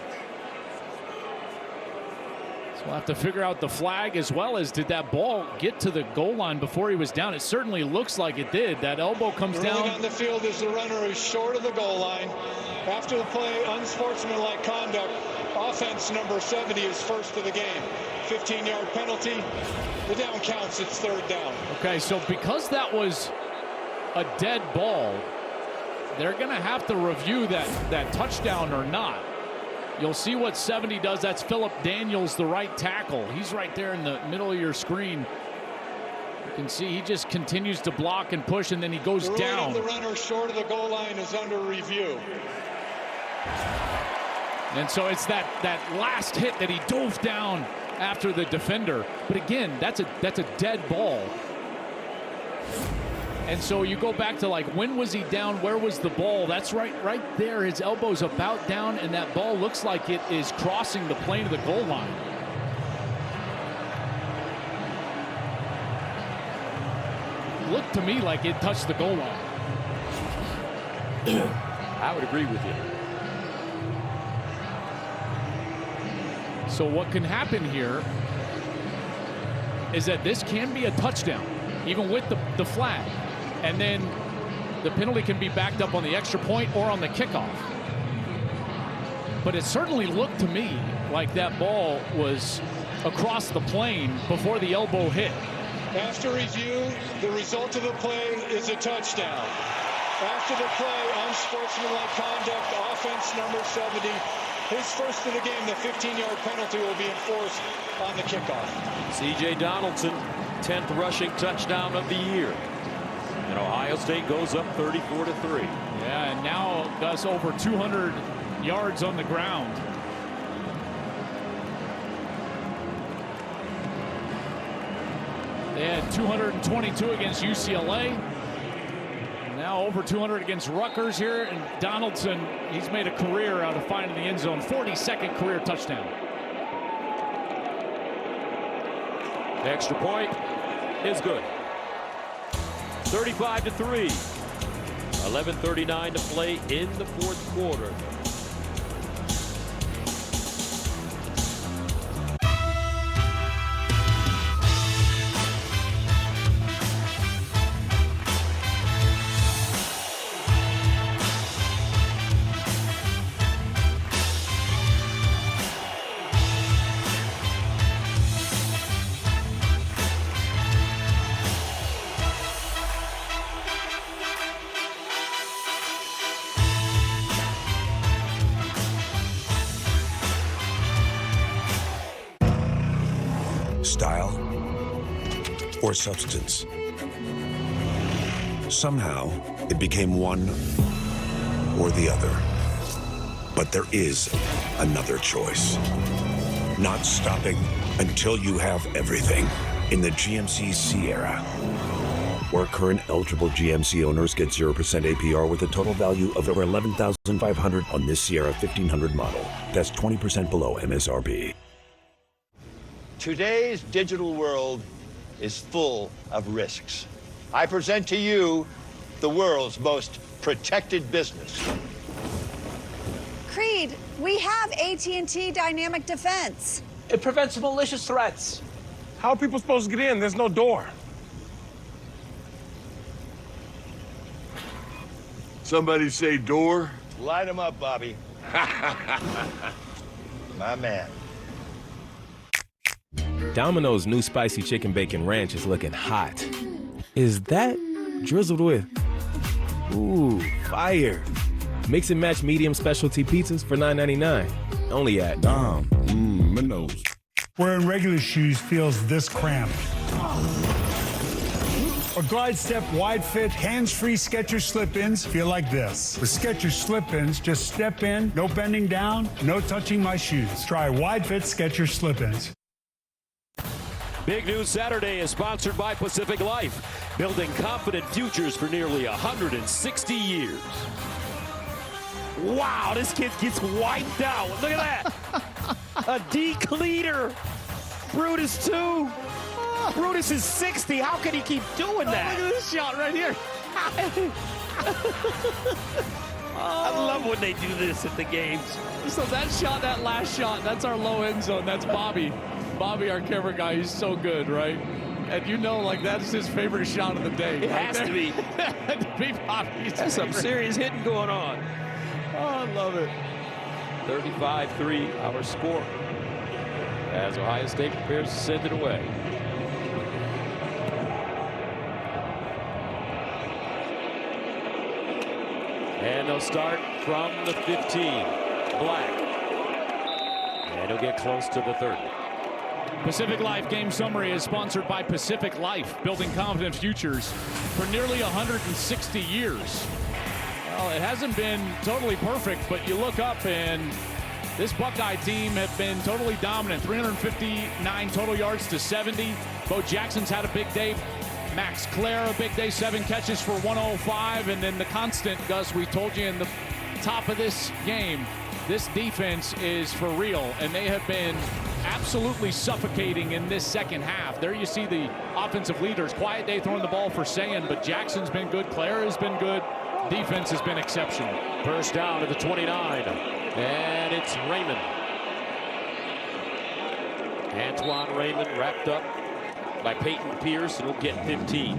[SPEAKER 2] So we'll have to figure out the flag, as well as did that ball get to the goal line before he was down. It certainly looks like it did. That elbow comes down.
[SPEAKER 4] On the field is the runner who's short of the goal line. After the play, unsportsmanlike conduct. Offense number 70 is first of the game. 15-yard penalty. The down counts. It's third down.
[SPEAKER 2] Okay, so because that was a dead ball, they're going to have to review that touchdown or not. You'll see what 70 does. That's Philip Daniels, the right tackle. He's right there in the middle of your screen. You can see he just continues to block and push, and then he goes down.
[SPEAKER 4] The runner short of the goal line is under review.
[SPEAKER 2] And so it's that last hit that he dove down after the defender. But again, that's a dead ball. And so you go back to, like, when was he down? Where was the ball? That's right there. His elbow's about down, and that ball looks like it is crossing the plane of the goal line. Looked to me like it touched the goal line.
[SPEAKER 1] I would agree with you.
[SPEAKER 2] So what can happen here is that this can be a touchdown, even with the flag. And then the penalty can be backed up on the extra point or on the kickoff. But it certainly looked to me like that ball was across the plane before the elbow hit.
[SPEAKER 4] After review, the result of the play is a touchdown. After the play, unsportsmanlike conduct, offense number 70. His first of the game, the 15-yard penalty will be enforced on the kickoff.
[SPEAKER 1] C.J. Donaldson, 10th rushing touchdown of the year. And Ohio State goes up 34-3.
[SPEAKER 2] Yeah, and now Gus over 200 yards on the ground. They had 222 against UCLA. And now over 200 against Rutgers here. And Donaldson, he's made a career out of finding the end zone. 42nd career touchdown.
[SPEAKER 1] Extra point is good. 35-3. 11:39 to play in the fourth quarter.
[SPEAKER 6] Style or substance. Somehow, it became one or the other. But there is another choice. Not stopping until you have everything in the GMC Sierra, where current eligible GMC owners get 0% APR with a total value of over $11,500 on this Sierra 1500 model. That's 20% below MSRP.
[SPEAKER 7] Today's digital world is full of risks. I present to you the world's most protected business.
[SPEAKER 8] Creed, we have AT&T Dynamic Defense.
[SPEAKER 9] It prevents malicious threats.
[SPEAKER 10] How are people supposed to get in? There's no door.
[SPEAKER 11] Somebody say door?
[SPEAKER 7] Light him up, Bobby. My man.
[SPEAKER 12] Domino's new spicy chicken bacon ranch is looking hot. Is that drizzled with? Ooh, fire. Mix and match medium specialty pizzas for $9.99. Only at
[SPEAKER 11] Domino's.
[SPEAKER 13] Wearing regular shoes feels this cramped. Or glide step wide fit hands-free Skechers slip-ins feel like this. With Skechers slip-ins, just step in, no bending down, no touching my shoes. Try wide fit Skechers slip-ins.
[SPEAKER 1] Big News Saturday is sponsored by Pacific Life, building confident futures for nearly 160 years. Wow, this kid gets wiped out. Look at that. A decleater. Brutus, too. Brutus is 60. How can he keep doing that?
[SPEAKER 2] Look at this shot right here.
[SPEAKER 1] I love when they do this at the games.
[SPEAKER 2] So that shot, that last shot, that's our low end zone. That's Bobby. Bobby, our camera guy, he's so good, right? And you know, like, that's his favorite shot of the day.
[SPEAKER 1] It has to be.
[SPEAKER 2] to be Bobby's.
[SPEAKER 1] That's some serious hitting going on.
[SPEAKER 2] Oh, I love it.
[SPEAKER 1] 35-3, our score, as Ohio State prepares to send it away. And they'll start from the 15. Black. And he'll get close to the 30.
[SPEAKER 2] Pacific Life Game Summary is sponsored by Pacific Life, building confident futures for nearly 160 years. Well, it hasn't been totally perfect, but you look up and this Buckeye team have been totally dominant. 359 total yards to 70. Bo Jackson's had a big day. Max Clare, a big day, 7 catches for 105. And then the constant, Gus, we told you in the top of this game, this defense is for real. And they have been absolutely suffocating in this second half. There you see the offensive leaders. Quiet day throwing the ball for Sayin, but Jackson's been good. Clare has been good. Defense has been exceptional.
[SPEAKER 1] First down to the 29. And it's Raymond. Antoine Raymond wrapped up by Peyton Pierce, and he'll get 15.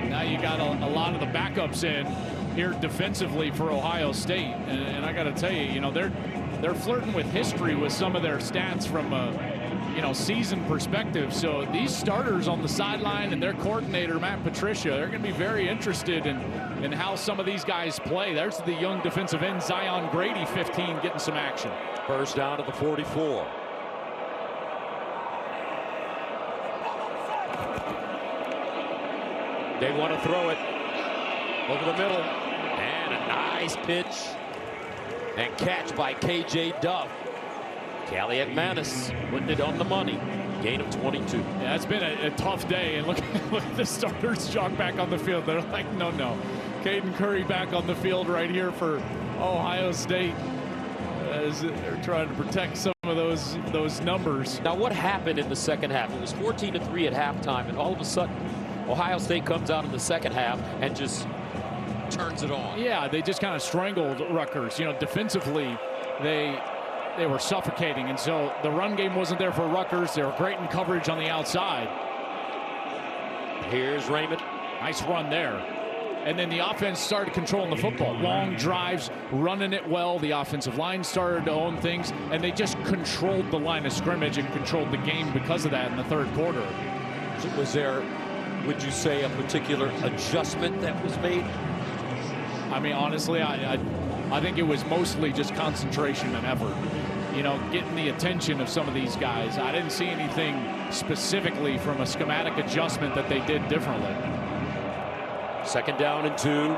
[SPEAKER 2] Now you got a lot of the backups in here defensively for Ohio State. And I got to tell you, you know, they're flirting with history with some of their stats from a season perspective. So these starters on the sideline and their coordinator, Matt Patricia, they're going to be very interested in how some of these guys play. There's the young defensive end, Zion Grady, 15, getting some action.
[SPEAKER 1] First down to the 44. They want to throw it over the middle. And a nice pitch and catch by K.J. Duff. Callie McManus putting it on the money. Gain of 22.
[SPEAKER 2] Yeah, it's been a tough day. And look at the starters jog back on the field. They're like, no. Caden Curry back on the field right here for Ohio State as they're trying to protect some of those numbers.
[SPEAKER 1] Now, what happened in the second half? It was 14-3 at halftime, and all of a sudden, Ohio State comes out in the second half and just turns it on.
[SPEAKER 2] Yeah, they just kind of strangled Rutgers. You know, defensively, they were suffocating, and so the run game wasn't there for Rutgers. They were great in coverage on the outside.
[SPEAKER 1] Here's Raymond.
[SPEAKER 2] Nice run there. And then the offense started controlling the football. Long drives, running it well. The offensive line started to own things, and they just controlled the line of scrimmage and controlled the game because of that in the third quarter.
[SPEAKER 1] Was there, would you say, a particular adjustment that was made?
[SPEAKER 2] I mean, honestly, I think it was mostly just concentration and effort. You know, getting the attention of some of these guys. I didn't see anything specifically from a schematic adjustment that they did differently.
[SPEAKER 1] Second down and 2.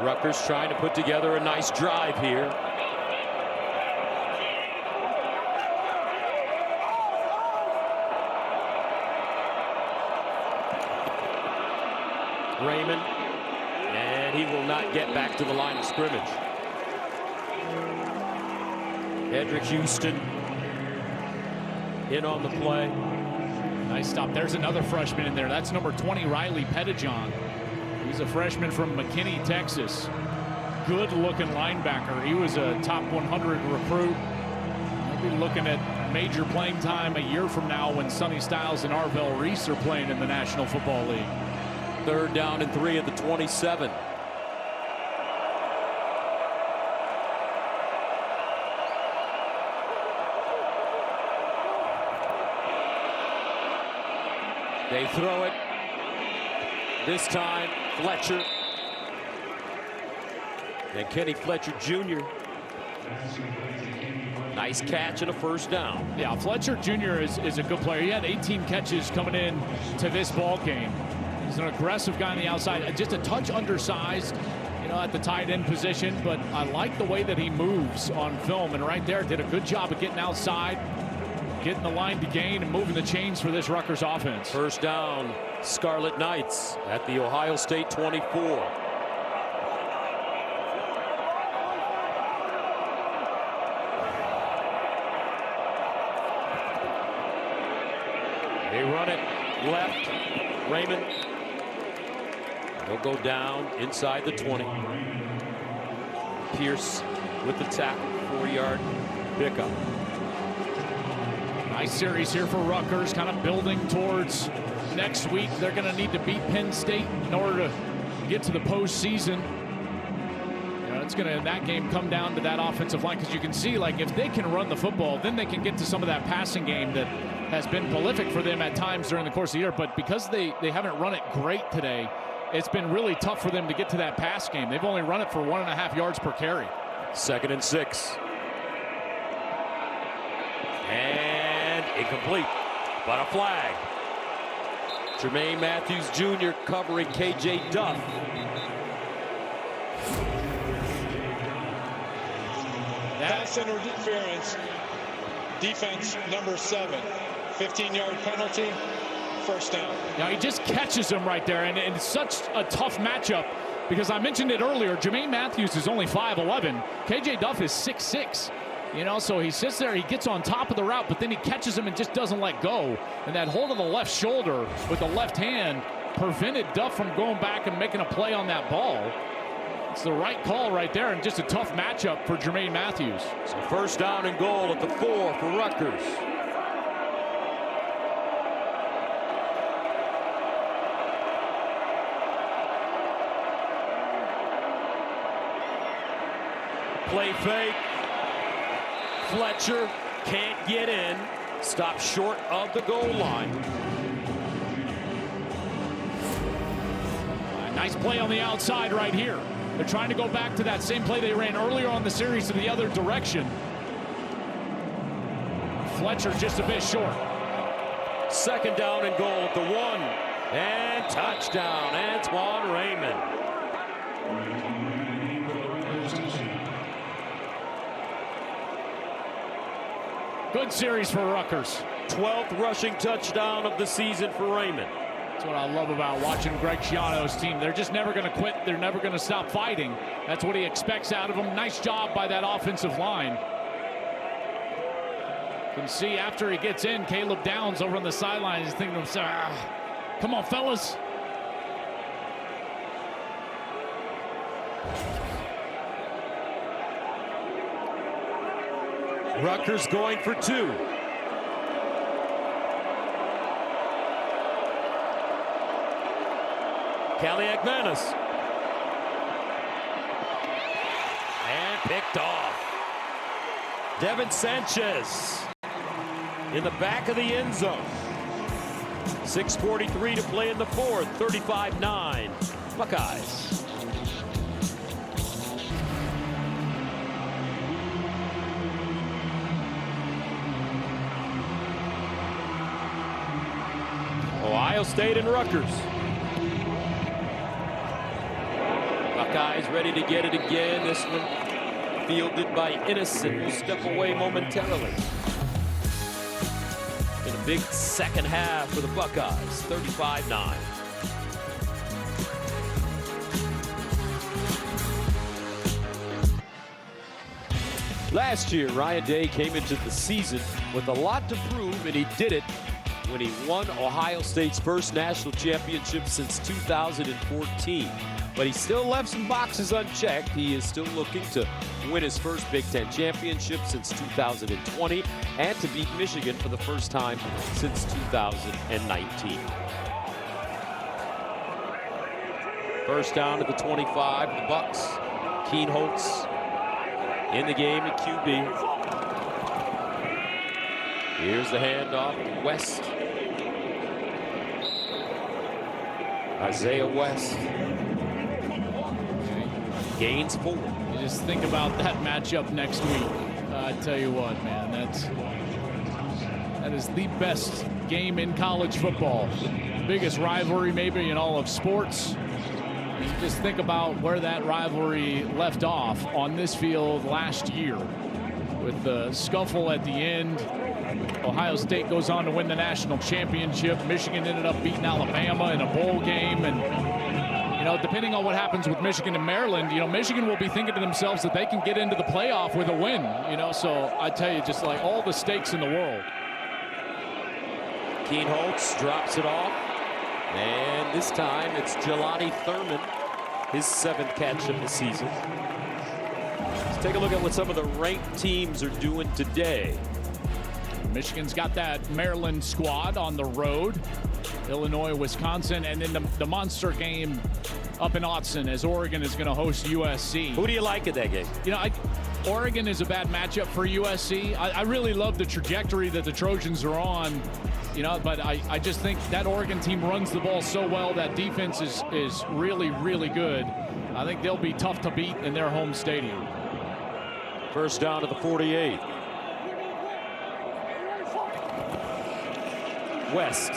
[SPEAKER 1] Rutgers trying to put together a nice drive here. Raymond, and he will not get back to the line of scrimmage. Edric Houston in on the play.
[SPEAKER 2] Nice stop. There's another freshman in there. That's number 20, Riley Pettijohn. He's a freshman from McKinney, Texas. Good-looking linebacker. He was a top 100 recruit. We'll be looking at major playing time a year from now when Sonny Styles and Arvell Reese are playing in the National Football League.
[SPEAKER 1] 3rd down and 3 at the 27. They throw it. This time, Fletcher. And Kenny Fletcher Jr. Nice catch and a 1st down.
[SPEAKER 2] Yeah, Fletcher Jr. is a good player. He had 18 catches coming in to this ball game. He's an aggressive guy on the outside. Just a touch undersized, you know, at the tight end position. But I like the way that he moves on film. And right there, did a good job of getting outside, getting the line to gain, and moving the chains for this Rutgers offense.
[SPEAKER 1] 1st down, Scarlet Knights at the Ohio State 24. They run it left. Raymond. They'll go down inside the 20. Pierce with the tackle, 4-yard pickup.
[SPEAKER 2] Nice series here for Rutgers, kind of building towards next week. They're going to need to beat Penn State in order to get to the postseason. You know, it's going to, in that game, come down to that offensive line, because you can see, like, if they can run the football, then they can get to some of that passing game that has been prolific for them at times during the course of the year. But because they haven't run it great today, it's been really tough for them to get to that pass game. They've only run it for 1.5 yards per carry.
[SPEAKER 1] 2nd and 6. And incomplete, but a flag. Jermaine Matthews Jr. covering KJ Duff.
[SPEAKER 4] Pass interference, defense number 7. 15-yard penalty, 1st down.
[SPEAKER 2] Now he just catches him right there, and it's such a tough matchup because I mentioned it earlier. Jermaine Matthews is only 5'11". KJ Duff is 6'6". You know, so he sits there, he gets on top of the route, but then he catches him and just doesn't let go. And that hold of the left shoulder with the left hand prevented Duff from going back and making a play on that ball. It's the right call right there, and just a tough matchup for Jermaine Matthews.
[SPEAKER 1] So 1st down and goal at the 4 for Rutgers. Play fake. Fletcher can't get in. Stopped short of the goal line.
[SPEAKER 2] Nice play on the outside right here. They're trying to go back to that same play they ran earlier on the series to the other direction. Fletcher just a bit short.
[SPEAKER 1] 2nd down and goal at the 1. And touchdown, Antoine Raymond.
[SPEAKER 2] Good series for Rutgers.
[SPEAKER 1] 12th rushing touchdown of the season for Raymond.
[SPEAKER 2] That's what I love about watching Greg Schiano's team. They're just never going to quit. They're never going to stop fighting. That's what he expects out of them. Nice job by that offensive line. You can see after he gets in, Caleb Downs over on the sideline is thinking to himself, come on, fellas.
[SPEAKER 1] Rutgers going for 2. Kaliakmanis. And picked off. Devin Sanchez in the back of the end zone. 6:43 to play in the 4th. 35-9 Buckeyes. Ohio State and Rutgers. Buckeyes ready to get it again. This one fielded by Innocent, who will step away momentarily. In a big second half for the Buckeyes, 35-9. Last year, Ryan Day came into the season with a lot to prove, and he did it when he won Ohio State's first national championship since 2014. But he still left some boxes unchecked. He is still looking to win his first Big Ten championship since 2020 and to beat Michigan for the first time since 2019. First down to the 25 of the Bucks. Keen Holtz in the game at QB. Here's the handoff to West. Isaiah West. Gains 4.
[SPEAKER 2] You just think about that matchup next week. I tell you what, man, that is the best game in college football. The biggest rivalry maybe in all of sports. You just think about where that rivalry left off on this field last year with the scuffle at the end. Ohio State goes on to win the national championship. Michigan ended up beating Alabama in a bowl game. And, you know, depending on what happens with Michigan and Maryland, you know, Michigan will be thinking to themselves that they can get into the playoff with a win, you know. So I tell you, just like all the stakes in the world.
[SPEAKER 1] Keen Holtz drops it off. And this time it's Jelani Thurman, his 7th catch of the season. Let's take a look at what some of the ranked teams are doing today.
[SPEAKER 2] Michigan's got that Maryland squad on the road. Illinois, Wisconsin, and then the monster game up in Autzen as Oregon is going to host USC.
[SPEAKER 1] Who do you like in that game?
[SPEAKER 2] You know, Oregon is a bad matchup for USC. I really love the trajectory that the Trojans are on. You know, but I just think that Oregon team runs the ball so well. That defense is really, really good. I think they'll be tough to beat in their home stadium.
[SPEAKER 1] First down to the 48. West.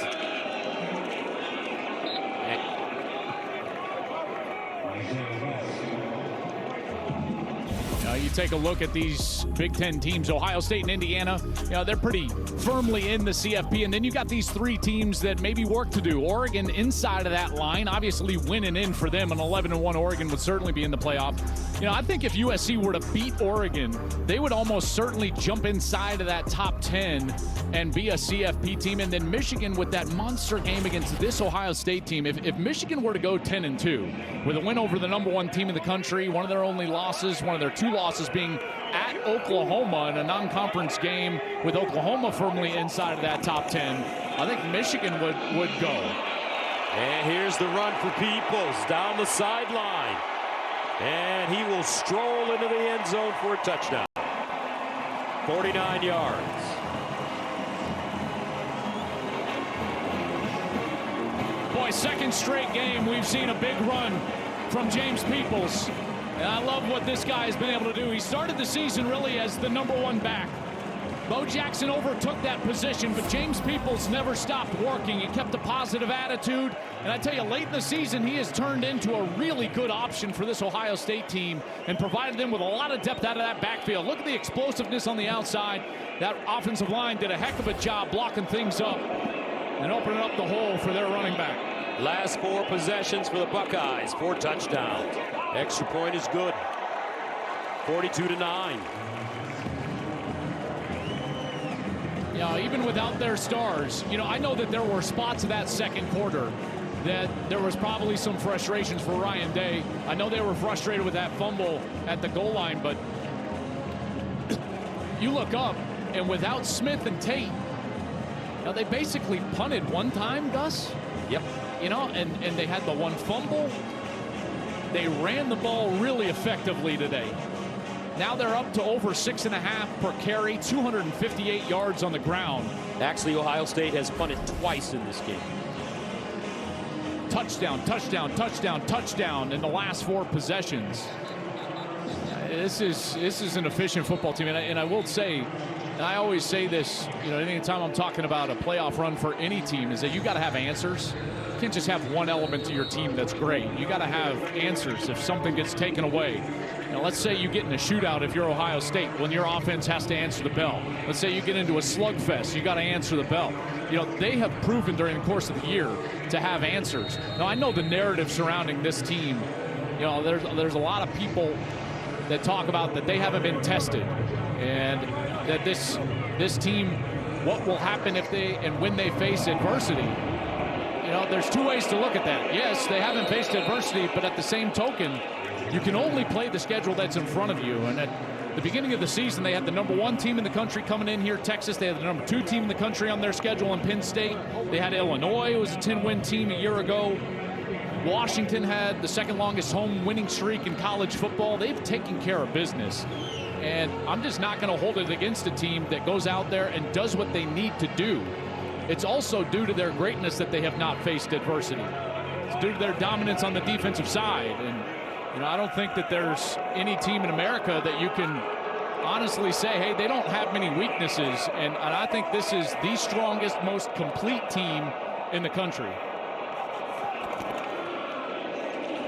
[SPEAKER 2] You take a look at these Big Ten teams, Ohio State and Indiana, you know, they're pretty firmly in the CFP. And then you got these 3 teams that maybe work to do. Oregon inside of that line, obviously winning in for them. An 11-1 Oregon would certainly be in the playoff. You know, I think if USC were to beat Oregon, they would almost certainly jump inside of that top 10 and be a CFP team. And then Michigan with that monster game against this Ohio State team. If Michigan were to go 10-2 with a win over the #1 team in the country, one of their only losses, one of their 2 losses being at Oklahoma in a non-conference game with Oklahoma firmly inside of that top 10, I think Michigan would go.
[SPEAKER 1] And here's the run for Peoples down the sideline. And he will stroll into the end zone for a touchdown. 49 yards.
[SPEAKER 2] Boy, second straight game we've seen a big run from James Peoples. And I love what this guy has been able to do. He started the season really as the #1 back. Bo Jackson overtook that position, but James Peoples never stopped working. He kept a positive attitude. And I tell you, late in the season, he has turned into a really good option for this Ohio State team and provided them with a lot of depth out of that backfield. Look at the explosiveness on the outside. That offensive line did a heck of a job blocking things up and opening up the hole for their running back.
[SPEAKER 1] Last 4 possessions for the Buckeyes, 4 touchdowns. Extra point is good. 42-9.
[SPEAKER 2] You know, even without their stars, you know, I know that there were spots of that second quarter that there was probably some frustrations for Ryan Day. I know they were frustrated with that fumble at the goal line, but you look up, and without Smith and Tate, you know, they basically punted one time, Gus.
[SPEAKER 1] Yep.
[SPEAKER 2] You know, and they had the one fumble. They ran the ball really effectively today. Now they're up to over 6.5 per carry, 258 yards on the ground.
[SPEAKER 1] Actually, Ohio State has punted twice in this game.
[SPEAKER 2] Touchdown, touchdown, touchdown, touchdown in the last 4 possessions. This is an efficient football team, and I will say, and I always say this, you know, anytime I'm talking about a playoff run for any team, is that you got to have answers. You can't just have one element to your team that's great. You got to have answers if something gets taken away. Now, let's say you get in a shootout if you're Ohio State when your offense has to answer the bell. Let's say you get into a slugfest, you got to answer the bell. You know, they have proven during the course of the year to have answers. Now, I know the narrative surrounding this team, you know, there's a lot of people that talk about that they haven't been tested and that this team what will happen if they and when they face adversity. You know, there's two ways to look at that. Yes, they haven't faced adversity, but at the same token, you can only play the schedule that's in front of you. And at the beginning of the season, they had the #1 team in the country coming in here, Texas. They had the #2 team in the country on their schedule in Penn State. They had Illinois, who was a 10-win team a year ago. Washington had the second longest home winning streak in college football. They've taken care of business. And I'm just not going to hold it against a team that goes out there and does what they need to do. It's also due to their greatness that they have not faced adversity. It's due to their dominance on the defensive side. And, you know, I don't think that there's any team in America that you can honestly say, hey, they don't have many weaknesses. And I think this is the strongest, most complete team in the country.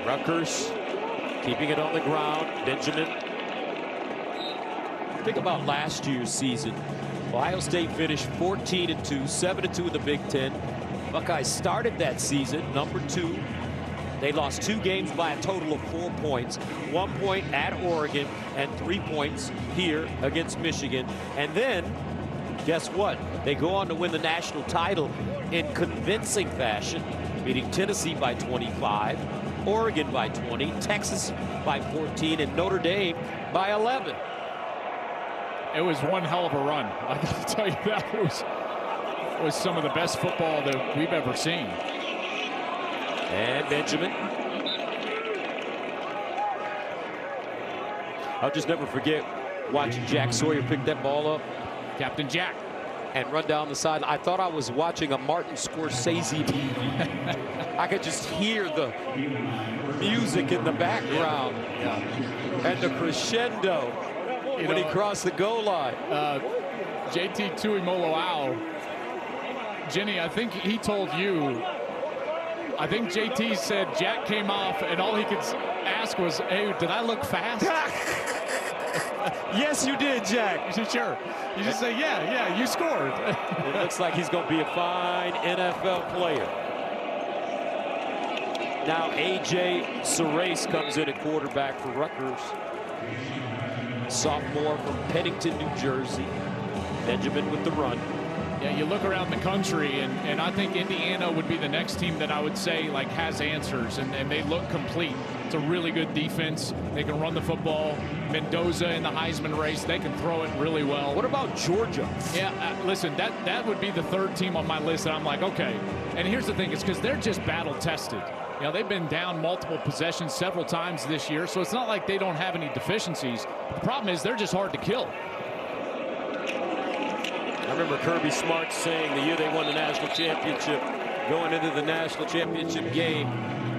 [SPEAKER 1] Rutgers keeping it on the ground. Benjamin. Think about last year's season. Ohio State finished 14-2, 7-2 in the Big Ten. Buckeyes started that season #2. They lost 2 games by a total of 4 points. 1 point at Oregon and 3 points here against Michigan. And then, guess what? They go on to win the national title in convincing fashion, beating Tennessee by 25, Oregon by 20, Texas by 14, and Notre Dame by 11.
[SPEAKER 2] It was one hell of a run. I got to tell you that. It was some of the best football that we've ever seen.
[SPEAKER 1] And Benjamin. I'll just never forget watching Jack Sawyer pick that ball up.
[SPEAKER 2] Captain Jack.
[SPEAKER 1] And run down the side. I thought I was watching a Martin Scorsese movie. I could just hear the music in the background. And the crescendo when he crossed the goal line.
[SPEAKER 2] JT Tuimoloau. Jenny, I think he told you, I think JT said Jack came off and all he could ask was, hey, did I look fast?
[SPEAKER 1] Yes, you did, Jack.
[SPEAKER 2] You said, sure. You just say, yeah, you scored.
[SPEAKER 1] It looks like he's going to be a fine NFL player. Now A.J. Surace comes in at quarterback for Rutgers. Sophomore from Pennington, New Jersey. Benjamin with the run.
[SPEAKER 2] Yeah, you look around the country, and I think Indiana would be the next team that I would say like has answers, and they look complete. It's a really good defense. They can run the football. Mendoza in the Heisman race, they can throw it really well.
[SPEAKER 1] What about Georgia?
[SPEAKER 2] Yeah, listen, that would be the third team on my list that I'm like, okay. And here's the thing, it's because they're just battle tested. You know, they've been down multiple possessions several times this year, so it's not like they don't have any deficiencies. The problem is they're just hard to kill.
[SPEAKER 1] I remember Kirby Smart saying the year they won the national championship, going into the national championship game,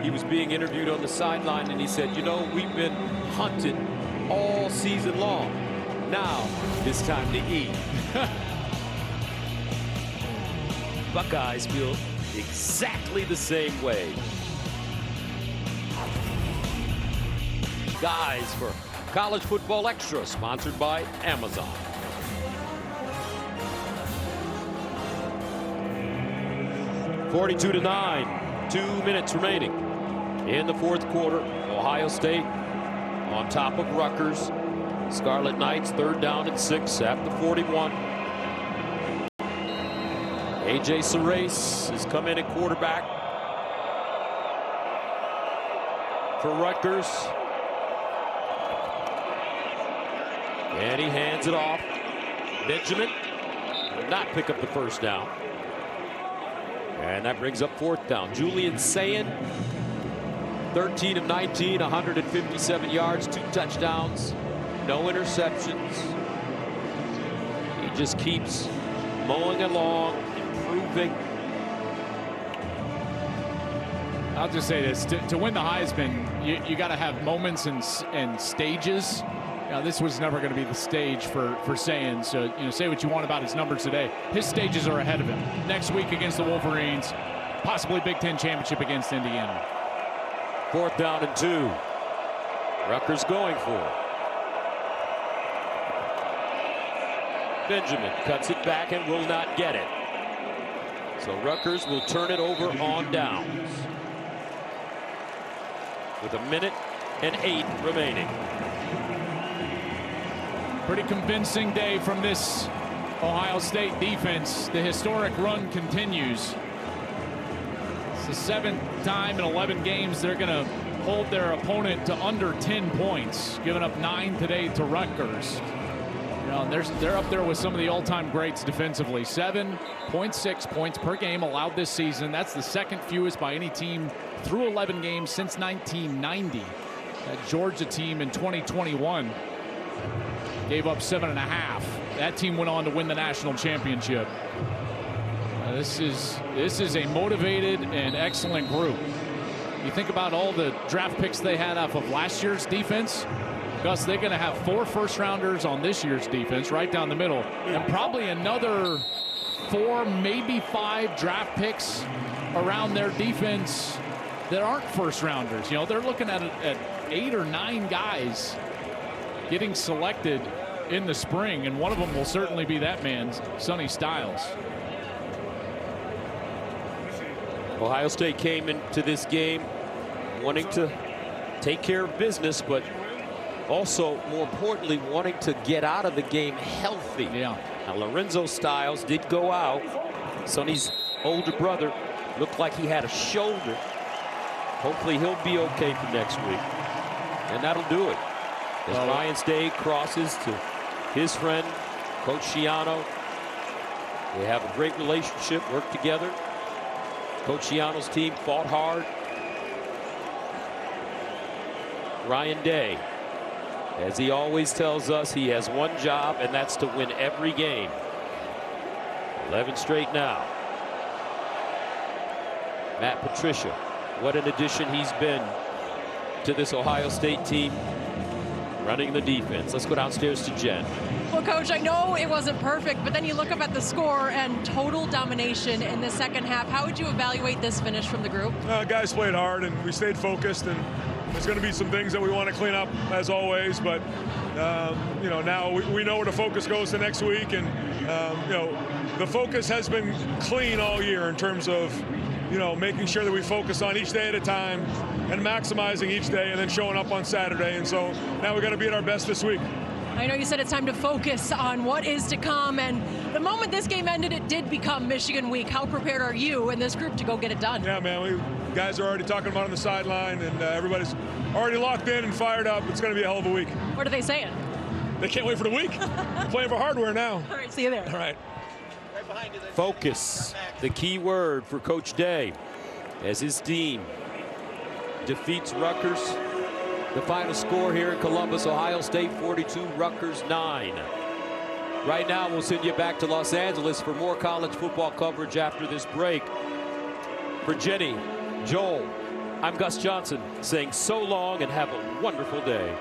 [SPEAKER 1] he was being interviewed on the sideline, and he said, you know, we've been hunted all season long. Now it's time to eat. Buckeyes feel exactly the same way. Guys for College Football Extra, sponsored by Amazon. (42-9), 2 minutes remaining in the fourth quarter. Ohio State on top of Rutgers. Scarlet Knights 3rd down and 6 at the 41. A.J. Surace has come in at quarterback for Rutgers. And he hands it off. Benjamin will not pick up the first down. And that brings up 4th down. Julian Sayin, 13 of 19, 157 yards, 2 touchdowns, no interceptions. He just keeps mowing along, improving.
[SPEAKER 2] I'll just say this, to win the Heisman, you got to have moments and stages. Now, this was never going to be the stage for Sayin, so you know, say what you want about his numbers today. His stages are ahead of him. Next week against the Wolverines, possibly Big Ten championship against Indiana.
[SPEAKER 1] 4th down and 2. Rutgers going for it. Benjamin cuts it back and will not get it. So Rutgers will turn it over on downs. With 1 minute and 8 remaining.
[SPEAKER 2] Pretty convincing day from this Ohio State defense, the historic run continues. It's the 7th time in 11 games they're going to hold their opponent to under 10 points, giving up 9 today to Rutgers. You know, they're up there with some of the all-time greats defensively. 7.6 points per game allowed this season. That's the second fewest by any team through 11 games since 1990. That Georgia team in 2021 gave up 7.5. That team went on to win the national championship. This is a motivated and excellent group. You think about all the draft picks they had off of last year's defense. Gus, they're going to have 4 first-rounders on this year's defense, right down the middle, and probably another 4, maybe 5 draft picks around their defense that aren't first-rounders. You know, they're looking at 8 or 9 guys getting selected in the spring, and one of them will certainly be that man, Sonny Styles.
[SPEAKER 1] Ohio State came into this game wanting to take care of business, but also, more importantly, wanting to get out of the game healthy.
[SPEAKER 2] Yeah.
[SPEAKER 1] Now, Lorenzo Styles did go out. Sonny's older brother looked like he had a shoulder. Hopefully, he'll be okay for next week. And that'll do it. As Ryan Day crosses to his friend, Coach Schiano. They have a great relationship, work together. Coach Schiano's team fought hard. Ryan Day, as he always tells us, he has one job, and that's to win every game. 11 straight now. Matt Patricia, what an addition he's been to this Ohio State team, running the defense. Let's go downstairs to Jen.
[SPEAKER 3] Well, Coach, I know it wasn't perfect, but then you look up at the score and total domination in the second half. How would you evaluate this finish from the group?
[SPEAKER 10] Guys played hard, and we stayed focused, and there's going to be some things that we want to clean up, as always, but you know, now we know where the focus goes to next week, and you know, the focus has been clean all year in terms of, you know, making sure that we focus on each day at a time and maximizing each day and then showing up on Saturday. And so now we got to be at our best this week.
[SPEAKER 3] I know you said it's time to focus on what is to come, and the moment this game ended, it did become Michigan week. How prepared are you and this group to go get it done?
[SPEAKER 10] Yeah, man, guys are already talking about it on the sideline, and everybody's already locked in and fired up. It's going to be a hell of a week.
[SPEAKER 3] What are they saying?
[SPEAKER 10] They can't wait for the week. We're playing for hardware now.
[SPEAKER 3] All right, see you there.
[SPEAKER 10] All right.
[SPEAKER 1] Focus, the key word for Coach Day, as his team defeats Rutgers. The final score here in Columbus, Ohio State 42, Rutgers 9. Right now, we'll send you back to Los Angeles for more college football coverage after this break. For Jenny, Joel, I'm Gus Johnson saying so long and have a wonderful day.